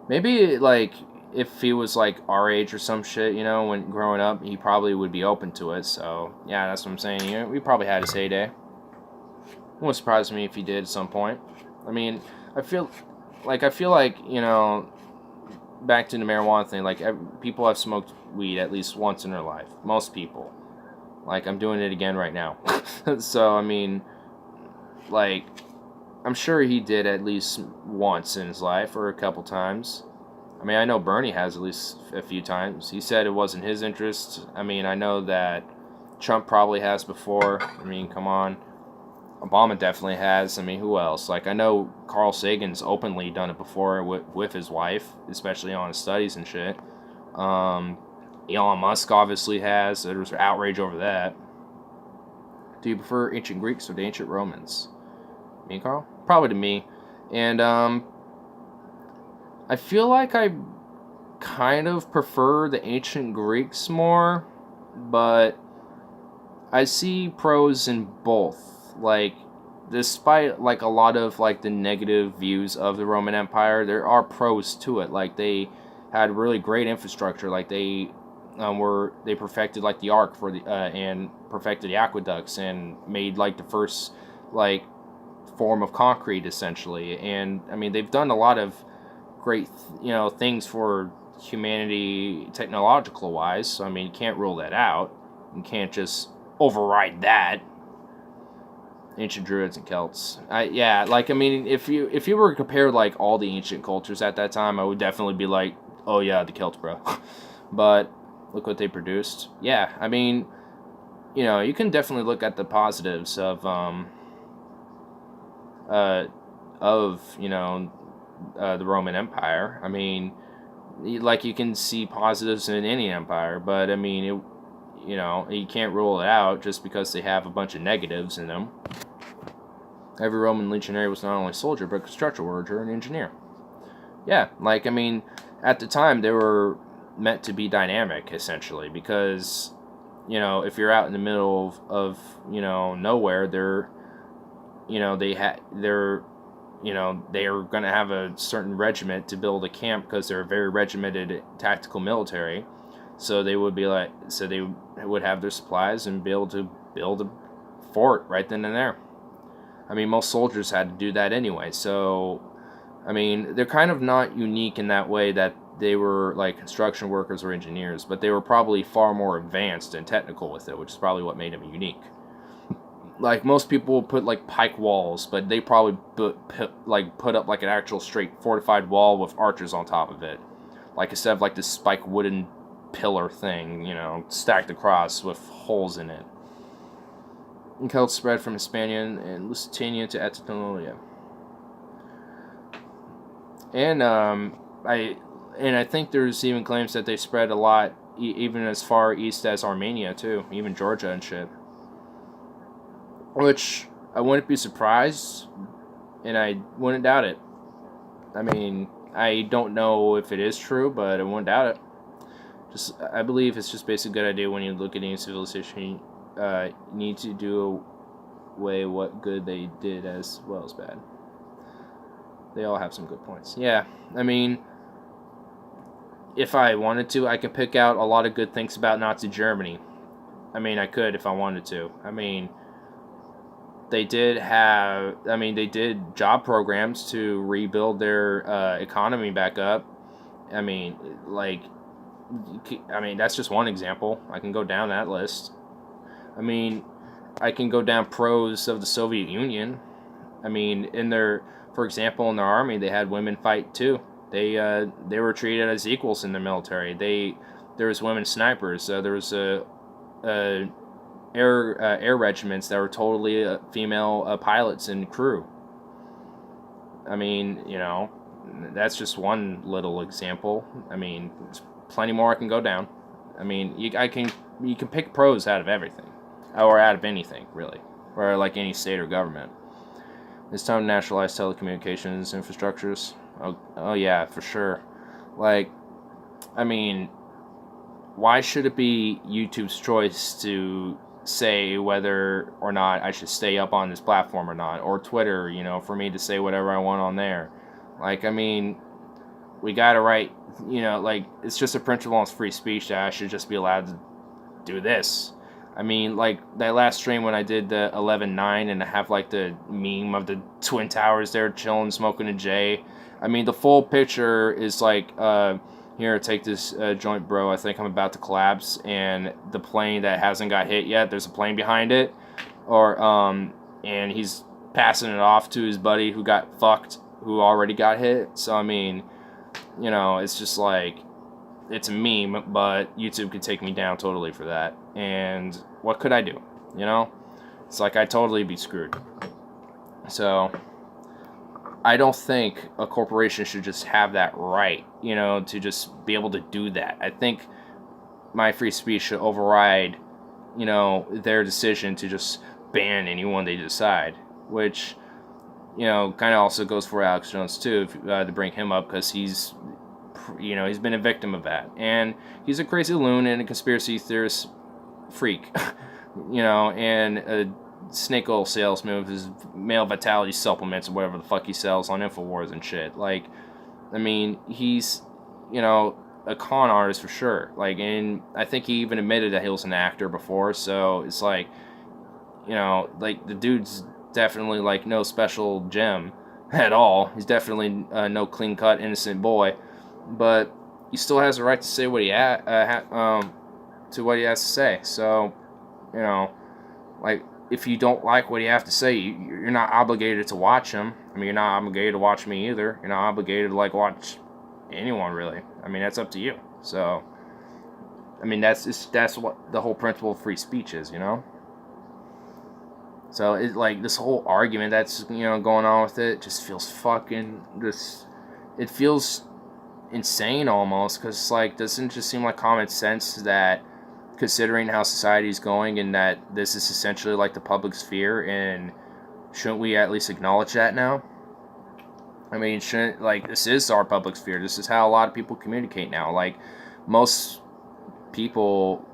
maybe, like, if he was, like, our age or some shit, you know, when growing up, he probably would be open to it, so, yeah, that's what I'm saying. You know, we probably had his heyday. It wouldn't surprise me if he did at some point. I mean, I feel like, you know, back to the marijuana thing, like, people have smoked weed at least once in their life. Most people. Like, I'm doing it again right now. So, I mean, like, I'm sure he did at least once in his life, or a couple times. I mean, I know Bernie has at least a few times. He said it wasn't his interest. I mean, I know that Trump probably has before. I mean, come on. Obama definitely has. I mean, who else? Like, I know Carl Sagan's openly done it before with his wife, especially on his studies and shit. Elon Musk obviously has. There was outrage over that. Do you prefer ancient Greeks or the ancient Romans? Me, Carl? Probably to me. And, I feel like I kind of prefer the ancient Greeks more, but I see pros in both. Like, despite, like, a lot of, like, the negative views of the Roman Empire, there are pros to it. Like, they had really great infrastructure. Like, they perfected, like, the Ark for the and perfected the aqueducts and made, like, the first, like, form of concrete, essentially. And, I mean, they've done a lot of great, you know, things for humanity technological wise. So, I mean, you can't rule that out. You can't just override that. Ancient Druids and Celts. Yeah, like, I mean, if you were to compare, like, all the ancient cultures at that time, I would definitely be like, oh yeah, the Celts, bro. But look what they produced. Yeah, I mean, you know, you can definitely look at the positives of you know, the Roman Empire. I mean, like, you can see positives in any empire, but I mean, you know, you can't rule it out just because they have a bunch of negatives in them. Every Roman legionary was not only a soldier, but a construction worker and engineer. Yeah, like, I mean, at the time, they were meant to be dynamic, essentially, because, you know, if you're out in the middle of you know, nowhere, they're, you know, they're, you know, they are going to have a certain regiment to build a camp because they're a very regimented tactical military. So they would be like, so they would have their supplies and be able to build a fort right then and there. I mean, most soldiers had to do that anyway. So, I mean, they're kind of not unique in that way that they were like construction workers or engineers, but they were probably far more advanced and technical with it, which is probably what made them unique. Like, most people will put like pike walls, but they probably put up like an actual straight fortified wall with archers on top of it, like, instead of like this spike wooden pillar thing, you know, stacked across with holes in it. And Celts spread from Hispania and Lusitania to Anatolia. And I think there's even claims that they spread a lot, even as far east as Armenia too, even Georgia and shit. Which I wouldn't be surprised, and I wouldn't doubt it. I mean, I don't know if it is true, but I wouldn't doubt it. I believe it's just basically a good idea when you look at any civilization. You need to do away what good they did as well as bad. They all have some good points. Yeah, I mean, if I wanted to, I could pick out a lot of good things about Nazi Germany. I mean, I could if I wanted to. I mean, they did job programs to rebuild their economy back up. I mean, that's just one example. I can go down that list. I mean, I can go down pros of the Soviet Union. I mean, for example, in their army, they had women fight too. They were treated as equals in the military. There was women snipers. There was air regiments that were totally female pilots and crew. I mean, you know, that's just one little example. I mean, there's plenty more I can go down. I mean, you can pick pros out of everything, or out of anything really, or like any state or government. It's time to nationalize telecommunications infrastructures. Oh yeah, for sure. Like, I mean, why should it be YouTube's choice to say whether or not I should stay up on this platform or not, or Twitter, you know, for me to say whatever I want on there? Like, I mean, we got a right, you know, like, it's just a principle on free speech that I should just be allowed to do this. I mean, like, that last stream when I did the 11-9 and I have, like, the meme of the Twin Towers there chilling, smoking a J. I mean, the full picture is like, here, take this joint, bro. I think I'm about to collapse. And the plane that hasn't got hit yet, there's a plane behind it. Or, and he's passing it off to his buddy who got fucked, who already got hit. So, I mean, you know, it's just like, it's a meme, but YouTube could take me down totally for that. And what could I do? You know? It's like I'd totally be screwed. So, I don't think a corporation should just have that right, you know, to just be able to do that. I think my free speech should override, you know, their decision to just ban anyone they decide, which, you know, kind of also goes for Alex Jones too, to bring him up, because he's, you know, he's been a victim of that, and he's a crazy loon and a conspiracy theorist freak, you know, and a snake oil salesman with his male vitality supplements or whatever the fuck he sells on InfoWars and shit. Like, I mean, he's, you know, a con artist for sure. Like, and I think he even admitted that he was an actor before, so it's like, you know, like, the dude's definitely, like, no special gem at all. He's definitely no clean-cut, innocent boy, but he still has the right to say what he what he has to say. So, you know, like, if you don't like what you have to say, you're not obligated to watch him. I mean, you're not obligated to watch me either. You're not obligated to, like, watch anyone really. I mean, that's up to you. So, I mean, that's what the whole principle of free speech is, you know. So it's like this whole argument that's going on with it just feels fucking it feels insane almost, because it's like, doesn't it just seem like common sense that, considering how society's going, and that this is essentially like the public sphere, and shouldn't we at least acknowledge that now? I mean, shouldn't, like, this is our public sphere. This is how a lot of people communicate now. Like, most people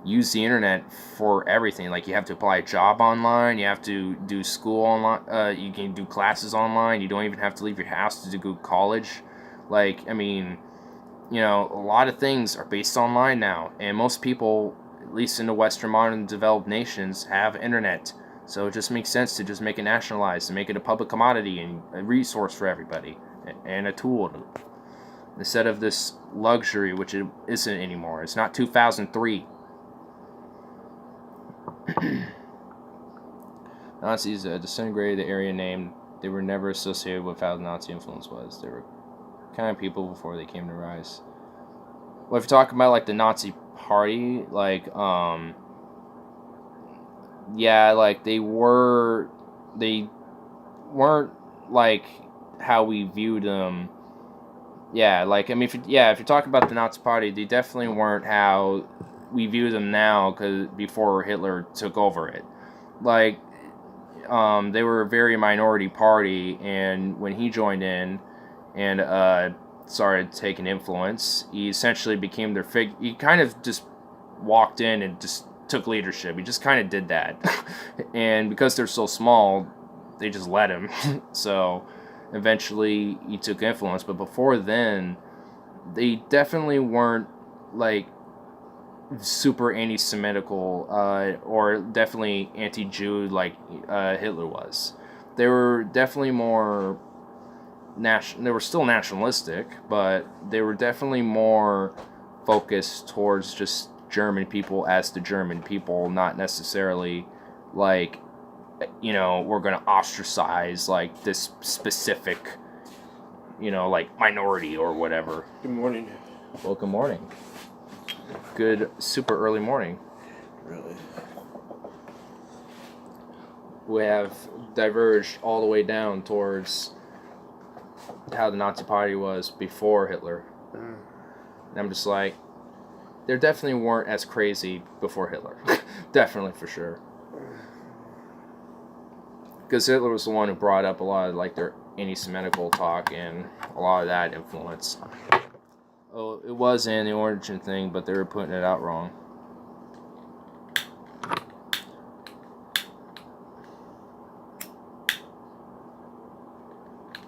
use the internet for everything. Like, you have to apply a job online, you have to do school online, you can do classes online, you don't even have to leave your house to go to college. Like, I mean, a lot of things are based online now, and most people, at least in the Western modern developed nations, have internet. So it just makes sense to just make it nationalized and make it a public commodity and a resource for everybody and a tool, instead of this luxury, which it isn't anymore. It's not 2003. Nazis disintegrated the area named. They were never associated with how the Nazi influence was. They were kind of people before they came to rise. Well, if you're talking about like the Nazi Party, like yeah, like they weren't like how we viewed them. Yeah, like, I mean, if you're talking about the Nazi Party, they definitely weren't how we view them now, because before Hitler took over it. Like, they were a very minority party, and when he joined in and started taking influence, he essentially became their he kind of just walked in and just took leadership. He just kind of did that. And because they're so small, they just let him. So eventually he took influence. But before then, they definitely weren't like super anti-Semitical or definitely anti-Jew like Hitler was. They were definitely more they were still nationalistic, but they were definitely more focused towards just German people as the German people, not necessarily like, we're going to ostracize like this specific, like minority or whatever. Good morning. Well, good morning. Good super early morning. Really? We have diverged all the way down towards how the Nazi Party was before Hitler. And I'm just like, they definitely weren't as crazy before Hitler. Definitely, for sure. Because Hitler was the one who brought up a lot of like their anti-Semitical talk and a lot of that influence. Oh, it was in the origin thing, but they were putting it out wrong.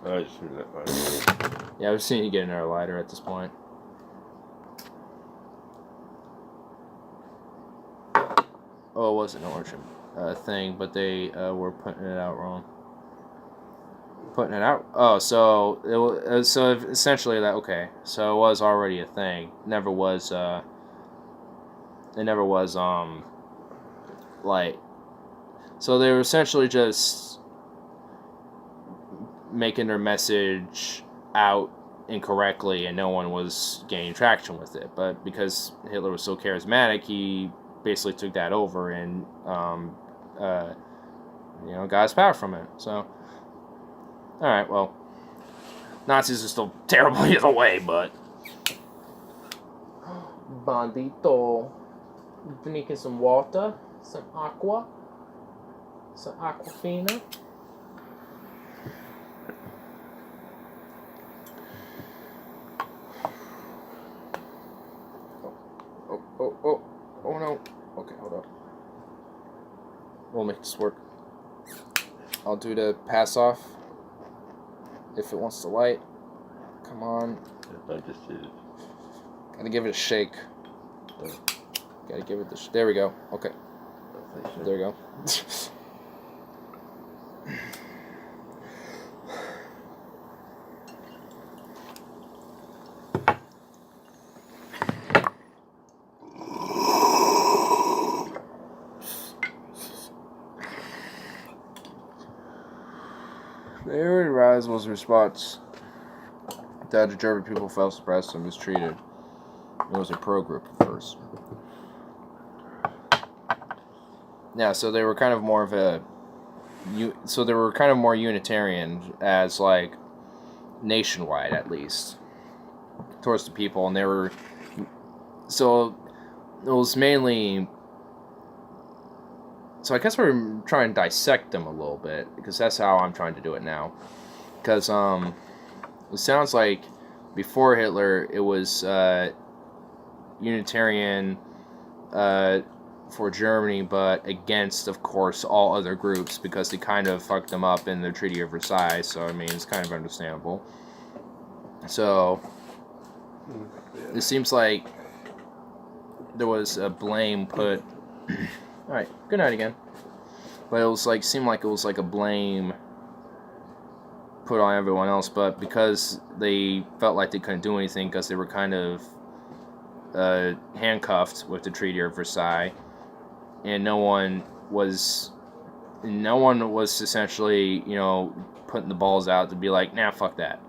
I just threw that lighter. Yeah, I've seen you get another lighter at this point. Oh, it was an origin thing, but they were putting it out wrong. Putting it out. Oh, so it was, so essentially that. Okay, so it was already a thing. Never was. It never was. Like. So they were essentially just making their message out incorrectly, and no one was gaining traction with it. But because Hitler was so charismatic, he basically took that over and got his power from it. So, all right, well, Nazis are still terrible either way, but bandito, drinking some water, some aquafina. Oh no. Okay, hold up. We'll make this work. I'll do the pass off. If it wants to light. Come on. I just did it. Gotta give it a shake. Gotta give it there we go. Okay. There we go. The area rise was a response that the German people felt suppressed and mistreated. It was a pro-group at first. Yeah, so they were kind of more of a... So they were kind of more Unitarian as, like, nationwide, at least, towards the people. And they were... So it was mainly... So I guess we're trying to dissect them a little bit, because that's how I'm trying to do it now. Because it sounds like before Hitler, it was Unitarian for Germany, but against, of course, all other groups, because they kind of fucked them up in the Treaty of Versailles. So I mean, it's kind of understandable. So it seems like there was a blame put. All right, good night again. But it was like, seemed like it was like a blame put on everyone else, but because they felt like they couldn't do anything because they were kind of handcuffed with the Treaty of Versailles, and no one was essentially, you know, putting the balls out to be like, nah, fuck that.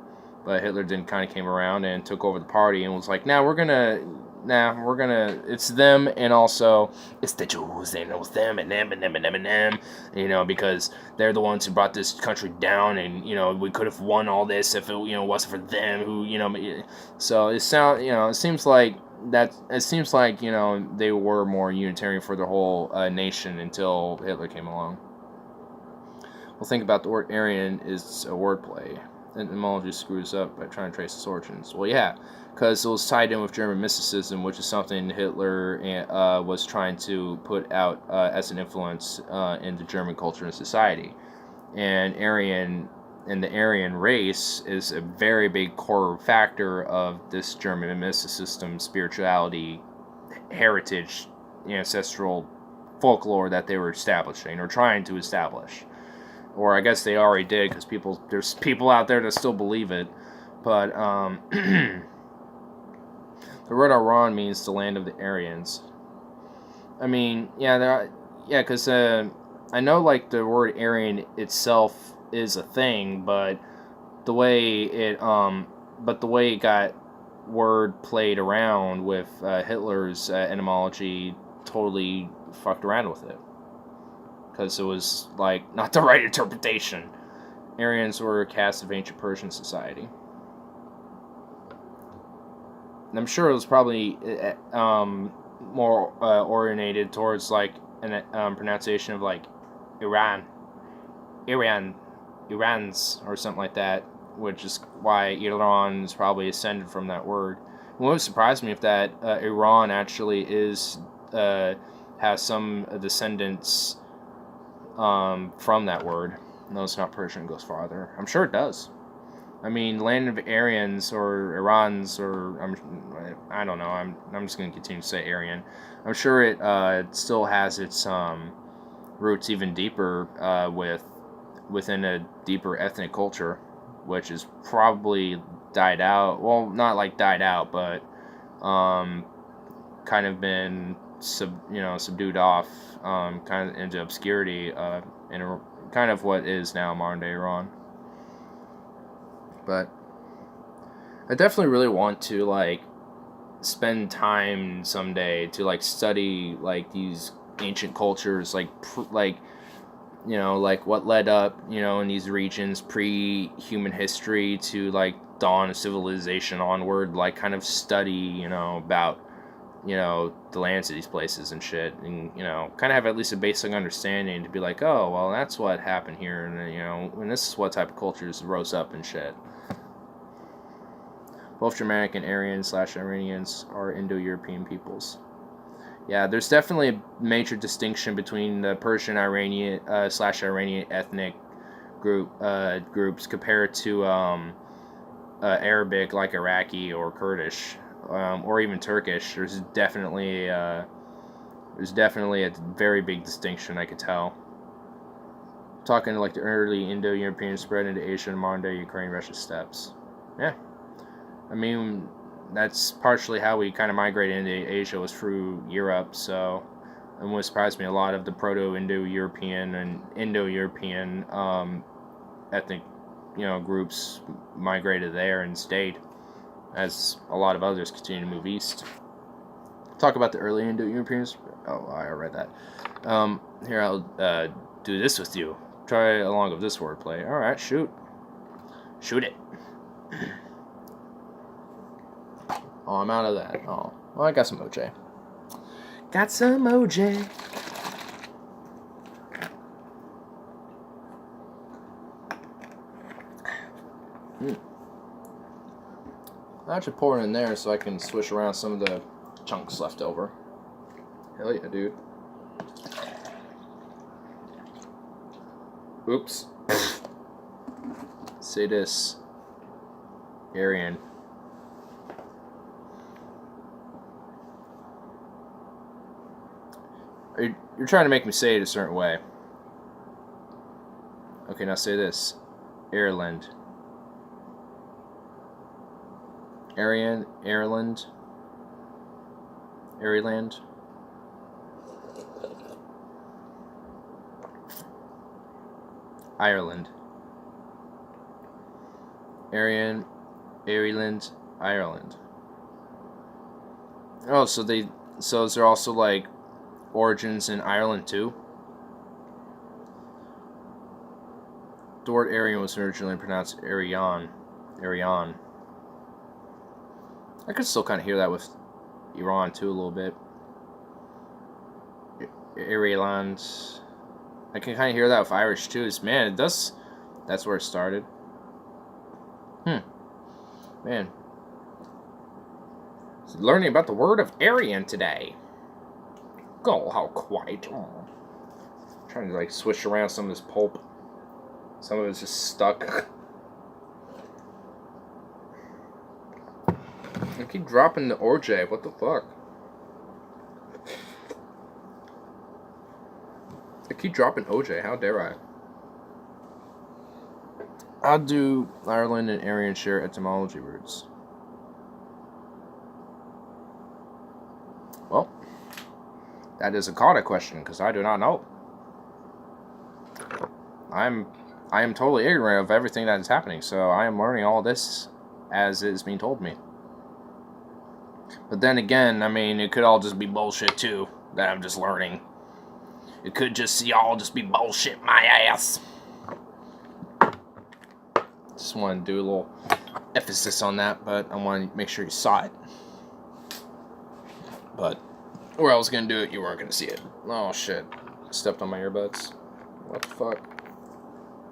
But Hitler then kind of came around and took over the party and was like, we're gonna, it's them, and also, it's the Jews, and it was them, and them, you know, because they're the ones who brought this country down, and, you know, we could have won all this if it, you know, wasn't for them, who, you know, so it seems like, you know, they were more Unitarian for the whole nation until Hitler came along. Well, think about the word Aryan is a wordplay. Etymology screws up by trying to trace its origins. Well, yeah, because it was tied in with German mysticism, which is something Hitler was trying to put out as an influence into German culture and society. And the Aryan race is a very big core factor of this German mysticism, spirituality, heritage, ancestral folklore that they were establishing, or trying to establish. Or I guess they already did, because there's people out there that still believe it. But the word Iran means the land of the Aryans. I mean, because I know, like, the word Aryan itself is a thing, but the way it got word played around with Hitler's etymology totally fucked around with it. Because it was, like, not the right interpretation. Aryans were a caste of ancient Persian society. And I'm sure it was probably more orientated towards, like, an pronunciation of, like, Irans, or something like that, which is why Iran is probably ascended from that word. It wouldn't surprise me if that Iran actually has some descendants from that word. No, it's not Persian, it goes farther. I'm sure it does. I mean, land of Aryans or Irans, or I don't know. I'm just going to continue to say Aryan. I'm sure it still has its roots even deeper within a deeper ethnic culture, which is probably died out. Well, not like died out, but kind of been subdued off, kind of into obscurity in kind of what is now modern day Iran. But I definitely really want to, like, spend time someday to, like, study, like, these ancient cultures, like what led up, in these regions pre-human history to, like, dawn of civilization onward, like, kind of study, about, the lands of these places and shit, and, kind of have at least a basic understanding to be like, oh, well, that's what happened here, and, and this is what type of cultures rose up and shit. Both Germanic and Aryan/Iranians are Indo-European peoples. Yeah, there's definitely a major distinction between the Persian/Iranian ethnic groups compared to Arabic, like Iraqi or Kurdish, or even Turkish. There's definitely a very big distinction, I could tell. Talking like the early Indo-European spread into Asia and modern-day Ukraine, Russia steppes. Yeah. I mean, that's partially how we kind of migrated into Asia, was through Europe, so it wouldn't surprise me a lot of the Proto-Indo-European and Indo-European ethnic, groups migrated there and stayed. as a lot of others continue to move east. Talk about the early Indo-Europeans. Oh, I read that. Here, I'll do this with you. Try along with this wordplay. All right, shoot. Shoot it. Oh, I'm out of that. Oh, well, I got some OJ. Got some OJ. I should pour it in there so I can swish around some of the chunks left over. Hell yeah, dude. Oops. Say this. Arian. You're trying to make me say it a certain way. Okay, now say this. Ireland. Arian, Ireland. Ireland. Ireland. Arian, Ireland, Ireland. Oh, so is there also like origins in Ireland too? The word Aryan was originally pronounced Arian. Arian. I could still kind of hear that with Iran too a little bit. Ireland. I can kind of hear that with Irish too. Man, it does. That's where it started. Man. Learning about the word of Aryan today. Oh, how quiet. Oh. Trying to like swish around some of this pulp. Some of it's just stuck. I keep dropping the OJ. What the fuck? I keep dropping OJ. How dare I? How do Ireland and Aryan share etymology roots? Well, that is a Carter question because I do not know. I am totally ignorant of everything that is happening, so I am learning all this as it is being told me. But then again, I mean, it could all just be bullshit too that I'm just learning. It could all just be bullshit my ass. Just want to do a little emphasis on that, but I want to make sure you saw it. But where I was going to do it, you weren't going to see it. Oh shit. Stepped on my earbuds. What the fuck?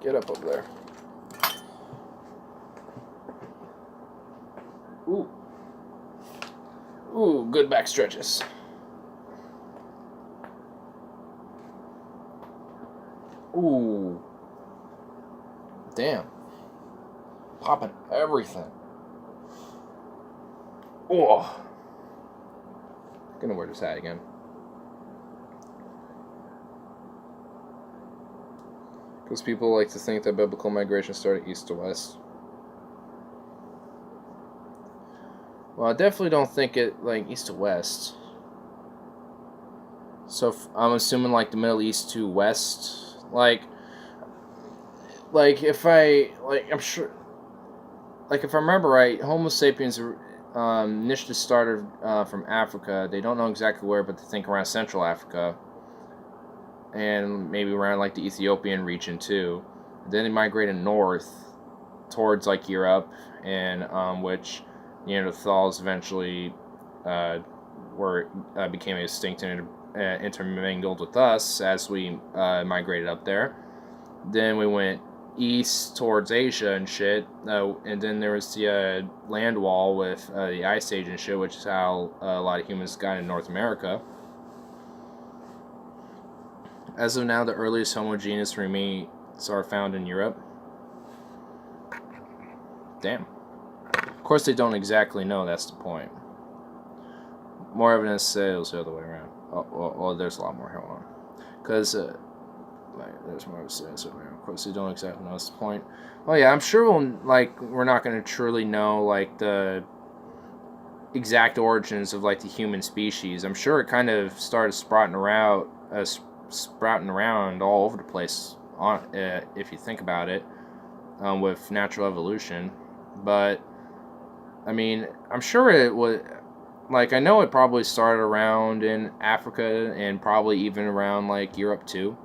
Get up over there. Ooh. Ooh, good back stretches. Ooh. Damn. Popping everything. Oh. Gonna wear this hat again. Because people like to think that biblical migration started east to west. Well, I definitely don't think it like east to west. So I'm assuming like the Middle East to west, like if I'm sure, like if I remember right, Homo sapiens initially started from Africa. They don't know exactly where, but they think around Central Africa, and maybe around like the Ethiopian region too. Then they migrated north towards like Europe, and which Neanderthals eventually became extinct and intermingled with us as we migrated up there. Then we went east towards Asia and shit, and then there was the land wall with the Ice Age and shit, which is how a lot of humans got in North America. As of now, the earliest homogeneous remains are found in Europe. Damn. Of course, they don't exactly know, that's the point. More evidence says the other way around. Oh, there's a lot more. Hold on. Because, there's more evidence the other way around. Of course, they don't exactly know, that's the point. Well, yeah, I'm sure we're not going to truly know, like, the exact origins of, like, the human species. I'm sure it kind of started sprouting around all over the place, if you think about it, with natural evolution. But I mean, I'm sure it would. Like, I know it probably started around in Africa and probably even around like Europe too.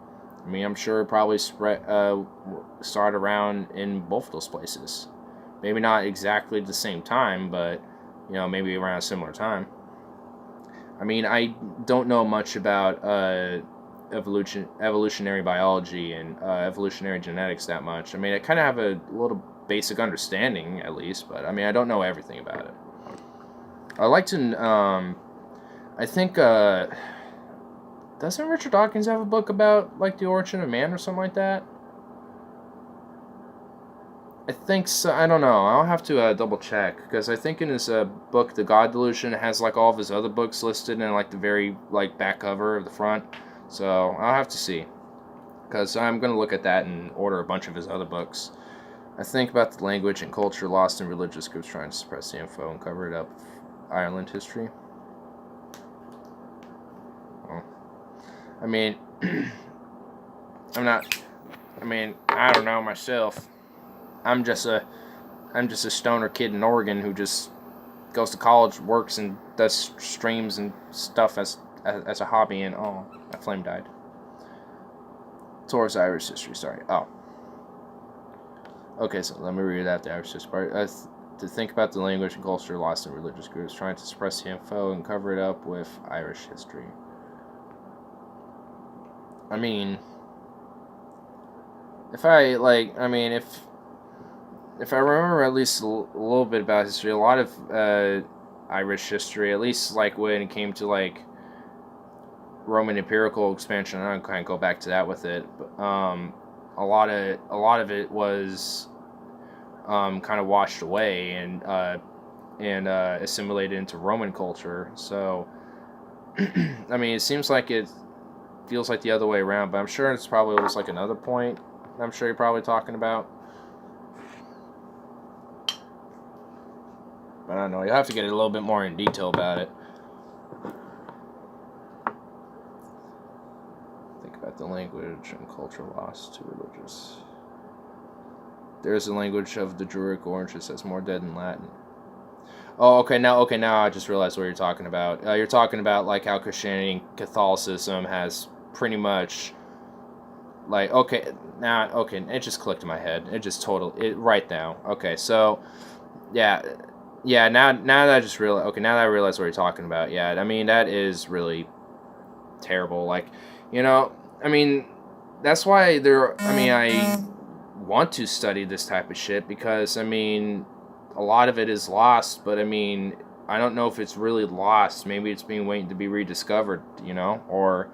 I mean, I'm sure it probably started around in both those places. Maybe not exactly the same time, but maybe around a similar time. I mean, I don't know much about evolutionary biology and evolutionary genetics that much. I mean, I kind of have a little basic understanding at least, but I mean, I don't know everything about it. I like to. I think. Doesn't Richard Dawkins have a book about like the origin of man or something like that? I think so. I don't know. I'll have to double check because I think in his book, The God Delusion, has like all of his other books listed in like the very like back cover of the front. So I'll have to see because I'm gonna look at that and order a bunch of his other books. I think about the language and culture lost in religious groups trying to suppress the info and cover it up. Ireland history. Well, I mean, I don't know myself. I'm just a stoner kid in Oregon who just goes to college, works, and does streams and stuff as a hobby. And oh, my flame died. Towards Irish history. Sorry. Oh. Okay, so let me read out the Irish history part. To think about the language and culture lost in religious groups, trying to suppress the info and cover it up with Irish history. I mean, if I remember at least a little bit about history, a lot of Irish history, at least like when it came to like Roman empirical expansion, I don't kind of go back to that with it, but a lot of it was kind of washed away and assimilated into Roman culture. So, I mean, it seems like it feels like the other way around, but I'm sure it's probably almost like another point I'm sure you're probably talking about. But I don't know, you'll have to get a little bit more in detail about it. Think about the language and culture lost to religious. There is a language of the Druidic origins that's more dead than Latin. Oh, okay, now I just realized what you're talking about. You're talking about like how Christianity and Catholicism has pretty much like it just clicked in my head. It just right now. Okay, so yeah, now that I just realized. Okay, now that I realize what you're talking about. Yeah, I mean that is really terrible. Like, I mean that's why I want to study this type of shit because, I mean, a lot of it is lost, but I mean, I don't know if it's really lost. Maybe it's being waiting to be rediscovered, or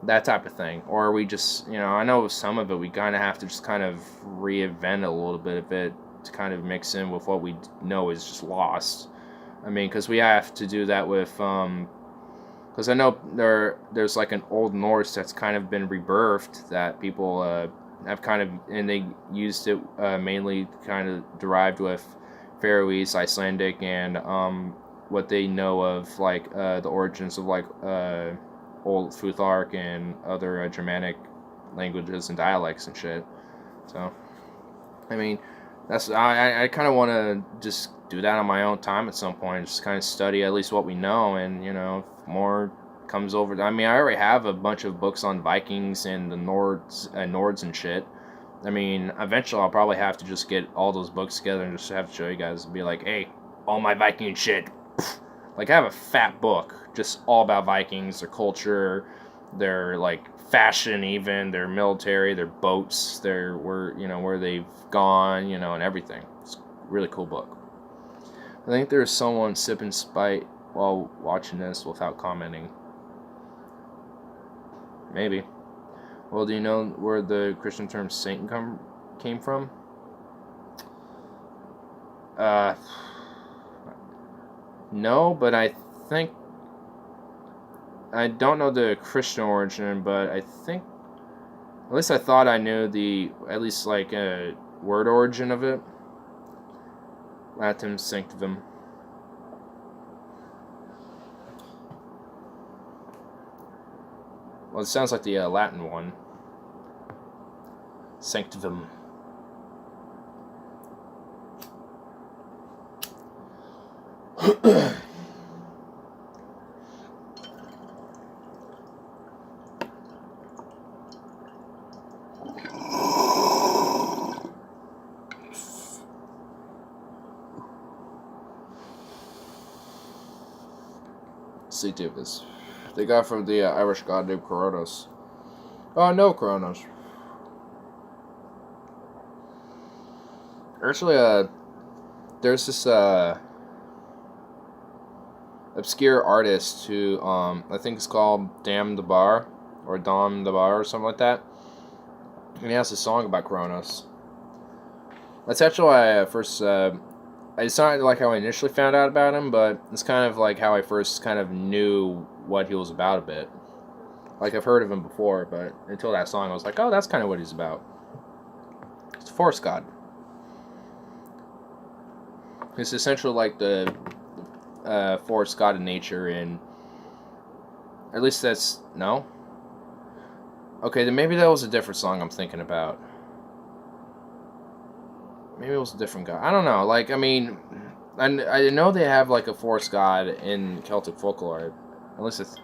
that type of thing. Or we just, I know some of it we kind of have to just kind of reinvent a little bit of it to kind of mix in with what we know is just lost. I mean, because we have to do that with, because I know there's like an Old Norse that's kind of been rebirthed that people have kind of, and they used it mainly kind of derived with Faroese, Icelandic, and what they know of like the origins of like Old Futhark and other Germanic languages and dialects and shit. So, I mean, I kind of want to just do that on my own time at some point, just kind of study at least what we know, and if more comes over. I mean, I already have a bunch of books on Vikings and the Nords and shit. I mean, eventually I'll probably have to just get all those books together and just have to show you guys and be like, hey, all my Viking shit. Like, I have a fat book just all about Vikings, their culture, their like fashion, even their military, their boats, where they've gone, and everything. It's a really cool book. I think there's someone sipping Sprite while watching this without commenting. Maybe. Well, do you know where the Christian term saint came from? No, but I don't know the Christian origin, but I think, at least I thought I knew at least like a word origin of it. Latin sanctum. Well, it sounds like the Latin one. Sanctum. See, Davis. They got from the Irish god named Kronos. Oh, no, Kronos. Actually, there's this obscure artist who I think it's called Dam the Bar or Dom the Bar or something like that, and he has a song about Kronos. That's actually why I first. It's not like how I initially found out about him, but it's kind of like how I first kind of knew what he was about a bit. Like, I've heard of him before, but until that song, I was like, oh, that's kind of what he's about. It's a forest god. It's essentially like the forest god of nature, and at least that's... No? Okay, then maybe that was a different song I'm thinking about. Maybe it was a different god. I don't know. Like, I mean, I know they have, like, a forest god in Celtic folklore. Unless it's...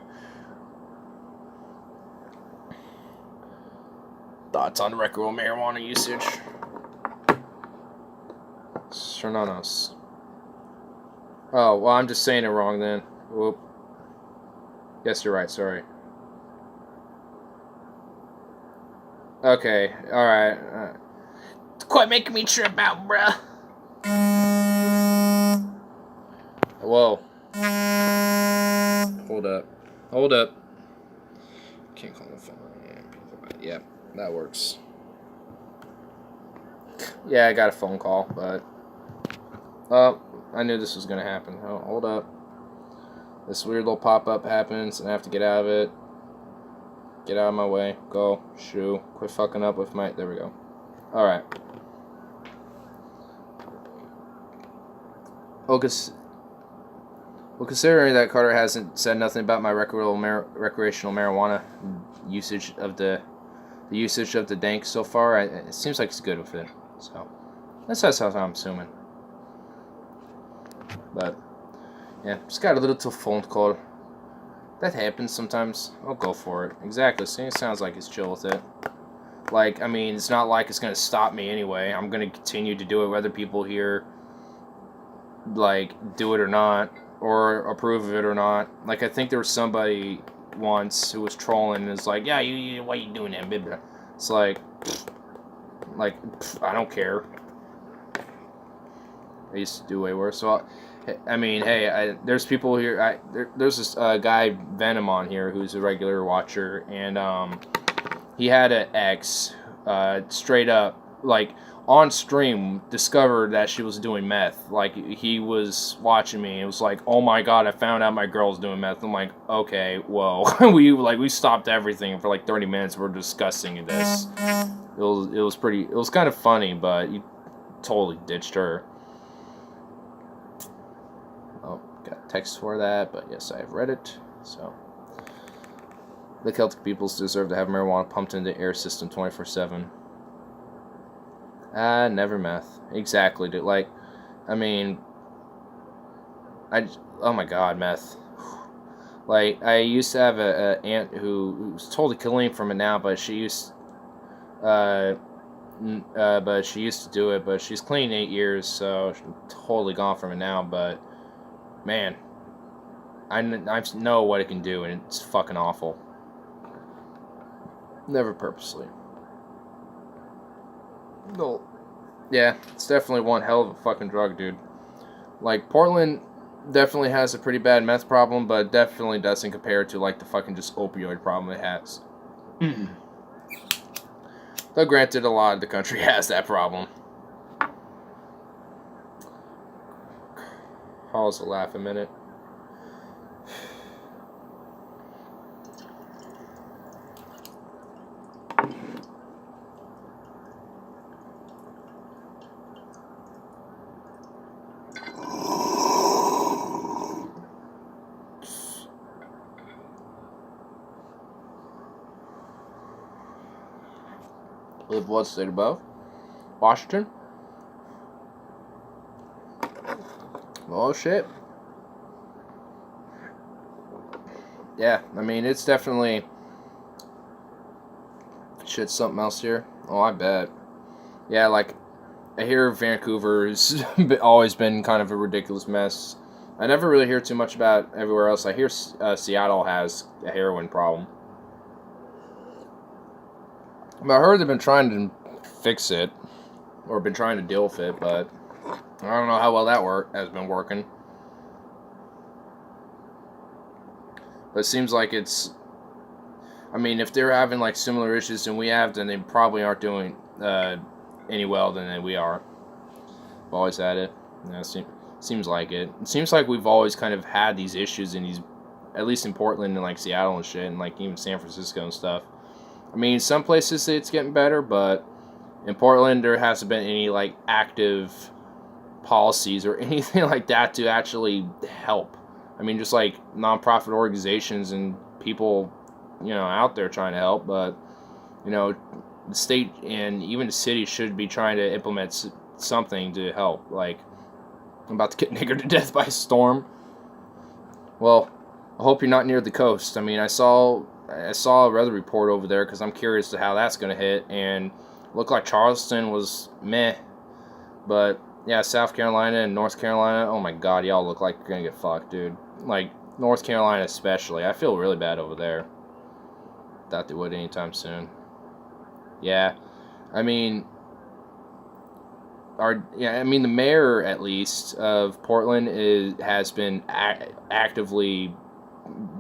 Thoughts on recreational marijuana usage? Cernanos. Oh, well, I'm just saying it wrong then. Whoop. Yes, you're right. Sorry. Okay. Alright. Quit making me trip out, bruh. Whoa. Hold up. Hold up. Can't call the phone. Yeah, that works. Yeah, I got a phone call, but... Oh, I knew this was going to happen. Oh, hold up. This weird little pop-up happens, and I have to get out of it. Get out of my way. Go. Shoo. Quit fucking up with my... There we go. Alright. Well, considering that Carter hasn't said nothing about my recreational marijuana usage of the usage of the dank so far, it seems like he's good with it. So that's how I'm assuming. But yeah, just got a little phone call. That happens sometimes. I'll go for it. Exactly. See, it sounds like he's chill with it. Like, I mean, it's not like it's gonna stop me anyway. I'm gonna continue to do it whether people here like do it or not, or approve of it or not. Like, I think there was somebody once who was trolling and is like, yeah, you why you doing that, baby? It's like, I don't care. I used to do way worse. So I mean, hey, there's people here. There's this guy Venom on here who's a regular watcher, and he had an ex, straight up, like, on stream, discovered that she was doing meth. Like, he was watching me. It was like, oh my god, I found out my girl's doing meth. I'm like, okay, whoa. we stopped everything for like 30 minutes. We're discussing this. It was kind of funny, but you totally ditched her. Oh, got text for that, but yes, I have read it. So, the Celtic peoples deserve to have marijuana pumped into the air system 24/7. Never meth. Exactly, dude. Like, I mean, oh my god, meth. Like, I used to have a aunt who was totally clean from it now, but she used, to do it, but she's clean 8 years, so she's totally gone from it now, but, man, I know what it can do, and it's fucking awful. Never purposely. No. Yeah, it's definitely one hell of a fucking drug, dude. Like, Portland definitely has a pretty bad meth problem, but it definitely doesn't compare to, like, the fucking just opioid problem it has. Though, granted, a lot of the country has that problem. Pause to laugh a minute. Live what state above? Washington? Oh shit. yeah, I mean, it's definitely shit something else here. Oh, I bet. Yeah, like, I hear Vancouver's always been kind of a ridiculous mess. I never really hear too much about everywhere else. I hear Seattle has a heroin problem. But I heard they've been trying to fix it, or been trying to deal with it, but I don't know how well that has been working. But it seems like it's, I mean, if they're having like similar issues than we have, then they probably aren't doing any well than we are. We've always had it. Yeah, seems like it. It seems like we've always kind of had these issues in these, at least in Portland and like Seattle and shit, and like even San Francisco and stuff. I mean, some places it's getting better, but in Portland there hasn't been any like active policies or anything like that to actually help. I mean, just like nonprofit organizations and people, you know, out there trying to help, but you know, the state and even the city should be trying to implement something to help. Like, I'm about to get niggered to death by a storm. Well, I hope you're not near the coast. I mean, I saw a weather report over there because I'm curious to how that's going to hit, and looked like Charleston was meh. But yeah, South Carolina and North Carolina, oh my god, y'all look like you're going to get fucked, dude. Like, North Carolina especially. I feel really bad over there. Doubt they would anytime soon. Yeah, I mean, the mayor, at least, of Portland has been actively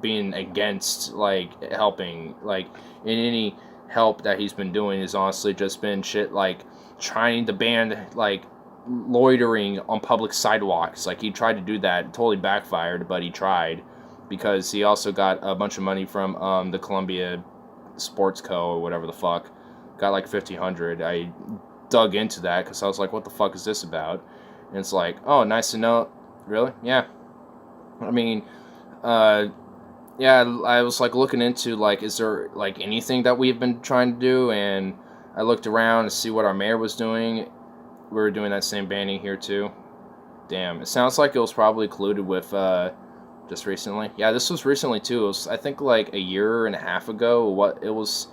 being against, like, helping. Like, in any help that he's been doing is honestly just been shit like trying to ban, like, loitering on public sidewalks. Like, he tried to do that, totally backfired, but he tried, because he also got a bunch of money from the Columbia Sports Co. or whatever the fuck. Got like $1,500. I dug into that because I was like, what the fuck is this about? And it's like, oh, nice to know. Really? Yeah. I mean, yeah, I was like looking into like, is there like anything that we've been trying to do? And I looked around to see what our mayor was doing. We were doing that same banning here too. Damn, it sounds like it was probably colluded with just recently. Yeah, this was recently too. It was, I think, like a year and a half ago. What it was,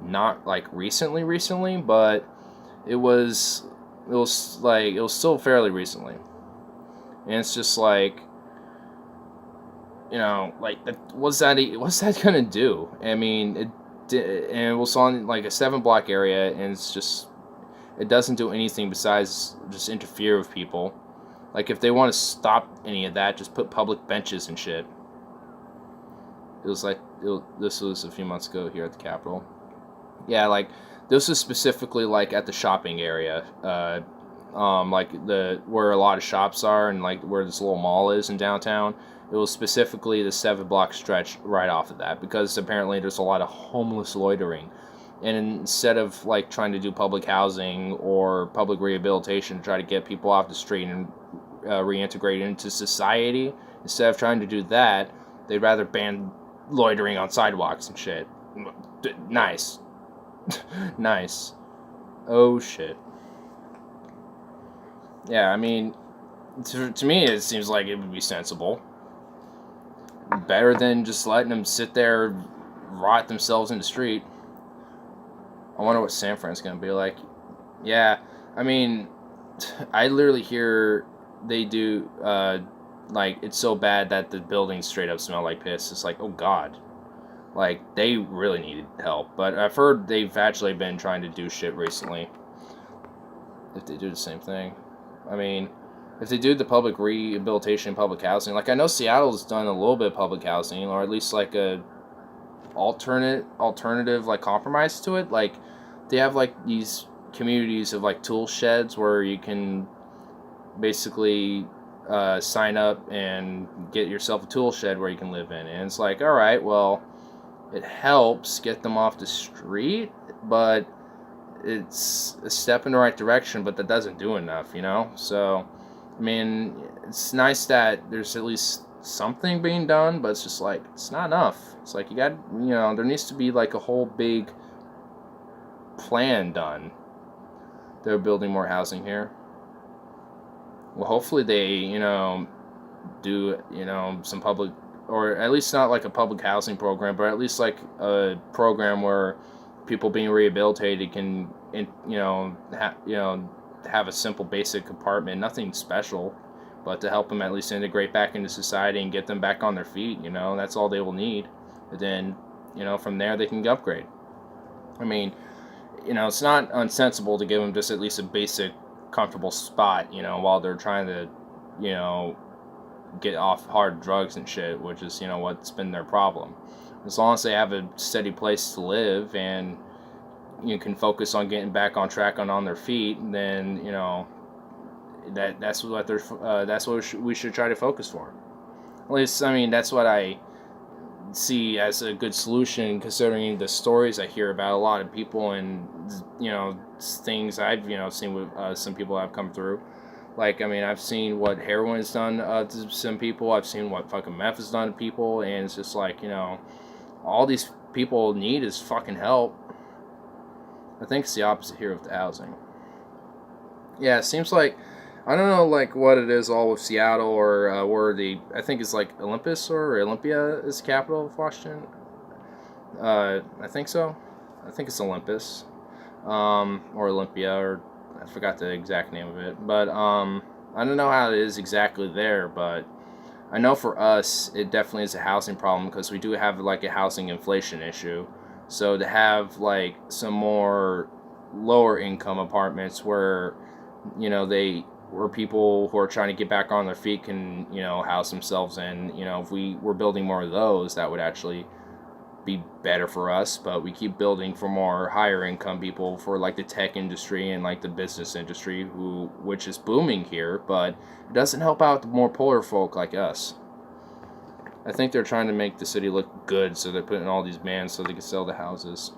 not like recently, but it was still fairly recently. And it's just like, you know, like, what's that gonna do? I mean, and it was on like a 7-block area, and it's just, it doesn't do anything besides just interfere with people. Like, if they want to stop any of that, just put public benches and shit. It was like, this was a few months ago here at the Capitol. Yeah, like, this was specifically, like, at the shopping area, like, where a lot of shops are, and, like, where this little mall is in downtown. It was specifically the 7-block stretch right off of that, because apparently there's a lot of homeless loitering. And instead of, like, trying to do public housing or public rehabilitation to try to get people off the street and reintegrate into society, instead of trying to do that, they'd rather ban loitering on sidewalks and shit. Nice. Nice. Oh, shit. Yeah, I mean, to me, it seems like it would be sensible. Better than just letting them sit there, rot themselves in the street. I wonder what San Fran's gonna be like. Yeah, I mean, I literally hear they do, like, it's so bad that the buildings straight up smell like piss. It's like, oh god. Like, they really needed help. But I've heard they've actually been trying to do shit recently. If they do the same thing. I mean, if they do the public rehabilitation, public housing, like, I know Seattle's done a little bit of public housing, or at least, like, a alternative, like, compromise to it. Like, they have, like, these communities of, like, tool sheds where you can basically sign up and get yourself a tool shed where you can live in. And it's like, all right, well, it helps get them off the street, but it's a step in the right direction, but that doesn't do enough, you know? So, I mean, it's nice that there's at least something being done, but it's just like, it's not enough. It's like, you got, you know, there needs to be like a whole big plan done. They're building more housing here. Well, hopefully they, you know, do, you know, some public or at least not like a public housing program, but at least like a program where people being rehabilitated can, have a simple basic apartment, nothing special, but to help them at least integrate back into society and get them back on their feet. That's all they will need. And then, from there they can upgrade. I mean, it's not unsensible to give them just at least a basic comfortable spot, while they're trying to, get off hard drugs and shit, which is, what's been their problem. As long as they have a steady place to live and you can focus on getting back on track and on their feet, then, that's what we should try to focus for. At least, I mean, that's what I see as a good solution, considering the stories I hear about a lot of people and things I've seen with some people have come through. Like, I mean, I've seen what heroin has done to some people. I've seen what fucking meth has done to people, and it's just like, all these people need is fucking help. I think it's the opposite here with the housing. Yeah, it seems like, I don't know, like, what it is all with Seattle or where I think it's like Olympia is the capital of Washington. I think so. I think it's Olympus. Or Olympia, or I forgot the exact name of it. But, I don't know how it is exactly there, but I know for us, it definitely is a housing problem because we do have, like, a housing inflation issue. So to have, like, some more lower income apartments where, where people who are trying to get back on their feet can, house themselves in, if we were building more of those, that would actually be better for us. But we keep building for more higher income people for, like, the tech industry and, like, the business industry, which is booming here, but it doesn't help out the more poorer folk like us. I think they're trying to make the city look good, so they're putting all these bans so they can sell the houses.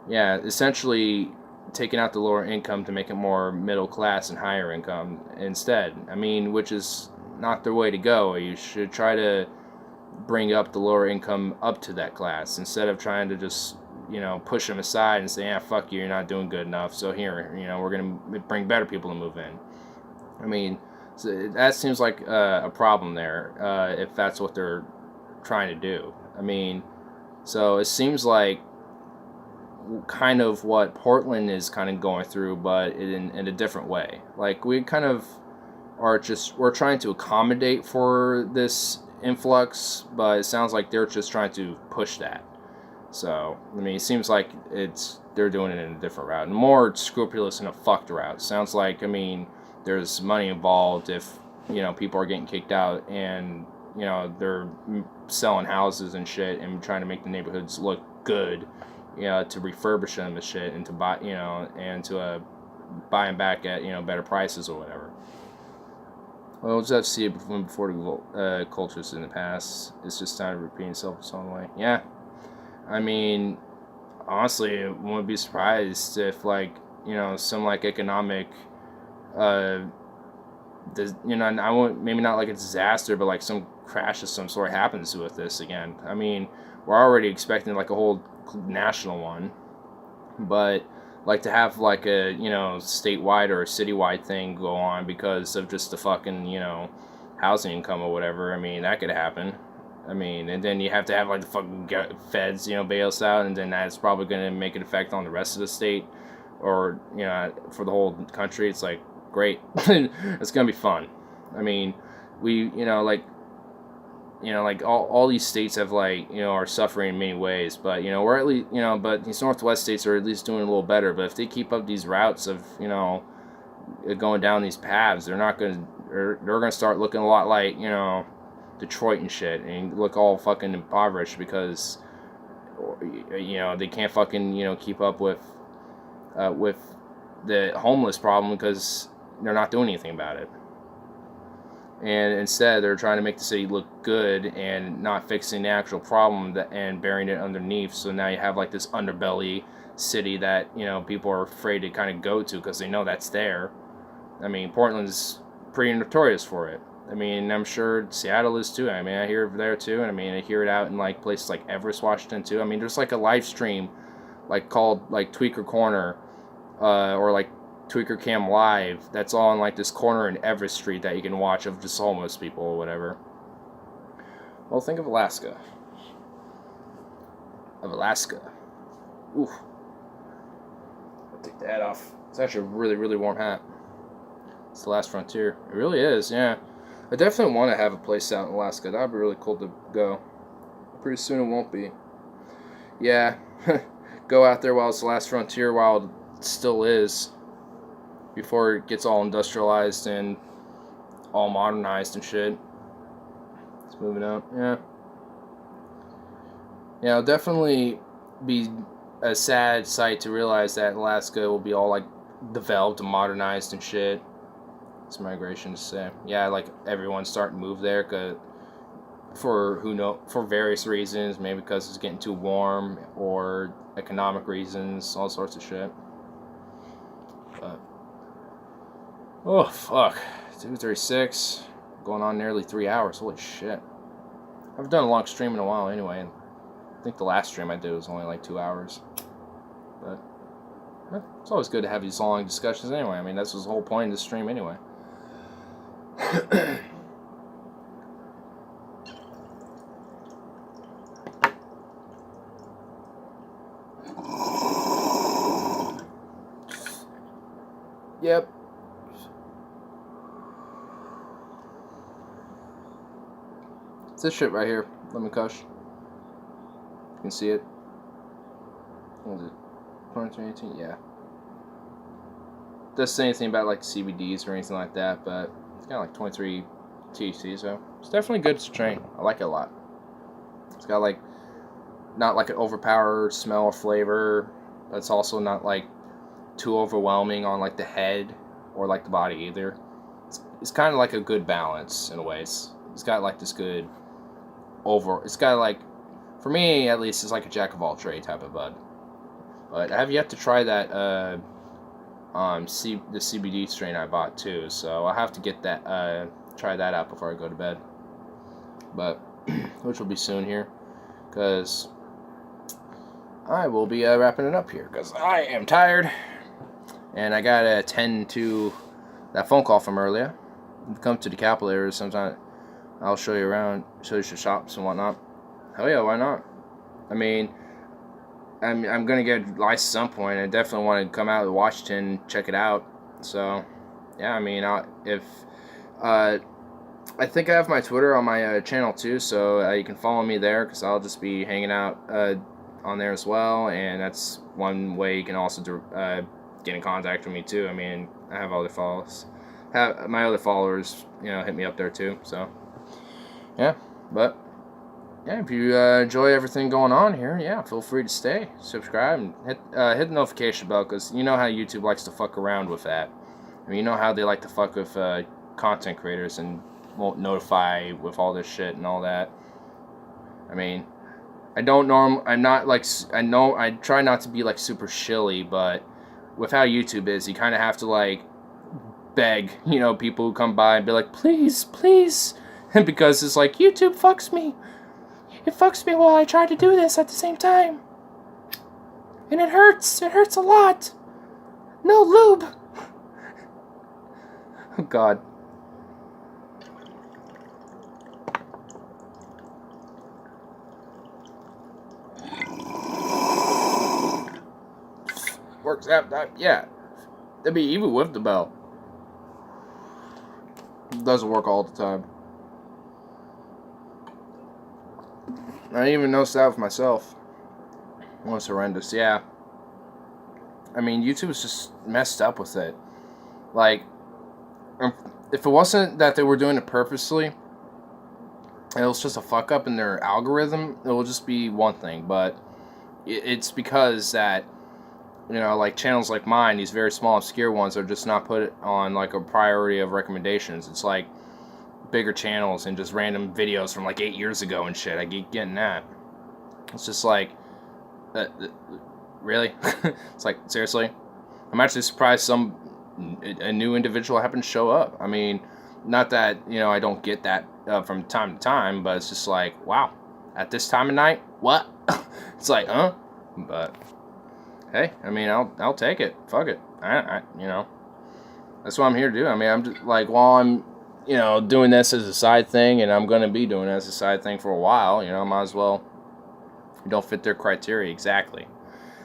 Yeah, essentially taking out the lower income to make it more middle class and higher income instead. I mean, which is not the way to go. You should try to bring up the lower income up to that class instead of trying to just, push them aside and say, yeah, fuck you, you're not doing good enough, so here, we're going to bring better people to move in. I mean, so that seems like a problem there, if that's what they're trying to do. I mean, so it seems like kind of what Portland is kind of going through, but in a different way. Like, we kind of we're trying to accommodate for this influx, but it sounds like they're just trying to push that. So, I mean, it seems like they're doing it in a different route, and more scrupulous and a fucked route. Sounds like, I mean, there's money involved if, people are getting kicked out and, they're selling houses and shit and trying to make the neighborhoods look good, to refurbish them and shit and to buy, and to buy them back at, better prices or whatever. Well, we'll just have to see it before the cultures in the past. It's just time to repeat itself its own way. Yeah. I mean, honestly, I wouldn't be surprised if, like, some, like, economic, I won't, maybe not like a disaster, but like some crash of some sort happens with this again. I mean, we're already expecting like a whole national one, but like to have like a, statewide or a citywide thing go on because of just the fucking, housing income or whatever. I mean, that could happen. I mean, and then you have to have like the fucking feds, bail us out, and then that's probably going to make an effect on the rest of the state or, for the whole country. It's like, great. It's going to be fun. I mean, we, like all these states have like, are suffering in many ways, but, we're at least, but these Northwest states are at least doing a little better. But if they keep up these routes of, going down these paths, they're going to start looking a lot like, Detroit and shit, and look all fucking impoverished because, they can't fucking, keep up with the homeless problem because they're not doing anything about it. And instead, they're trying to make the city look good and not fixing the actual problem and burying it underneath. So now you have like this underbelly city that, people are afraid to kind of go to because they know that's there. I mean, Portland's pretty notorious for it. I mean, I'm sure Seattle is too. I mean, I hear it there too. And I mean, I hear it out in like places like Everest, Washington too. I mean, there's like a live stream like called like Tweaker Corner or like Tweaker Cam Live that's all in like this corner in Everest Street that you can watch of just homeless people or whatever. Well, think of Alaska. Oof. I'll take the hat off. It's actually a really, really warm hat. It's the last frontier. It really is, yeah. I definitely want to have a place out in Alaska. That would be really cool to go. Pretty soon it won't be. Yeah. Go out there while it's the last frontier, while it still is. Before it gets all industrialized and all modernized and shit. It's moving up, yeah. Yeah, it'll definitely be a sad sight to realize that Alaska will be all like developed and modernized and shit. It's migration to say. Yeah, like everyone's starting to move there for various reasons, maybe because it's getting too warm or economic reasons, all sorts of shit. But oh fuck, 2:36, going on nearly 3 hours. Holy shit! I haven't done a long stream in a while, anyway. I think the last stream I did was only like 2 hours. But it's always good to have these long discussions, anyway. I mean, that's the whole point of the stream, anyway. Yep. It's this shit right here. Lemon Kush. You can see it. What is it? 2018? Yeah. Doesn't say anything about like CBDs or anything like that, but it's got like 23 THC, so it's definitely good to train. I like it a lot. It's got like not like an overpowered smell or flavor, but it's also not like too overwhelming on like the head or like the body either. It's kind of like a good balance in a way. It's got like this good it's got like, for me at least, it's like a jack of all trade type of bud. But I have yet to try that the CBD strain I bought too, so I'll have to get that try that out before I go to bed. But which will be soon here, because I will be wrapping it up here because I am tired. And I gotta attend to that phone call from earlier. Come to the capital area sometime. I'll show you around, show you some shops and whatnot. Hell yeah, why not? I mean, I'm gonna get a license at some point. I definitely want to come out to Washington, check it out. So, yeah, I mean, I think I have my Twitter on my channel too, so you can follow me there because I'll just be hanging out on there as well. And that's one way you can also get in contact with me too. I mean, I have other followers. Have my other followers, hit me up there too. So, yeah, but yeah, if you enjoy everything going on here, yeah, feel free to stay, subscribe, and hit the notification bell, because you know how YouTube likes to fuck around with that. I mean, you know how they like to fuck with content creators and won't notify with all this shit and all that. I mean, I try not to be like super shilly, but with how YouTube is, you kind of have to like beg, people who come by and be like, please, please, and because it's like, YouTube fucks me. It fucks me while I try to do this at the same time. And it hurts. It hurts a lot. No lube. Oh, God. Works out. Yeah. That'd be even with the bell. It doesn't work all the time. I didn't even notice that with myself. It was horrendous, yeah. I mean, YouTube was just messed up with it. Like, if it wasn't that they were doing it purposely, it was just a fuck up in their algorithm, it will just be one thing. But it's because that, like channels like mine, these very small, obscure ones, are just not put on like a priority of recommendations. It's like bigger channels and just random videos from like 8 years ago and shit. I keep getting that. It's just like, really? It's like, seriously? I'm actually surprised a new individual happened to show up. I mean, not that, I don't get that from time to time, but it's just like, wow, at this time of night? What? It's like, huh? But, hey, I mean, I'll take it. Fuck it. I that's what I'm here to do. I mean, I'm just like, while I'm you know, doing this as a side thing, and I'm going to be doing it as a side thing for a while, you know, might as well. You don't fit their criteria exactly.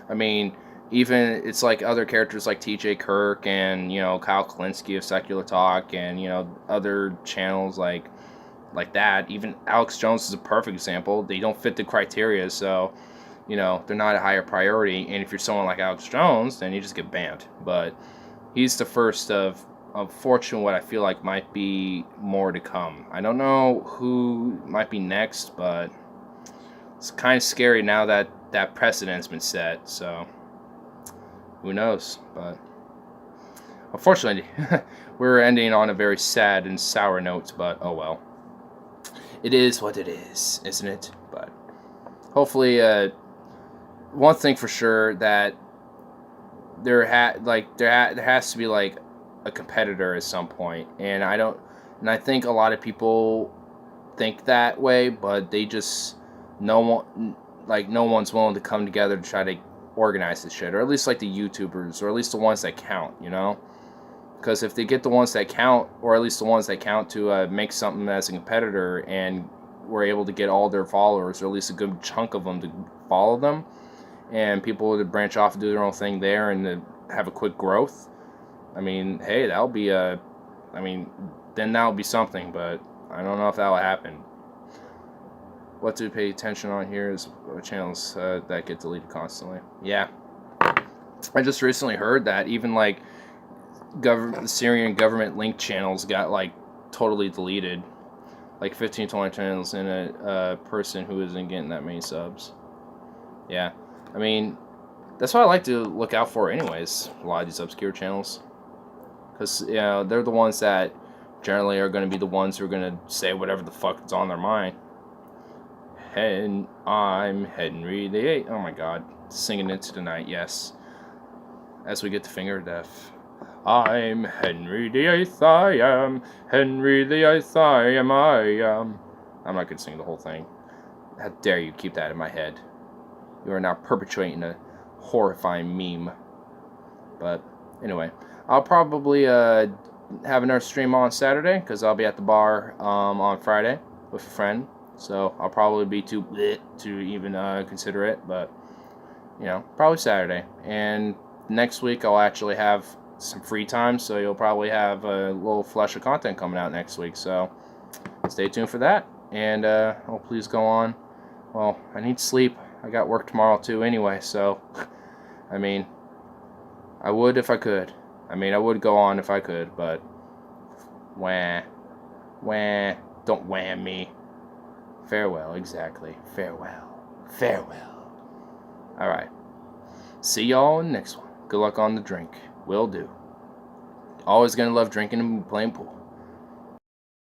I mean, even it's like other characters like TJ Kirk and, you know, Kyle Kalinske of Secular Talk and, you know, other channels like that. Even Alex Jones is a perfect example. They don't fit the criteria, so, you know, they're not a higher priority. And if you're someone like Alex Jones, then you just get banned. But he's the first of unfortunately what I feel like might be more to come. I don't know who might be next, but it's kind of scary now that that precedent's been set, so who knows. But unfortunately, we're ending on a very sad and sour note, but oh well. It is what it is, isn't it? But hopefully, one thing for sure that there has to be like a competitor at some point, and I think a lot of people think that way, but they just no one's willing to come together to try to organize this shit, or at least like the YouTubers, or at least the ones that count, you know. Because if they get the ones that count, or at least the ones that count to make something as a competitor, and we're able to get all their followers, or at least a good chunk of them to follow them, and people to branch off and do their own thing there and to have a quick growth, I mean, hey, that'll be then that'll be something, but I don't know if that'll happen. What to pay attention on here is channels that get deleted constantly. Yeah. I just recently heard that even like the Syrian government link channels got like totally deleted, like 15-20 channels in a person who isn't getting that many subs. Yeah, I mean, that's what I like to look out for anyways, a lot of these obscure channels, because you know, they're the ones that generally are going to be the ones who are going to say whatever the fuck is on their mind. And I'm Henry the Eighth. Oh my god, singing into the night, yes, as we get to Finger of Death. I'm Henry the Eighth, I am Henry the Eighth, I am. I'm not gonna sing the whole thing. How dare you keep that in my head? You are now perpetuating a horrifying meme. But anyway, I'll probably have another stream on Saturday, because I'll be at the bar on Friday with a friend. So I'll probably be too bleh to even consider it, but you know, probably Saturday. And next week I'll actually have some free time, so you'll probably have a little flush of content coming out next week, so stay tuned for that. And oh, please go on. Well, I need sleep. I got work tomorrow too anyway, so I mean, I would if I could. I mean, I would go on if I could, but wah, don't wham me. Farewell, exactly. Farewell. Alright. See y'all in the next one. Good luck on the drink. Will do. Always gonna love drinking and playing pool.